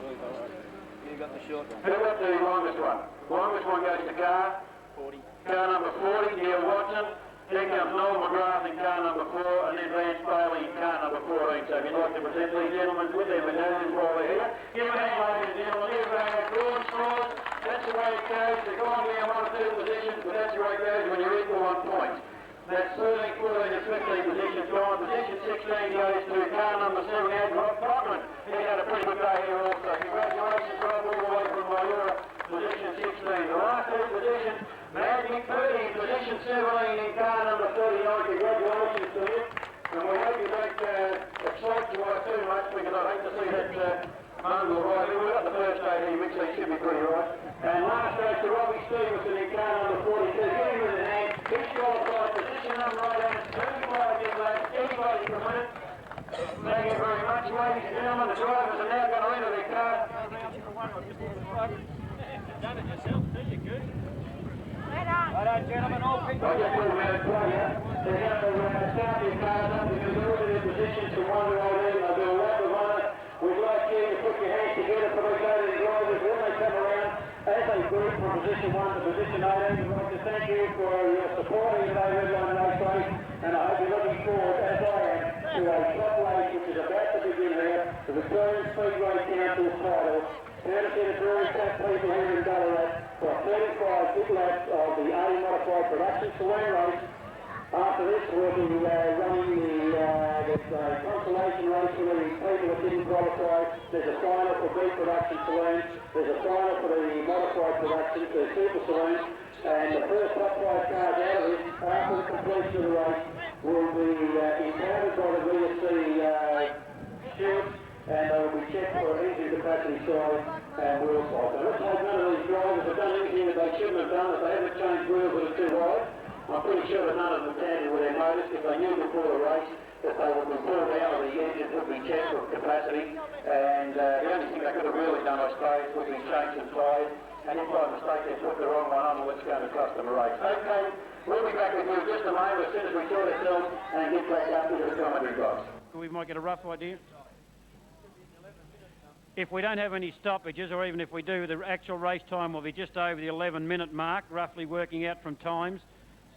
You got the short one. Who got the longest one? Longest one goes to car. 40. Car number 40, Neil Watson. Then comes Noel McGrath in car number 4, and then Vance Bailey in car number 14. So if you'd like to present these gentlemen with their medallions while they're here, give them a hand, ladies and gentlemen. Here we go, drawn straws. That's the way it goes. They're going down 1 or 2 positions, but that's the way it goes when you're equal on points. That's 13, 14 and 15 positions gone. Position 16 goes to car number 7, Rob Cochran. He had a pretty good day here also. Congratulations, Rob, all the way from Mildura, position 16. The last 2 positions, Mick Purdy in position 17 in car number 39. Congratulations to him. And we hope you don't excite you too much because I'd hate to see that Mongol right here. We've got the first day here, Mick, so he should be pretty right. And last goes to Robbie Stevenson in car number 42. Give him with a hand. He's qualified position number 18. 35 years old. Anybody can win it. Thank you very much, ladies and gentlemen. The drivers are now going to enter their car. Done it yourself, did you? Good. Right, gentlemen, all people. I just put them out of play here. They're going to start their cars up because they're already in position to 1 to 18. They'll do a lap of honour. We'd like you to put your hands together for those 18 drivers when they come around as a group from position 1 to position 18. We'd like to thank you for your support of today, Redline Raceway, and I hope you're looking forward, as I am, to a top race which is about to begin here, the Victorian Speedway Council title. Courtesy of the Brewery Tap people here in Ballarat for 35 good laps of the 80 modified production saloon race After this, we'll be running the consolation race for the people that didn't qualify. There's a final for beef production saloon. There's a final for the modified production, the super saloon. And the first top 5 cars out of this, after the completion of the race, will be impounded by the VSC stewards, and they will be checked for engine capacity size and wheel size. So let's hope none of these drivers have done anything that they shouldn't have done, if they haven't changed wheels that are too wide. I'm pretty sure that none of them tampered with their motors, if they knew before the race that they would be pulled out of the engines, would be checked for capacity, and the only thing they could have really done, I suppose, would be change some tyres, and if by mistake they put the wrong one on, it's going to cost them a race. Okay, we'll be back with you in just a moment as soon as we sort ourselves and get back up into the commentary box. We might get a rough idea. If we don't have any stoppages, or even if we do, the actual race time will be just over the 11-minute mark, roughly working out from times.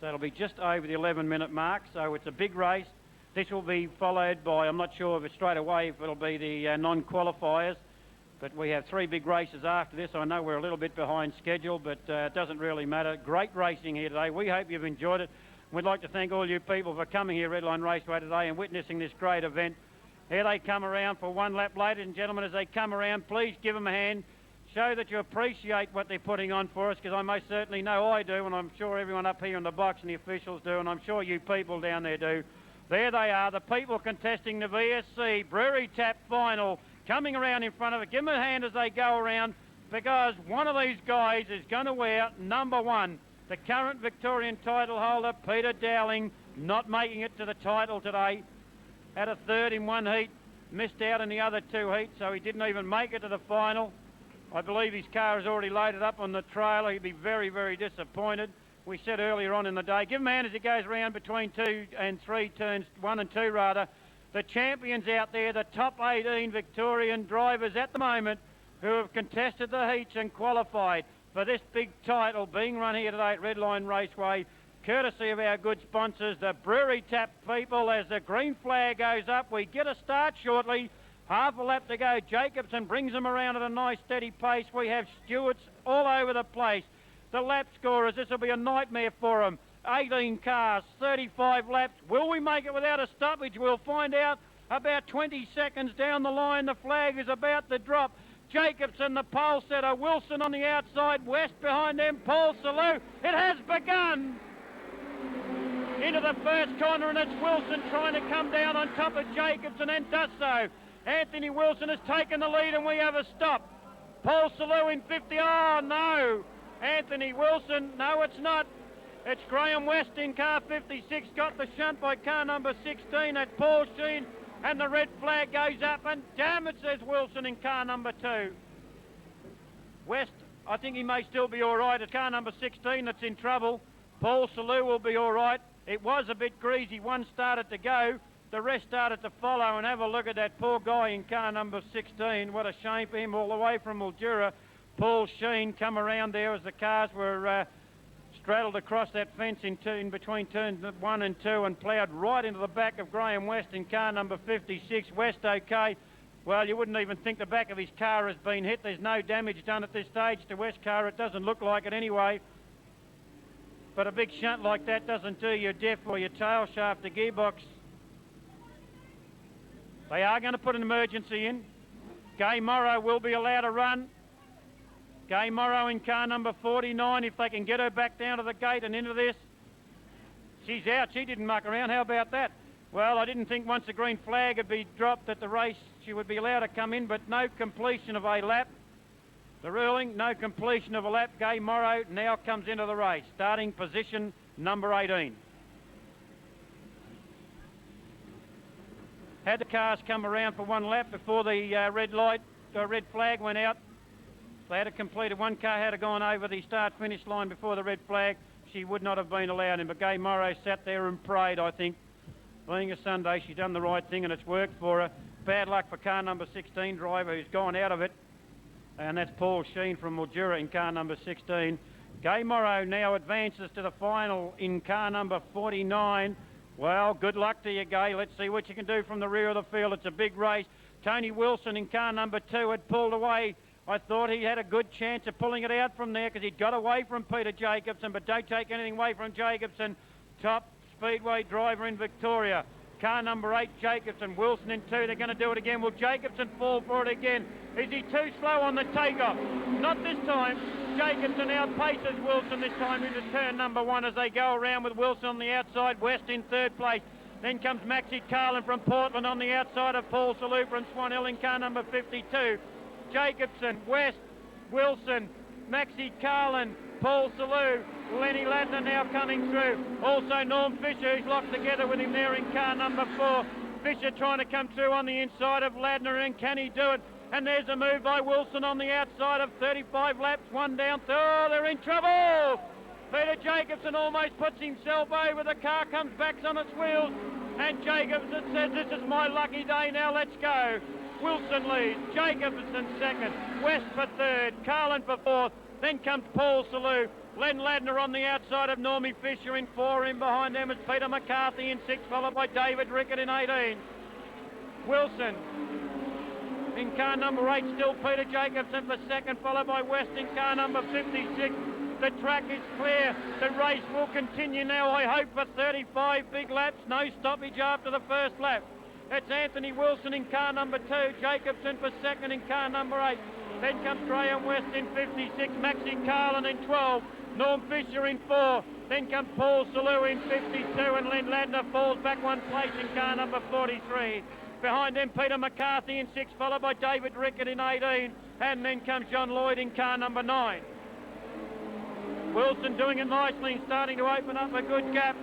So it'll be just over the 11-minute mark, so it's a big race. This will be followed by, I'm not sure if it's straight away, if it'll be the non-qualifiers, but we have 3 big races after this. I know we're a little bit behind schedule, but it doesn't really matter. Great racing here today. We hope you've enjoyed it. We'd like to thank all you people for coming here, Redline Raceway, today and witnessing this great event. Here they come around for one lap. Ladies and gentlemen, as they come around, please give them a hand. Show that you appreciate what they're putting on for us, because I most certainly know I do, and I'm sure everyone up here in the box and the officials do, and I'm sure you people down there do. There they are, the people contesting the VSC Brewery Tap Final, coming around in front of it. Give them a hand as they go around, because one of these guys is going to wear number 1, the current Victorian title holder, Peter Dowling, not making it to the title today. Had a third in one heat, missed out in the other 2 heats, so he didn't even make it to the final. I believe his car is already loaded up on the trailer. He'd be very, very disappointed. We said earlier on in the day, give him a hand as he goes around between 2 and 3 turns, 1 and 2 rather. The champions out there, the top 18 Victorian drivers at the moment who have contested the heats and qualified for this big title being run here today at Redline Raceway, courtesy of our good sponsors, the Brewery Tap people. As the green flag goes up, we get a start shortly. Half a lap to go. Jacobson brings them around at a nice steady pace. We have stewards all over the place. The lap scorers, this will be a nightmare for them. 18 cars, 35 laps. Will we make it without a stoppage? We'll find out about 20 seconds down the line. The flag is about to drop. Jacobson, the pole setter. Wilson on the outside. West behind them. Paul Salou. It has begun. Into the first corner, and it's Wilson trying to come down on top of Jacobson, and does so. Anthony Wilson has taken the lead, and we have a stop. Paul Salou in 50. Oh, no. Anthony Wilson. No, it's not. It's Graham West in car 56. Got the shunt by car number 16. That's Paul Sheen. And the red flag goes up, and damn it, says Wilson in car number 2. West, I think he may still be all right. It's car number 16 that's in trouble. Paul Salou will be all right. It was a bit greasy. One started to go. The rest started to follow, and have a look at that poor guy in car number 16. What a shame for him, all the way from Mildura. Paul Sheen come around there as the cars were straddled across that fence in between turns 1 and 2 and ploughed right into the back of Graham West in car number 56. West okay. Well, you wouldn't even think the back of his car has been hit. There's no damage done at this stage to West's car. It doesn't look like it anyway. But a big shunt like that doesn't do you deaf or your tail shaft, the gearbox. They are going to put an emergency in. Gay Morrow will be allowed to run. Gay Morrow in car number 49, if they can get her back down to the gate and into this. She's out. She didn't muck around. How about that? Well, I didn't think once the green flag had been dropped at the race she would be allowed to come in, but no completion of a lap. The ruling, no completion of a lap. Gay Morrow now comes into the race, starting position number 18. Had the cars come around for one lap before the red flag went out. They had to complete it. One car had gone over the start-finish line before the red flag. She would not have been allowed in, but Gay Morrow sat there and prayed, I think. Being a Sunday, she's done the right thing and it's worked for her. Bad luck for car number 16 driver who's gone out of it. And that's Paul Sheen from Mildura in car number 16. Gay Morrow now advances to the final in car number 49. Well, good luck to you, Gay. Let's see what you can do from the rear of the field. It's a big race. Tony Wilson in car number 2 had pulled away. I thought he had a good chance of pulling it out from there because he'd got away from Peter Jacobson, but don't take anything away from Jacobson. Top Speedway driver in Victoria. Car number 8, Jacobson. Wilson in 2. They're going to do it again. Will Jacobson fall for it again? Is he too slow on the takeoff? Not this time. Jacobson outpaces Wilson this time into turn number 1 as they go around with Wilson on the outside. West in 3rd place. Then comes Maxi Carlin from Portland on the outside of Paul Salou from Swan Hill in car number 52. Jacobson, West, Wilson, Maxi Carlin, Paul Salou, Lenny Ladner now coming through. Also Norm Fisher, who's locked together with him there in car number 4. Fisher trying to come through on the inside of Ladner, and can he do it? And there's a move by Wilson on the outside of 35 laps, 1 down. Oh, they're in trouble! Peter Jacobson almost puts himself over. The car comes back on its wheels, and Jacobson says, this is my lucky day now, let's go. Wilson leads, Jacobson 2nd, West for 3rd, Carlin for 4th, then comes Paul Salou. Len Ladner on the outside of Normie Fisher in 4, in behind them is Peter McCarthy in 6, followed by David Rickett in 18. Wilson in car number 8, still Peter Jacobson for 2nd, followed by West in car number 56. The track is clear. The race will continue now, I hope, for 35 big laps. No stoppage after the first lap. It's Anthony Wilson in car number 2, Jacobson for 2nd in car number 8. Then comes Graham West in 56, Maxi Carlin in 12, Norm Fisher in 4. Then comes Paul Salou in 52, and Len Ladner falls back 1 place in car number 43. Behind them, Peter McCarthy in 6, followed by David Rickett in 18. And then comes John Lloyd in car number 9. Wilson doing it nicely and starting to open up a good gap.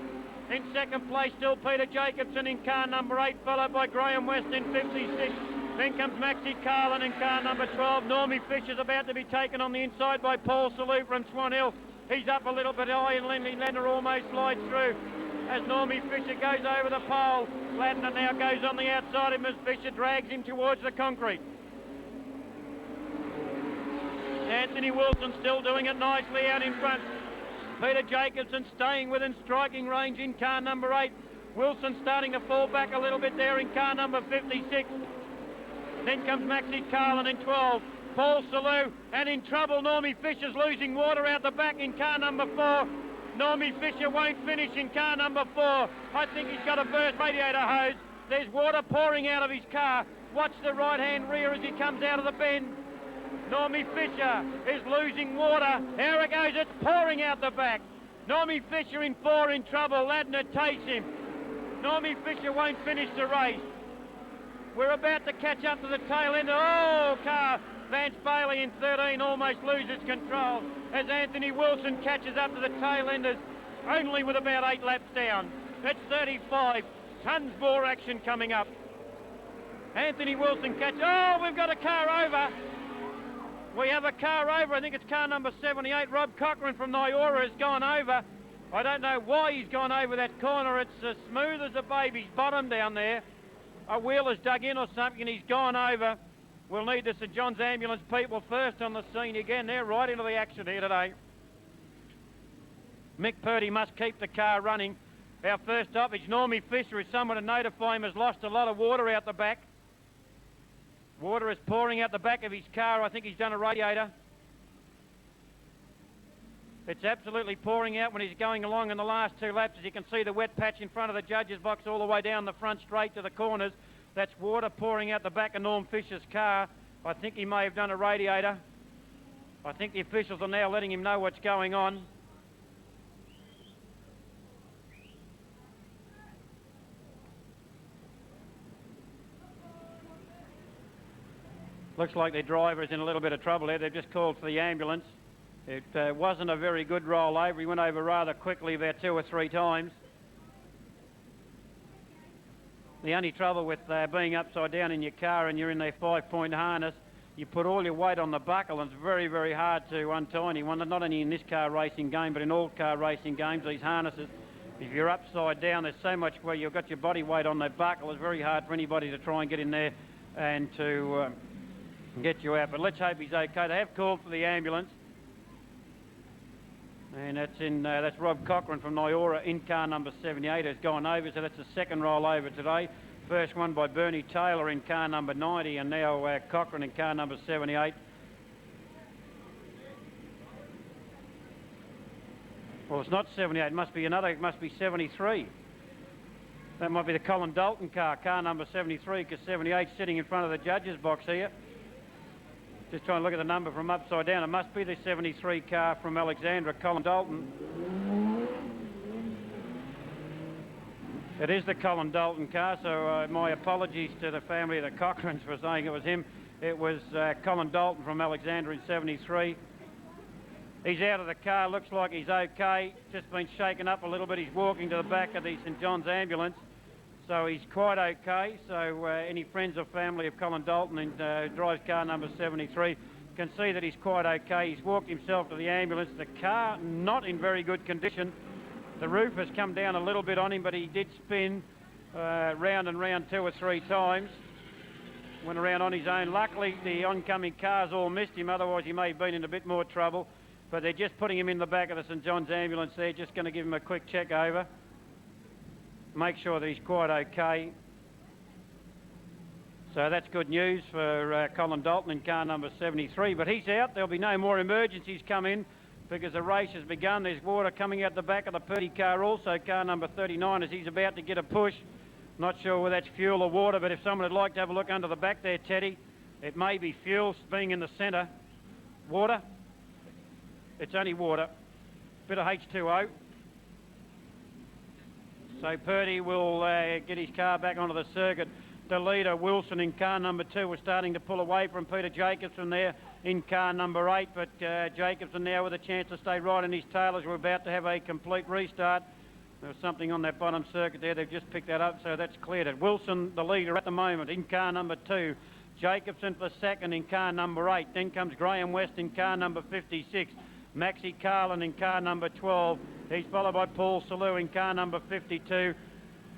In 2nd place, still Peter Jacobson in car number 8, followed by Graham West in 56. Then comes Maxi Carlin in car number 12. Normie Fisher's about to be taken on the inside by Paul Salou from Swan Hill. He's up a little bit high, and Lenny Ladner almost slides through as Normie Fisher goes over the pole. Ladner now goes on the outside of him as Fisher drags him towards the concrete. Anthony Wilson still doing it nicely out in front. Peter Jacobson staying within striking range in car number 8. Wilson starting to fall back a little bit there in car number 56. Then comes Maxi Carlin in 12. Paul Salou, and in trouble, Normie Fisher's losing water out the back in car number 4. Normie Fisher won't finish in car number 4. I think he's got a burst radiator hose. There's water pouring out of his car. Watch the right-hand rear as he comes out of the bend. Normie Fisher is losing water. Here it goes, it's pouring out the back. Normie Fisher in 4 in trouble. Ladner takes him. Normie Fisher won't finish the race. We're about to catch up to the tail end. Oh, car. Vance Bailey in 13 almost loses control as Anthony Wilson catches up to the tail enders, only with about 8 laps down. It's 35. Tons more action coming up. Anthony Wilson catches. Oh, we've got a car over. We have a car over. I think it's car number 78. Rob Cochran from Nyora has gone over. I don't know why he's gone over that corner. It's as smooth as a baby's bottom down there. A wheel has dug in or something and he's gone over. We'll need the St John's ambulance people first on the scene again. They're right into the action here today. Mick Purdy must keep the car running. Our first stoppage, Normie Fisher, is someone to notify him, has lost a lot of water out the back. Water is pouring out the back of his car. I think he's done a radiator. It's absolutely pouring out when he's going along in the last 2 laps. As you can see, the wet patch in front of the judges' box all the way down the front straight to the corners. That's water pouring out the back of Norm Fisher's car. I think he may have done a radiator. I think the officials are now letting him know what's going on. Looks like the driver is in a little bit of trouble there. They've just called for the ambulance. It wasn't a very good roll over. He went over rather quickly about 2 or 3 times. The only trouble with being upside down in your car and you're in their 5-point harness, you put all your weight on the buckle and it's very, very hard to untie anyone. Not only in this car racing game, but in all car racing games, these harnesses, if you're upside down, there's so much where you've got your body weight on that buckle. It's very hard for anybody to try and get in there and to get you out. But let's hope he's okay. They have called for the ambulance. And that's Rob Cochran from Nyora in car number 78 has gone over, so that's the second roll over today. First one by Bernie Taylor in car number 90, and now Cochran in car number 78. Well, it's not 78, it must be 73. That might be the Colin Dalton car number 73, because 78 sitting in front of the judges box here. Just trying to look at the number from upside down. It must be the 73 car from Alexandra, Colin Dalton. It is the Colin Dalton car, so my apologies to the family of the Cochrans for saying it was him. It was Colin Dalton from Alexandra in 73. He's out of the car, looks like he's okay. Just been shaken up a little bit. He's walking to the back of the St John's ambulance. So he's quite okay. So any friends or family of Colin Dalton and drives car number 73 can see that he's quite okay. He's walked himself to the ambulance. The car not in very good condition. The roof has come down a little bit on him, but he did spin round and round 2 or 3 times. Went around on his own. Luckily, the oncoming cars all missed him. Otherwise, he may have been in a bit more trouble. But they're just putting him in the back of the St John's ambulance there. Just going to give him a quick check over. Make sure that he's quite okay. So that's good news for Colin Dalton in car number 73. But he's out. There'll be no more emergencies come in because the race has begun. There's water coming out the back of the Purdy car also, car number 39, as he's about to get a push. Not sure whether that's fuel or water, but if someone would like to have a look under the back there, Teddy, it may be fuel, being in the centre. Water? It's only water. Bit of H2O. So Purdy will get his car back onto the circuit. The leader, Wilson, in car number 2, was starting to pull away from Peter Jacobson there in car number 8, but Jacobson now with a chance to stay right in his tail as we're about to have a complete restart. There was something on that bottom circuit there. They've just picked that up, so that's cleared it. Wilson, the leader at the moment, in car number 2. Jacobson for second in car number 8. Then comes Graham West in car number 56. Maxie Carlin in car number 12. He's followed by Paul Salou in car number 52.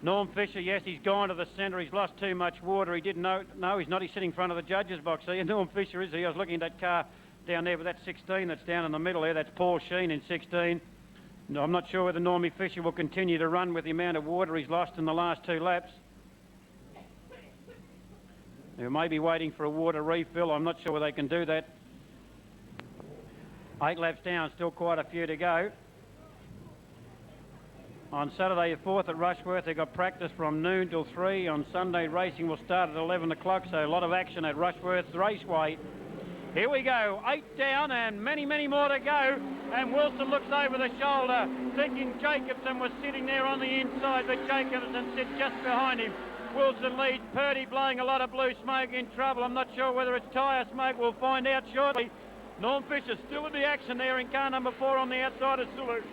Norm Fisher, yes, he's gone to the centre. He's lost too much water. He didn't know. No, he's not. He's sitting in front of the judges box. See, Norm Fisher is he? I was looking at that car down there, but that's 16 that's down in the middle there. That's Paul Sheen in 16. No, I'm not sure whether Normie Fisher will continue to run with the amount of water he's lost in the last 2 laps. They may be waiting for a water refill. I'm not sure whether they can do that. 8 laps down, still quite a few to go. On Saturday the 4th at Rushworth, they've got practice from noon till 3. On Sunday, racing will start at 11 o'clock, so a lot of action at Rushworth Raceway. Here we go, 8 down and many, many more to go. And Wilson looks over the shoulder, thinking Jacobson was sitting there on the inside, but Jacobson sits just behind him. Wilson leads, Purdy blowing a lot of blue smoke, in trouble. I'm not sure whether it's tyre smoke, we'll find out shortly. Norm Fisher still in the action there in car number 4 on the outside of Salute.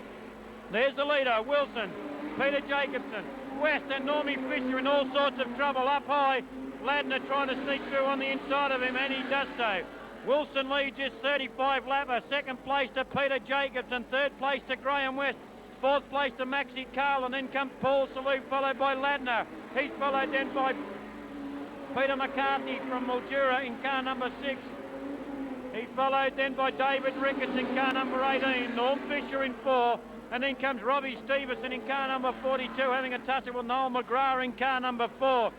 There's the leader, Wilson, Peter Jacobson, West and Normie Fisher in all sorts of trouble. Up high, Ladner trying to sneak through on the inside of him, and he does so. Wilson leads his 35 lapper. 2nd place to Peter Jacobson, 3rd place to Graham West, 4th place to Maxie Carlin, then comes Paul Salute, followed by Ladner. He's followed then by Peter McCarthy from Mildura in car number 6. He's followed then by David Ricketts in car number 18, Norm Fisher in 4, and then comes Robbie Stevenson in car number 42, having a tussle with Noel McGrath in car number 4.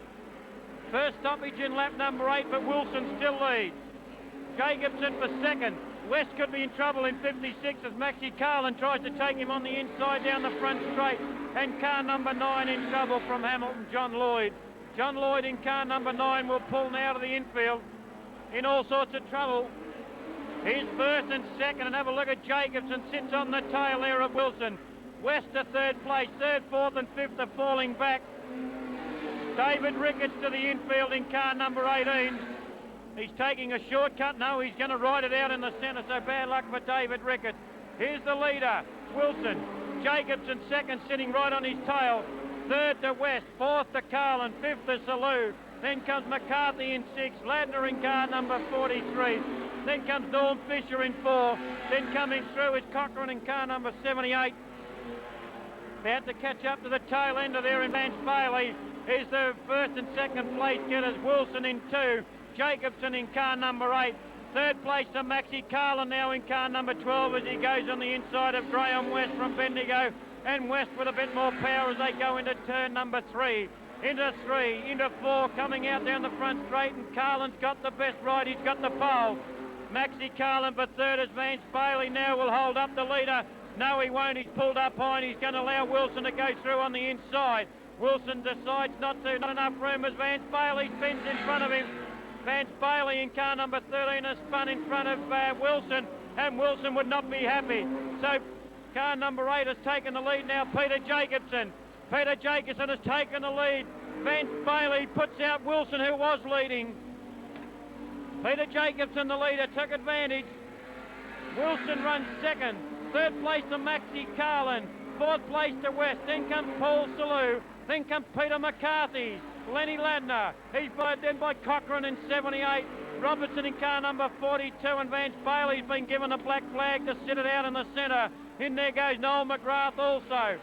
First stoppage in lap number 8, but Wilson still leads. Jacobson for second. West could be in trouble in 56 as Maxie Carlin tries to take him on the inside down the front straight, and car number 9 in trouble from Hamilton, John Lloyd. John Lloyd in car number 9 will pull now to the infield in all sorts of trouble. He's first and second, and have a look at Jacobson, sits on the tail there of Wilson. West to 3rd place, 3rd, 4th and 5th are falling back. David Ricketts to the infield in car number 18. He's taking a shortcut. No, he's going to ride it out in the centre, so bad luck for David Ricketts. Here's the leader, Wilson. Jacobson second, sitting right on his tail. 3rd to West, 4th to Carlin, 5th to Salou. Then comes McCarthy in 6, Ladner in car number 43. Then comes Norm Fisher in 4. Then coming through is Cochrane in car number 78. About to catch up to the tail end of there in Vance Bailey is the 1st and 2nd place getters. Wilson in 2. Jacobson in car number 8. 3rd place to Maxie Carlin now in car number 12 as he goes on the inside of Graham West from Bendigo. And West with a bit more power as they go into turn number 3. Into 3, into 4, coming out down the front straight, and Carlin's got the best ride. He's got the pole. Maxie Carlin for 3rd as Vance Bailey now will hold up the leader. No, he won't. He's pulled up high and he's going to allow Wilson to go through on the inside. Wilson decides not to. Not enough room as Vance Bailey spins in front of him. Vance Bailey in car number 13 has spun in front of Wilson, and Wilson would not be happy. So car number 8 has taken the lead now, Peter Jacobson. Peter Jacobson has taken the lead. Vance Bailey puts out Wilson, who was leading. Peter Jacobson, the leader, took advantage. Wilson runs second. Third place to Maxie Carlin. Fourth place to West. Then comes Paul Salou. Then comes Peter McCarthy. Lenny Ladner. He's followed then by Cochrane in 78. Robertson in car number 42, and Vance Bailey's been given a black flag to sit it out in the centre. In there goes Noel McGrath also.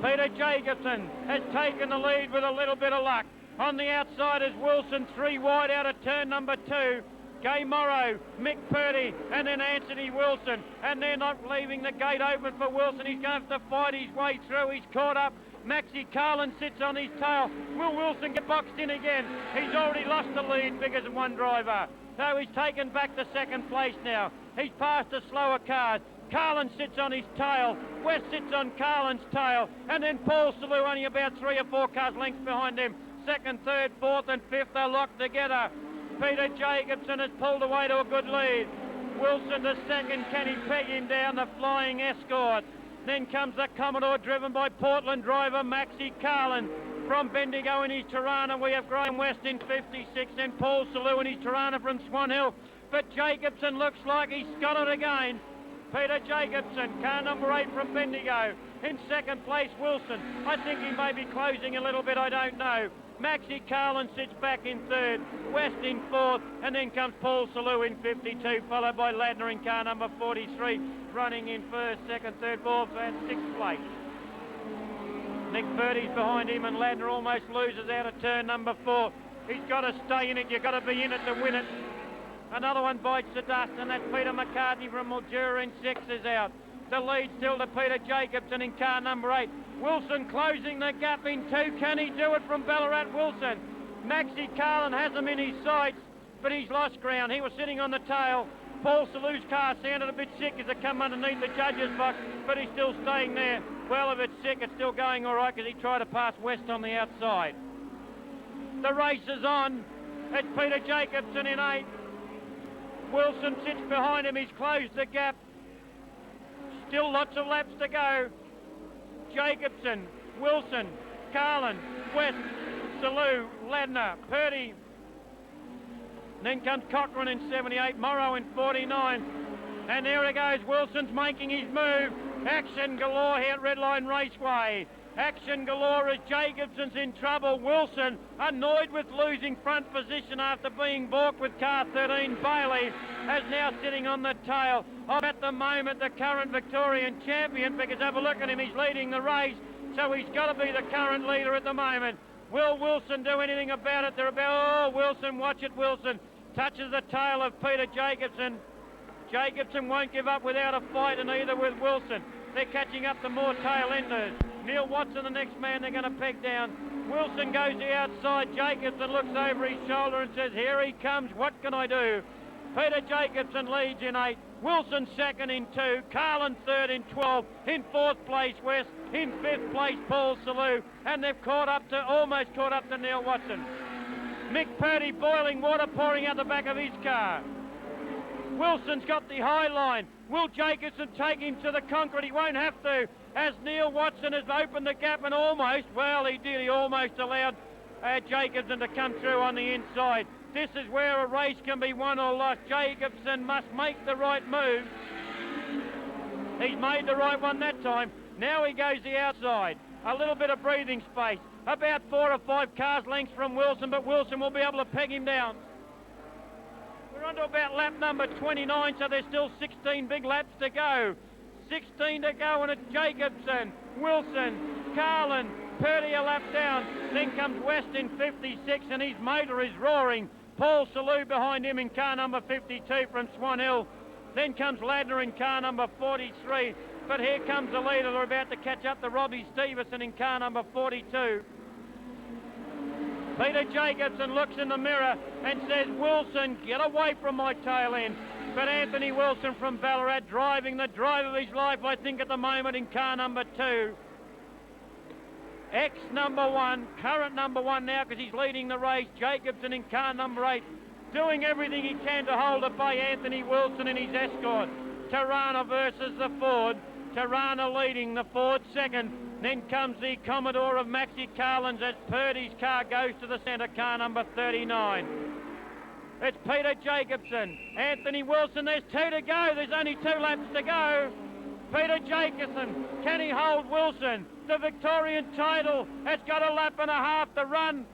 Peter Jacobson has taken the lead with a little bit of luck. On the outside is Wilson, 3 wide out of turn number 2. Gay Morrow, Mick Purdy, and then Anthony Wilson. And they're not leaving the gate open for Wilson. He's going to have to fight his way through. He's caught up. Maxie Carlin sits on his tail. Will Wilson get boxed in again? He's already lost the lead because of one driver. So he's taken back to second place now. He's passed the slower cars. Carlin sits on his tail. West sits on Carlin's tail. And then Paul Salou only about 3 or 4 cars lengths behind him. Second, third, fourth and fifth are locked together. Peter Jacobson has pulled away to a good lead. Wilson the second, can he peg him down? The Flying Escort. Then comes the Commodore, driven by Portland driver Maxie Carlin. From Bendigo in his Tirana, we have Graham West in 56, and Paul Salou in his Tirana from Swan Hill. But Jacobson looks like he's got it again. Peter Jacobson, car number 8 from Bendigo. In second place, Wilson. I think he may be closing a little bit, I don't know. Maxie Carlin sits back in third, West in fourth, and then comes Paul Salou in 52, followed by Ladner in car number 43, running in first, second, third, fourth, and sixth place. Mick Purdy's behind him, and Ladner almost loses out of turn number 4. He's got to stay in it, you've got to be in it to win it. Another one bites the dust, and that's Peter McCarthy from Mildura in 6 is out. The lead still to Peter Jacobson in car number 8. Wilson closing the gap in 2. Can he do it from Ballarat? Wilson. Maxie Carlin has him in his sights, but he's lost ground. He was sitting on the tail. Paul Salou's car sounded a bit sick as it come underneath the judge's box, but he's still staying there. Well, if it's sick, it's still going all right because he tried to pass West on the outside. The race is on. It's Peter Jacobson in 8. Wilson sits behind him. He's closed the gap. Still lots of laps to go. Jacobson, Wilson, Carlin, West, Salou, Ladner, Purdy. Then comes Cochrane in 78, Morrow in 49. And there he goes, Wilson's making his move. Action galore here at Redline Raceway. Action galore as Jacobson's in trouble. Wilson, annoyed with losing front position after being balked with car 13, Bailey, is now sitting on the tail of, at the moment, the current Victorian champion, because have a look at him, he's leading the race, so he's got to be the current leader at the moment. Will Wilson do anything about it? They're about, oh, Wilson, watch it, Wilson. Touches the tail of Peter Jacobson. Jacobson won't give up without a fight, and either with Wilson. They're catching up to more tail enders. Neil Watson, the next man they're going to peg down. Wilson goes the outside. Jacobson looks over his shoulder and says, here he comes, what can I do? Peter Jacobson leads in 8. Wilson second in 2. Carlin third in 12. In 4th place, West. In 5th place, Paul Salou. And they've almost caught up to Neil Watson. Mick Purdy, boiling water pouring out the back of his car. Wilson's got the high line. Will Jacobson take him to the concrete? He won't have to, as Neil Watson has opened the gap and almost allowed Jacobson to come through on the inside. This is where a race can be won or lost. Jacobson must make the right move. He's made the right one that time. Now he goes the outside. A little bit of breathing space. About 4 or 5 cars lengths from Wilson, but Wilson will be able to peg him down. We're on to about lap number 29, so there's still 16 big laps to go. 16 to go, and it's Jacobson, Wilson, Carlin, Purdy a lap down. Then comes West in 56, and his motor is roaring. Paul Salou behind him in car number 52 from Swan Hill. Then comes Ladner in car number 43. But here comes the leader. They're about to catch up to Robbie Stevenson in car number 42. Peter Jacobson looks in the mirror and says, Wilson, get away from my tail end. But Anthony Wilson from Ballarat driving the drive of his life, I think, at the moment in car number 2. Ex-number 1, current number 1 now because he's leading the race. Jacobson in car number 8, doing everything he can to hold at bay Anthony Wilson in his escort. Tirana versus the Ford. Tirana leading the Ford second. Then comes the Commodore of Maxi Carlins as Purdy's car goes to the centre, car number 39. It's Peter Jacobson, Anthony Wilson, there's 2 to go, there's only 2 laps to go. Peter Jacobson, can he hold Wilson? The Victorian title, it's got a lap and a half to run.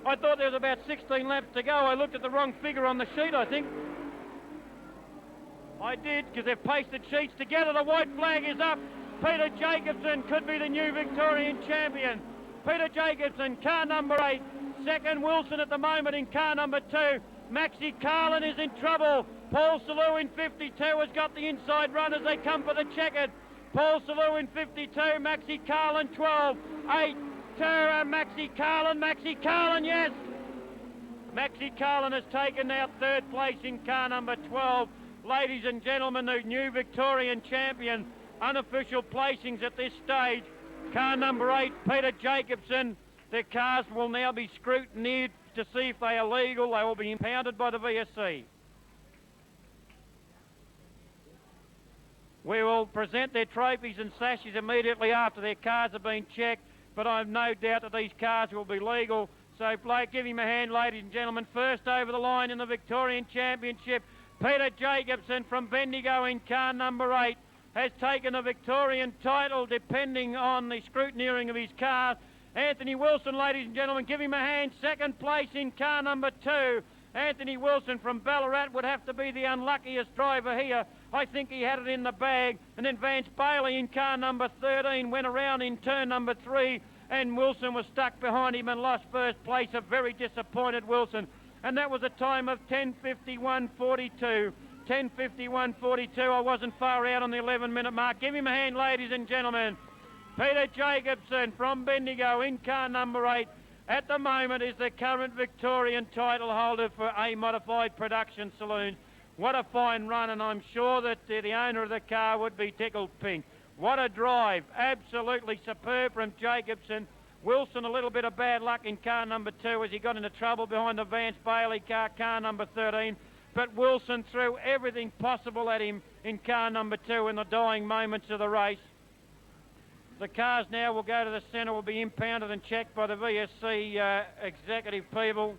I thought there was about 16 laps to go. I looked at the wrong figure on the sheet, I think. I did, because they've pasted sheets together. The white flag is up. Peter Jacobson could be the new Victorian champion. Peter Jacobson, car number 8. Second, Wilson at the moment in car number 2. Maxi Carlin is in trouble. Paul Salou in 52 has got the inside run as they come for the checkered. Paul Salou in 52, Maxi Carlin 12, 8, 2, Maxi Carlin, yes! Maxi Carlin has taken now 3rd place in car number 12. Ladies and gentlemen, the new Victorian champion. Unofficial placings at this stage. Car number 8, Peter Jacobson. Their cars will now be scrutinised to see if they are legal. They will be impounded by the VSC. We will present their trophies and sashes immediately after their cars have been checked, but I have no doubt that these cars will be legal. So, Blake, give him a hand, ladies and gentlemen. First over the line in the Victorian Championship, Peter Jacobson from Bendigo in car number 8 has taken a Victorian title depending on the scrutineering of his car. Anthony Wilson, ladies and gentlemen, give him a hand. 2nd place in car number 2. Anthony Wilson from Ballarat would have to be the unluckiest driver here. I think he had it in the bag. And then Vance Bailey in car number 13 went around in turn number 3 and Wilson was stuck behind him and lost 1st place. A very disappointed Wilson. And that was a time of 10:51.42. 10:51.42. I wasn't far out on the 11-minute mark. Give him a hand, ladies and gentlemen. Peter Jacobson from Bendigo in car number 8. At the moment is the current Victorian title holder for A Modified Production Saloons. What a fine run, and I'm sure that the owner of the car would be tickled pink. What a drive. Absolutely superb from Jacobson. Wilson, a little bit of bad luck in car number 2 as he got into trouble behind the Vance Bailey car number 13. But Wilson threw everything possible at him in car number 2 in the dying moments of the race. The cars now will go to the centre, will be impounded and checked by the VSC executive people.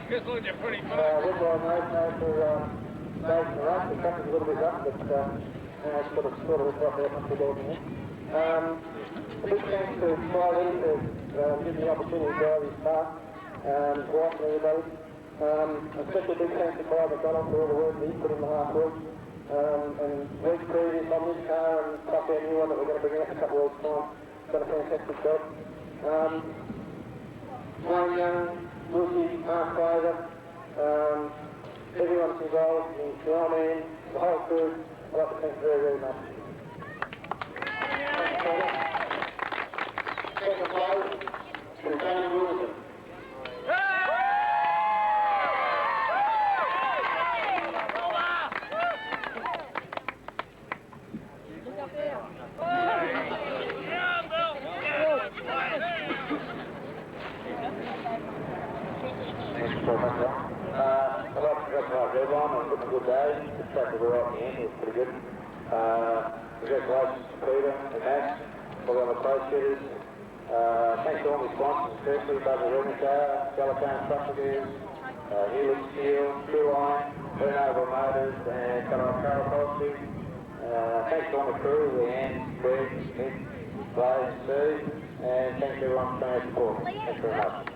Just look at pretty much. Redline knows for the race. The track is a little bit rough, but sort of rough out once we go in there. A big thanks to Smiley for giving me the opportunity to drive his car, wife and everybody. A special big thanks to Colin Dalton for all the work that he put in the last week. And weeks previous on this car and stuff our new one that we're going to bring out in a couple of weeks' time. Done a fantastic job. Wayne Young, Lucy, Mark Fraser, everyone's involved, the L-man, the whole crew. I'd like to thank you very, very much. Second place to Tony Wilson. I'd like to congratulate Redline on putting a good day. The track we were right in the end, it was pretty good. Congratulations to Peter and Max, all the other pro shooters. Thanks to all my sponsors, especially Buzzer Redline, Jacobson Truckers, Helix Steel, True Line, Bernardo Motors, and Colorado Upholstery. Thanks to all the crew, Leanne, Greg, Mick, Blaze, Sue, and thanks to everyone for showing support. Thanks very much.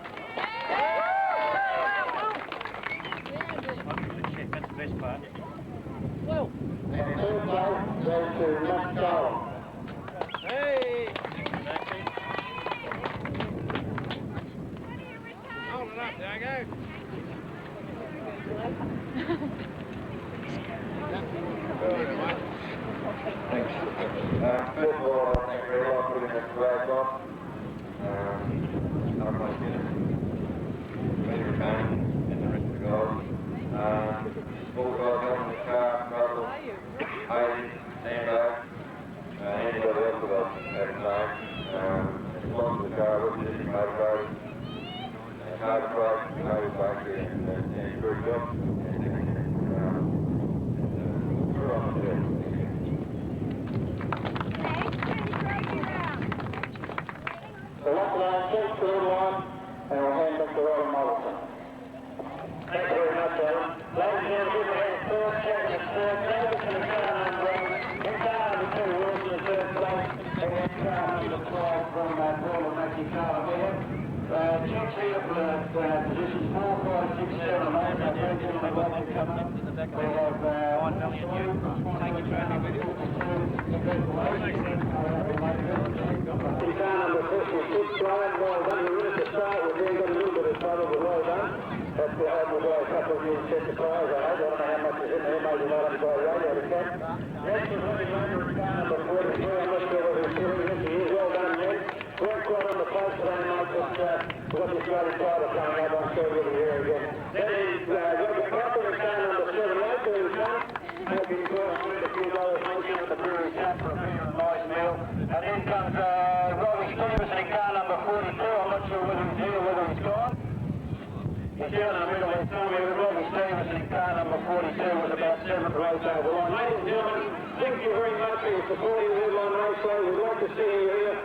That's the best part. Third place goes to Mccarthy. Hey! Hold it up, Dago. Thanks. First of all, I think we like putting the flag off. Not much in it. Peter Kane and the rest of the guys. All the guys out in the car, Russell, Hayden, Sando, anybody else that I've had a name. As long as the car was just motivated. It's hard to break, hard to break it, and it's very good. We're on the deck. So that's line 6, third line, and we'll hand back to Robin Mollison. Thank you very much, Alan. Ladies and gentlemen, we have third check, third Jacobson in car number 2, Wilson in third place, and then car number 12 from Paul and Matthew Calderwood. Checks here for positions 4, 5, 6, 7, and 8. Our friends in the back are coming up. We have 1 million you. Thank you, Trevor. In car number 56, Brian, well done. We were to start with there, got a little bit of trouble, but well done. That's the hope we've got a couple of years set to players, I hope. I don't know how much is in there, maybe not up by radio to cap. Next is running under in car number 43. I'm not sure whether he's killing this. He is well done, Ned. Weren't quite on the place today, mate, but we've got the Australian title coming up. I'm sure we'll be here again. Then is Robert Cropper in car number 78, there he comes. Hoping to win a few dollars mentioned at the Brewery Tap for a beer and a nice meal. And then comes Robbie Stevenson in car number 42. I'm not sure whether he's here or whether he's gone. He's down in the middle there somewhere. Robbie Stevenson in car number 42 was about 7th race over the line. Ladies and gentlemen, thank you very much for your support of Redline Raceway. We'd like to see you here